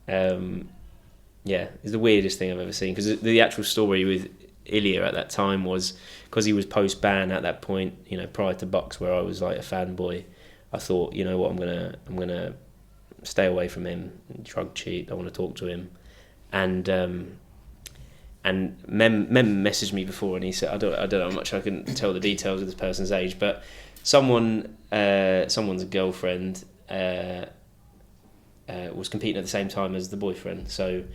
the weirdest thing I've ever seen, because the actual story with Ilya at that time was because he was post ban at that point. Prior to Bucks, where I was like a fanboy. I thought, you know what, I'm gonna stay away from him, drug cheat, I want to talk to him. And Mem messaged me before, and he said, I don't know how much I can tell the details of this person's age, but someone's girlfriend was competing at the same time as the boyfriend. So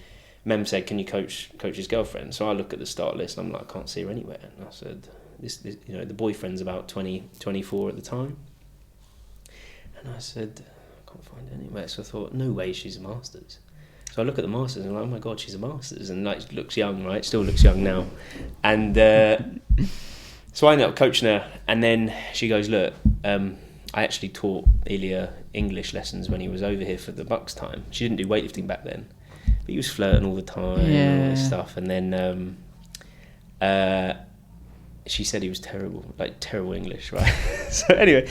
Mem said, can you coach his girlfriend? So I look at the start list and I'm like, I can't see her anywhere. And I said, this the boyfriend's about 24 at the time. And I said, I can't find it anywhere. So I thought, no way she's a Masters. So I look at the Masters and I'm like, oh my God, she's a Masters. And she looks young, right? Still looks young now. And so I ended up coaching her. And then she goes, look, I actually taught Ilya English lessons when he was over here for the Bucks time. She didn't do weightlifting back then. But he was flirting all the time and all this stuff. And then she said he was terrible English, right? So anyway,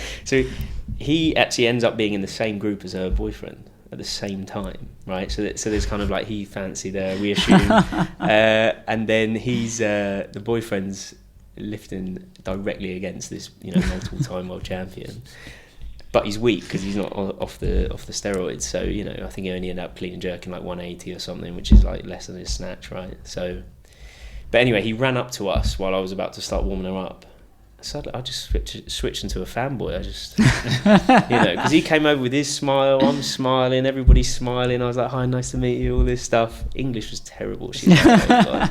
he actually ends up being in the same group as her boyfriend at the same time, right? So there's kind of he fancied her, we assume, and then he's the boyfriend's lifting directly against this multiple time world champion, but he's weak because he's not off the steroids. So I think he only ended up clean and jerking like 180 or something, which is like less than his snatch, right? So, but anyway, he ran up to us while I was about to start warming her up. So I just switched into a fanboy. I just, because he came over with his smile, I'm smiling, everybody's smiling. I was like, "Hi, nice to meet you." All this stuff. English was terrible. She's like,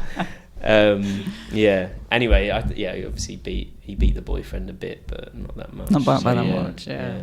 Anyway, obviously he beat the boyfriend a bit, but not that much. Not by that much. Yeah.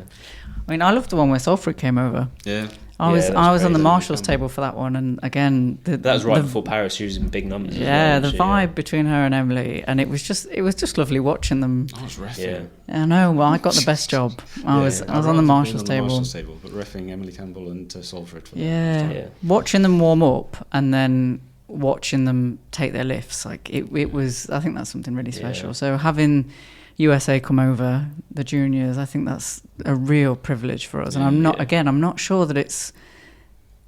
I mean, I loved the one where Salford came over. Yeah. I was on the Marshall's table for that one, and again, that was right before Paris. She was in big numbers. Yeah, the vibe between her and Emily, and it was just lovely watching them. I was reffing. Yeah. I know. Well, I got the best job. I was on the Marshall's table. But reffing Emily Campbell and Salford. For Watching them warm up and then watching them take their lifts, like it was. I think that's something really special. So having USA come over, the juniors, I think that's a real privilege for us. And I'm not sure that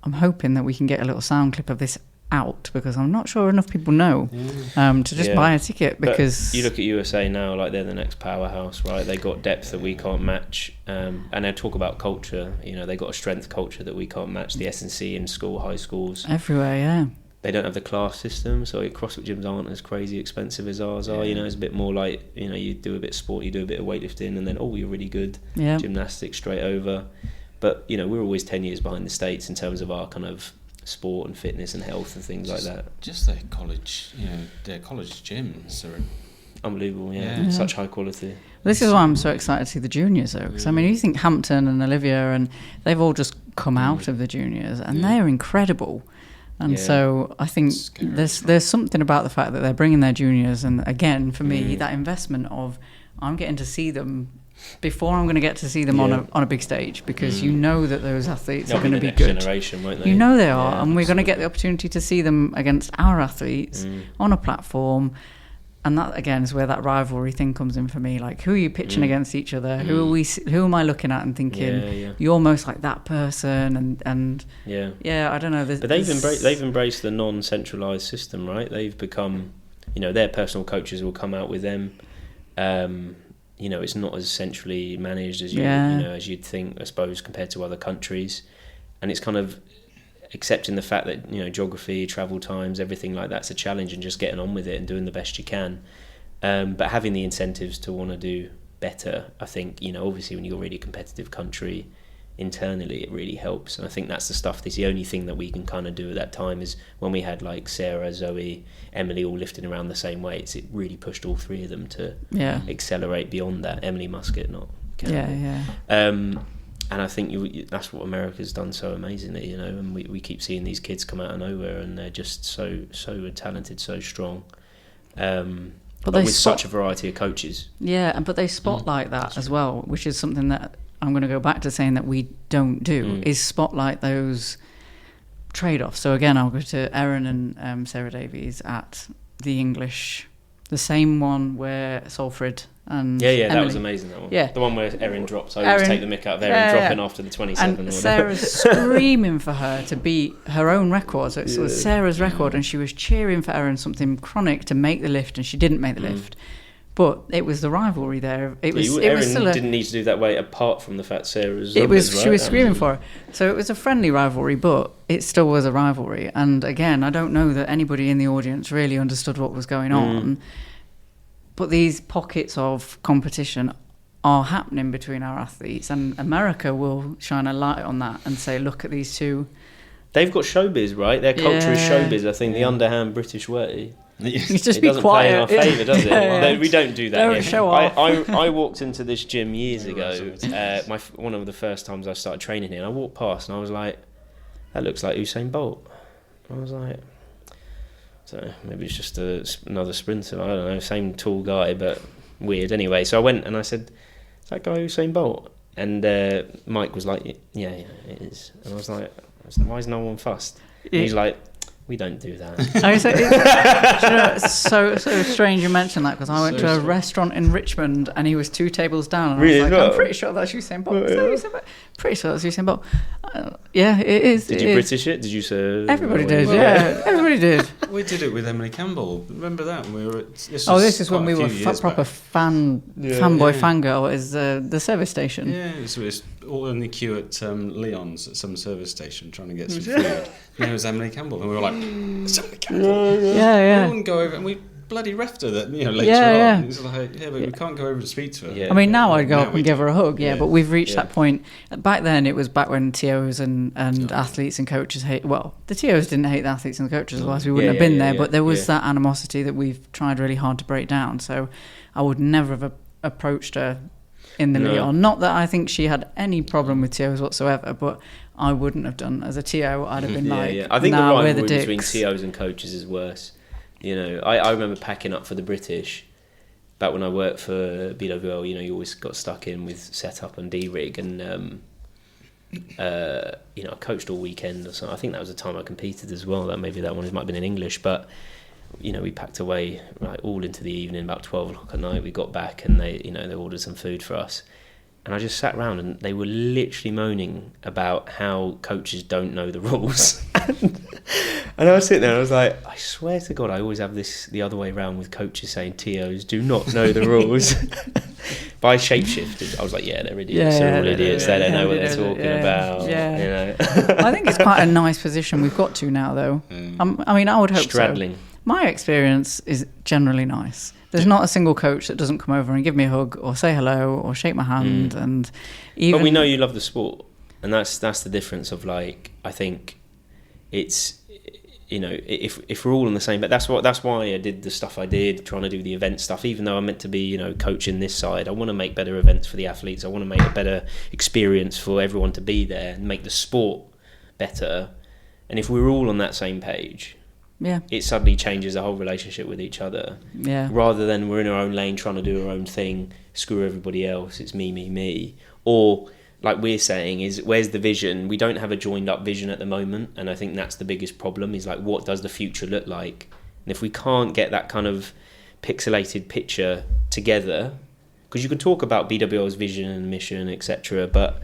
I'm hoping that we can get a little sound clip of this out, because I'm not sure enough people know to just buy a ticket, because... But you look at USA now, like they're the next powerhouse, right? They got depth that we can't match. And they talk about culture, they got a strength culture that we can't match. The S&C in school, high schools. Everywhere, yeah. They don't have the class system, so CrossFit gyms aren't as crazy expensive as ours are. It's a bit more like, you do a bit of sport, you do a bit of weightlifting, and then, you're really good. Yeah. Gymnastics straight over. But, we're always 10 years behind the States in terms of our kind of sport and fitness and health and things like that. Just their college, their college gyms are unbelievable, yeah. Such high quality. This is why I'm so excited to see the juniors, though, because you think Hampton and Olivia, and they've all just come out of the juniors, and they're incredible. And so I think there's something about the fact that they're bringing their juniors, and again, for me, that investment of I'm getting to see them before I'm going to get to see them on a big stage, because that those athletes are going to be good. Generation, won't they? They are, and we're going to get the opportunity to see them against our athletes on a platform. And that again is where that rivalry thing comes in for me. Like, who are you pitching against each other? Who am I looking at and thinking you're almost like that person? And I don't know. But they've embraced the non-centralized system, right? They've become, their personal coaches will come out with them. It's not as centrally managed as as you'd think, I suppose, compared to other countries. And it's kind of accepting the fact that geography, travel times, everything like that's a challenge, and just getting on with it and doing the best you can, but having the incentives to want to do better. I think obviously when you're a really competitive country internally, it really helps. And I think that's the only thing that we can kind of do at that time is when we had like Sarah, Zoe, Emily all lifting around the same weights, it really pushed all three of them to accelerate beyond that. Emily Muscat, not Kennedy. And I think that's what America's done so amazingly, and we keep seeing these kids come out of nowhere, and they're just so talented, so strong, but with such a variety of coaches. Yeah, but they spotlight that as well, which is something that I'm going to go back to saying that we don't do, is spotlight those trade-offs. So again, I'll go to Aaron and Sarah Davies at the English, the same one where Salford and Emily. That was amazing, that one. Yeah. The one where Erin drops. I always take the mick out of Erin dropping after the 27. And Sarah's screaming for her to beat her own record. So it was Sarah's record, and she was cheering for Erin, something chronic, to make the lift, and she didn't make the lift. But it was the rivalry there. Erin didn't need to do that weight apart from the fact Sarah's she was screaming for her. So it was a friendly rivalry, but it still was a rivalry. And again, I don't know that anybody in the audience really understood what was going on. But these pockets of competition are happening between our athletes, and America will shine a light on that and say, look at these two. They've got showbiz, right? Their culture is showbiz. I think the underhand British way. You just be quiet. It doesn't play in our favour, does it? No, we don't do that. Don't show off. I walked into this gym years ago. One of the first times I started training here, and I walked past and I was like, that looks like Usain Bolt. I was like... So maybe it's just another sprinter. I don't know, same tall guy, but weird. Anyway, so I went and I said, "Is that guy Usain Bolt?" And Mike was like, "Yeah, it is." And I was like, "Why is no one fussed?" And he's like, "We don't do that." It's so strange you mentioned that, because I went to a restaurant in Richmond and he was 2 tables down. And really? I was like, I'm pretty sure that's Usain Bolt. Pretty sure that's Usain Bolt. Yeah, it is. Did you British it? Did you say? Everybody did. Yeah, everybody did. We did it with Emily Campbell. Remember that? We were at, this is when we were proper fanboy fangirl is the service station. Yeah, so it was all in the queue at Leon's at some service station trying to get some food. And there was Emily Campbell, and we were like, "It's Emily Campbell." Yeah. We wouldn't go over, and we bloody refed her that later on. It's like, but we can't go over to speak to her. Yeah. I mean, now I'd go up and give her a hug. Yeah, but we've reached that point. Back then, it was back when TOs and athletes and coaches hate. Well, the TOs didn't hate the athletes and the coaches, otherwise we wouldn't have been there. But there was that animosity that we've tried really hard to break down. So I would never have approached her in the Leon. Not that I think she had any problem with TOs whatsoever, but I wouldn't have done. As a TO, I'd have been I think the rivalry between TOs and coaches is worse. I remember packing up for the British back when I worked for BWL. You always got stuck in with setup and D-rig, and I coached all weekend or something. I think that was the time I competed as well. That maybe that one might have been in English, but we packed away all into the evening. About 12 o'clock at night, we got back, and they ordered some food for us. And I just sat around, and they were literally moaning about how coaches don't know the rules. And I was sitting there, and I was like, I swear to God, I always have this the other way around with coaches saying TOs do not know the rules. But I shapeshifted. I was like, they're idiots. They're all idiots. They don't know what they're talking about. Yeah. I think it's quite a nice position we've got to now, though. I mean, I would hope Straddling. So. My experience is generally nice. There's not a single coach that doesn't come over and give me a hug or say hello or shake my hand. And even... But we know you love the sport, and that's the difference of I think it's if we're all on the same. But that's why I did the stuff I did, trying to do the event stuff. Even though I'm meant to be coaching this side, I want to make better events for the athletes. I want to make a better experience for everyone to be there and make the sport better. And if we're all on that same page. Yeah, it suddenly changes the whole relationship with each other. Yeah. Rather than we're in our own lane trying to do our own thing, screw everybody else, it's me. Or, like we're saying, is where's the vision? We don't have a joined up vision at the moment, and I think that's the biggest problem, is what does the future look like? And if we can't get that kind of pixelated picture together, because you can talk about BWL's vision and mission, etc., but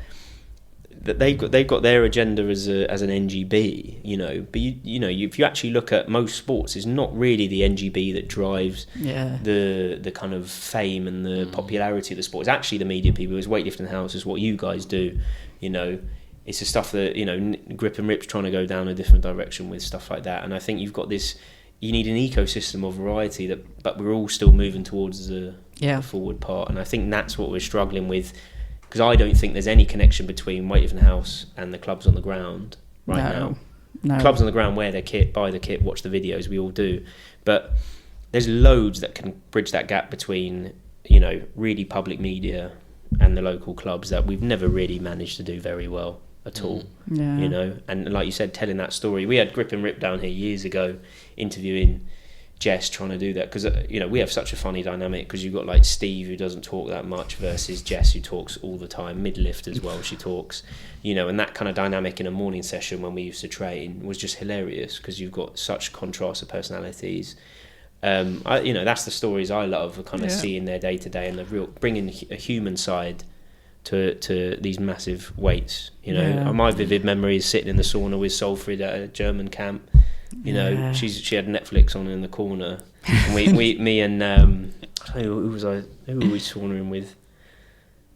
that they've got their agenda as an NGB, but if you actually look at most sports, it's not really the NGB that drives the kind of fame and the popularity of the sport. It's actually the media people. It's Weightlifting House, is what you guys do. It's the stuff that Grip and Rip's trying to go down a different direction with, stuff like that. And I think you've got this. You need an ecosystem of variety but we're all still moving towards the forward part. And I think that's what we're struggling with. Because I don't think there's any connection between Weightlifting House and the clubs on the ground now. No. Clubs on the ground wear their kit, buy the kit, watch the videos, we all do. But there's loads that can bridge that gap between, really public media and the local clubs that we've never really managed to do very well at all. Yeah. And like you said, telling that story. We had Grip and Rip down here years ago interviewing Jess, trying to do that, because we have such a funny dynamic, because you've got Steve, who doesn't talk that much, versus Jess, who talks all the time, mid-lift as well, she talks, and that kind of dynamic in a morning session when we used to train was just hilarious, because you've got such contrast of personalities. That's the stories I love, kind of seeing their day to day and the real bringing a human side to these massive weights. My vivid memory is sitting in the sauna with Solfrid at a German camp. She had Netflix on in the corner, and me and who were we saunaing with?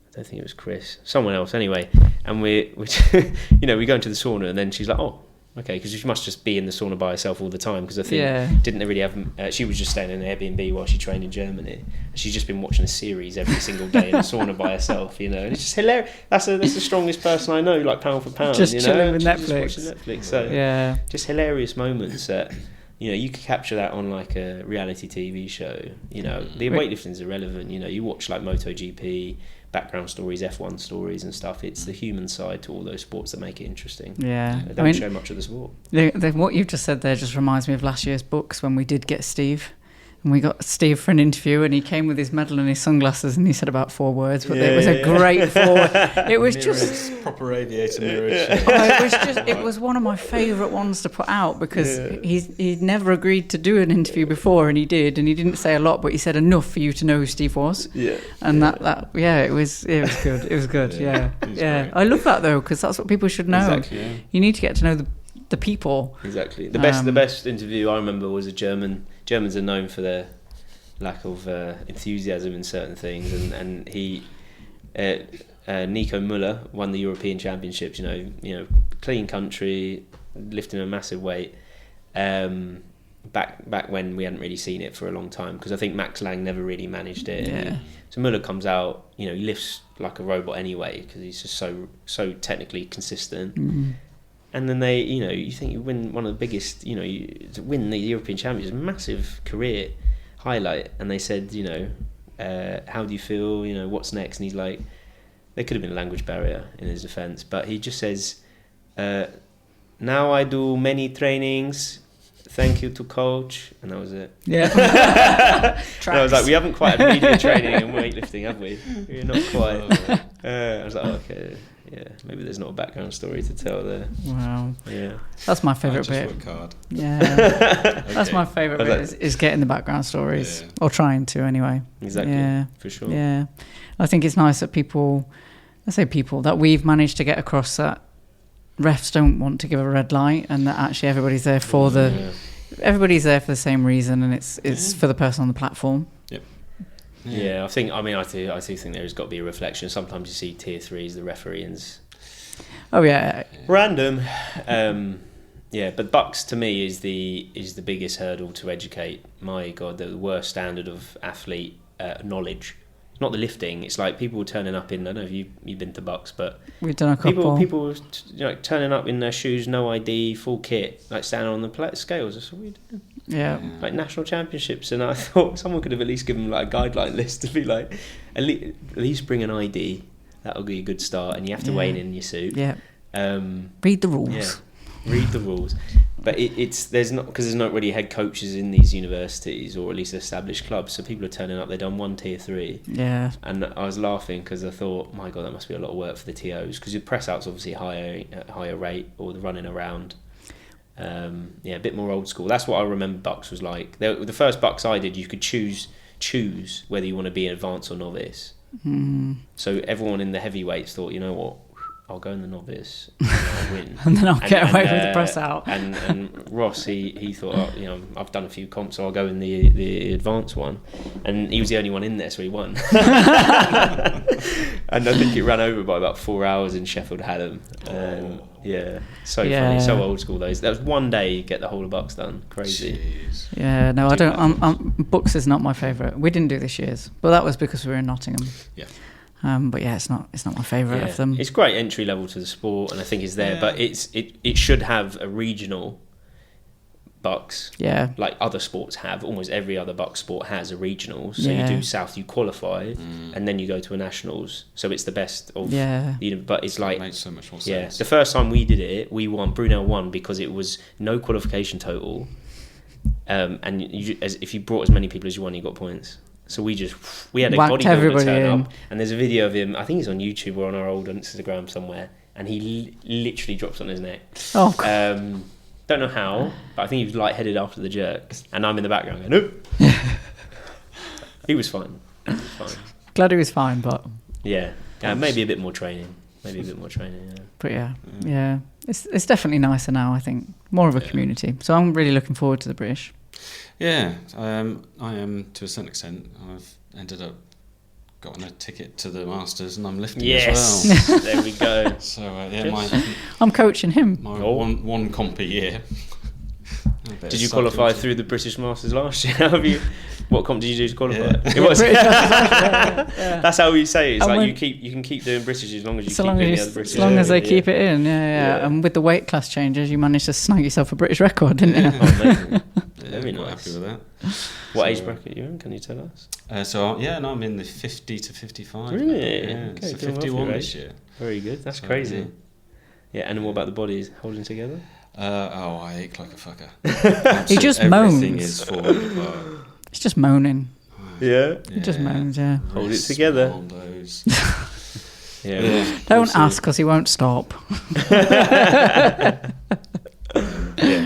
I don't think it was Chris, someone else anyway. And we go into the sauna, and then she's like, oh, okay, because she must just be in the sauna by herself all the time, because I think didn't really have. She was just staying in an Airbnb while she trained in Germany. She's just been watching a series every single day in the sauna by herself, and it's just hilarious. That's the strongest person I know, pound for pound. Just chilling with Netflix. Just watching Netflix. So just hilarious moments that you could capture that on a reality TV show. The weightlifting's irrelevant. You watch MotoGP. Background stories, F1 stories and stuff. It's the human side to all those sports that make it interesting. Yeah. They don't show much of the sport. What you've just said there just reminds me of last year's books, when we did get Steve. And we got Steve for an interview, and he came with his medal and his sunglasses, and he said about 4 words, but it was a great 4 words. It was just proper radiator mirror. It was one of my favourite ones to put out, because he'd never agreed to do an interview before, and he did, and he didn't say a lot, but he said enough for you to know who Steve was. And it was good. It was good. Yeah. I love that though, because that's what people should know. Exactly, yeah. You need to get to know the people. Exactly. The best interview I remember was a German. Germans are known for their lack of enthusiasm in certain things, and he Nico Müller won the European Championships. You know, clean country, lifting a massive weight. Back when we hadn't really seen it for a long time, because I think Max Lang never really managed it. Yeah. So Müller comes out, he lifts like a robot anyway, because he's just so technically consistent. Mm. And then they, you think you win one of the biggest, to win the European Championships, massive career highlight. And they said, how do you feel? What's next? And he's like, there could have been a language barrier in his defence, but he just says, now I do many trainings. Thank you to coach, and that was it. Yeah. And I was like, we haven't quite had media training in weightlifting, have we? We're not quite. I was like, okay, yeah, maybe there's not a background story to tell there. Wow. Yeah. That's my favourite bit. Work hard. Yeah. That's my favourite bit is getting the background stories, or trying to anyway. Exactly. Yeah. For sure. Yeah. I think it's nice that that we've managed to get across that refs don't want to give a red light, and that actually everybody's there for everybody's there for the same reason, and it's for the person on the platform. Yep. Yeah, I do think there's got to be a reflection. Sometimes you see tier 3s, the refereeings. Oh yeah. Random. But bucks to me is the biggest hurdle to educate. My God, the worst standard of athlete knowledge. Not the lifting. It's like people turning up in. I don't know if you've been to bucks, but we've done a couple. People turning up in their shoes, no ID, full kit, like standing on the scales. That's what we do. Yeah. Like national championships, and I thought someone could have at least given them like a guideline list to be like, at least bring an ID. That'll be a good start, and you have to weigh in your suit. Yeah. Read the rules. Yeah. Read the rules. But there's not really head coaches in these universities, or at least established clubs, so people are turning up. They've done one tier 3, and I was laughing because I thought, my God, that must be a lot of work for the TOs, because your press out's obviously higher rate, or the running around, a bit more old school. That's what I remember bucks was like. The first bucks I did, you could choose whether you want to be an advanced or novice. So everyone in the heavyweights thought, you know what, I'll go in the novice and I'll win. And then I'll get away with the press out. And Ross, he thought, I've done a few comps, so I'll go in the advanced one. And he was the only one in there, so he won. And I think it ran over by about 4 hours in Sheffield Hallam. Funny, so old school those. That was one day you get the whole of bucks done. Crazy. Jeez. Yeah, no, I don't. Bucks is not my favourite. We didn't do this year's, but that was because we were in Nottingham. Yeah. But yeah, it's not my favourite of them. It's great entry level to the sport, and I think it's there, but it should have a regional bucks. Yeah. Like other sports have. Almost every other bucks sport has a regional. So you do South, you qualify, and then you go to a nationals. So it's the best of. Yeah. But it's like. It makes so much more sense. Yeah. The first time we did it, we won. Brunel won because it was no qualification total, and if you brought as many people as you won, you got points. So we had a bodybuilder turn up, and there's a video of him, I think he's on YouTube or on our old Instagram somewhere, and he literally drops on his neck. Oh, God. Don't know how, but I think he was lightheaded after the jerk, and I'm in the background going, nope. He was fine. Glad he was fine, but... Yeah, maybe a bit more training. Yeah. But yeah. It's definitely nicer now, I think. More of a community. So I'm really looking forward to the British. Yeah, I am to a certain extent. I've ended up gotten a ticket to the Masters, and I'm lifting as well. There we go. So I'm coaching him. My one comp a year. Did you qualify through the British Masters last year? What comp did you do to qualify? Yeah. It was. That's how we say it. It's like you can keep doing British as long as you keep doing the other British. As long as they keep it in, yeah. And with the weight class changes, you managed to snag yourself a British record, didn't you? Oh, amazing. Very nice. Happy with that. What age bracket are you in? Can you tell us? I'm in the 50 to 55. Really? Yeah, okay, so 51 this year. Very good. That's crazy. Yeah, and what about the bodies holding together? I ache like a fucker. He just moans. Everything is falling apart. It's just moaning. Yeah. He just moans, yeah. Hold it together. Yeah. Don't ask, because he won't stop.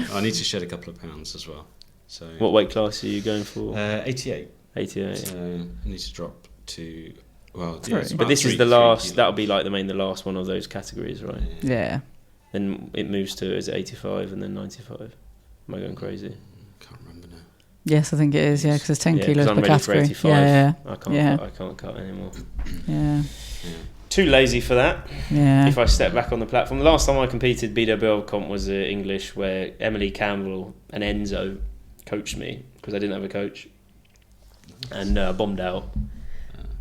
I need to shed a couple of pounds as well. So. What weight class are you going for? 88. 88. So I need to drop to. Well, but this is the last. That'll be like the last one of those categories, right? Yeah. Then it moves to, is it 85 and then 95? Am I going crazy? Can't remember now. Yes, I think it is. Yeah, because there's 10 Yeah, kilos 'cause per I'm ready for category. 85. Yeah, I can't cut anymore. yeah, Too lazy for that. yeah. If I step back on the platform, the last time I competed BWL comp was English, where Emily Campbell and Enzo coached me because I didn't have a coach, and I bombed out.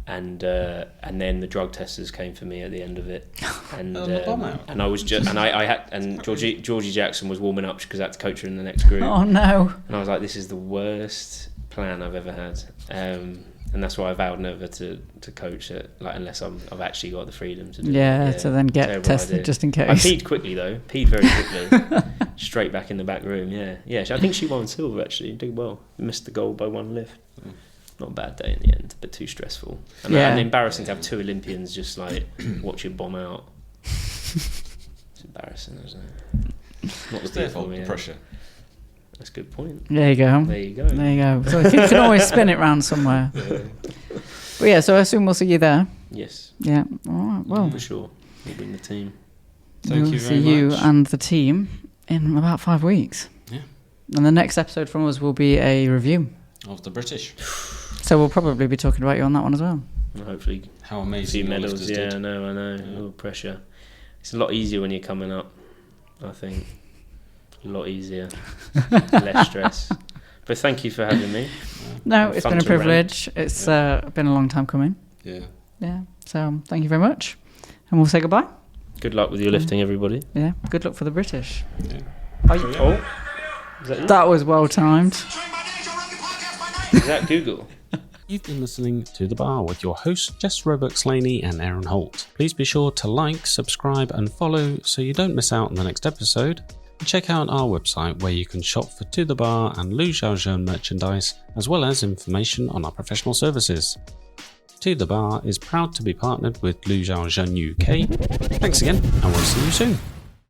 And then the drug testers came for me at the end of it, and I was just I had, and Georgie Jackson was warming up because I had to coach her in the next group. Oh no! And I was like, this is the worst plan I've ever had, and that's why I vowed never to coach it, like unless I've actually got the freedom to do it. Yeah, to then get tested idea. just in case. I peed quickly though, very quickly, straight back in the back room. Yeah. I think she won silver actually, did well, missed the gold by one lift. Not a bad day in the end, but too stressful. And embarrassing to have two Olympians just like watch you bomb out. It's embarrassing, isn't it? Not their fault, the pressure. That's a good point. There you go. So you can always spin it round somewhere. But yeah, so I assume we'll see you there. Yes. Yeah. All right. Well, for sure. We'll bring the team. Thank you very much. See you and the team in about 5 weeks. Yeah. And the next episode from us will be a review of the British. So we'll probably be talking about you on that one as well. And hopefully, how amazing medals. Yeah, did. I know. A little pressure. It's a lot easier when you're coming up. I think a lot easier, less stress. But thank you for having me. No, it's been a privilege. It's been a long time coming. Yeah. Yeah. So thank you very much, and we'll say goodbye. Good luck with your lifting, everybody. Yeah. Good luck for the British. Yeah. Oh, is that you? That was well timed. Is that Google? You've been listening to The Bar with your hosts Jess Roebuck-Slaney and Aaron Holt. Please be sure to like, subscribe and follow so you don't miss out on the next episode. And check out our website where you can shop for To The Bar and Lu Xiaozhen merchandise, as well as information on our professional services. To The Bar is proud to be partnered with Lu Xiaozhen UK. Thanks again, and we'll see you soon.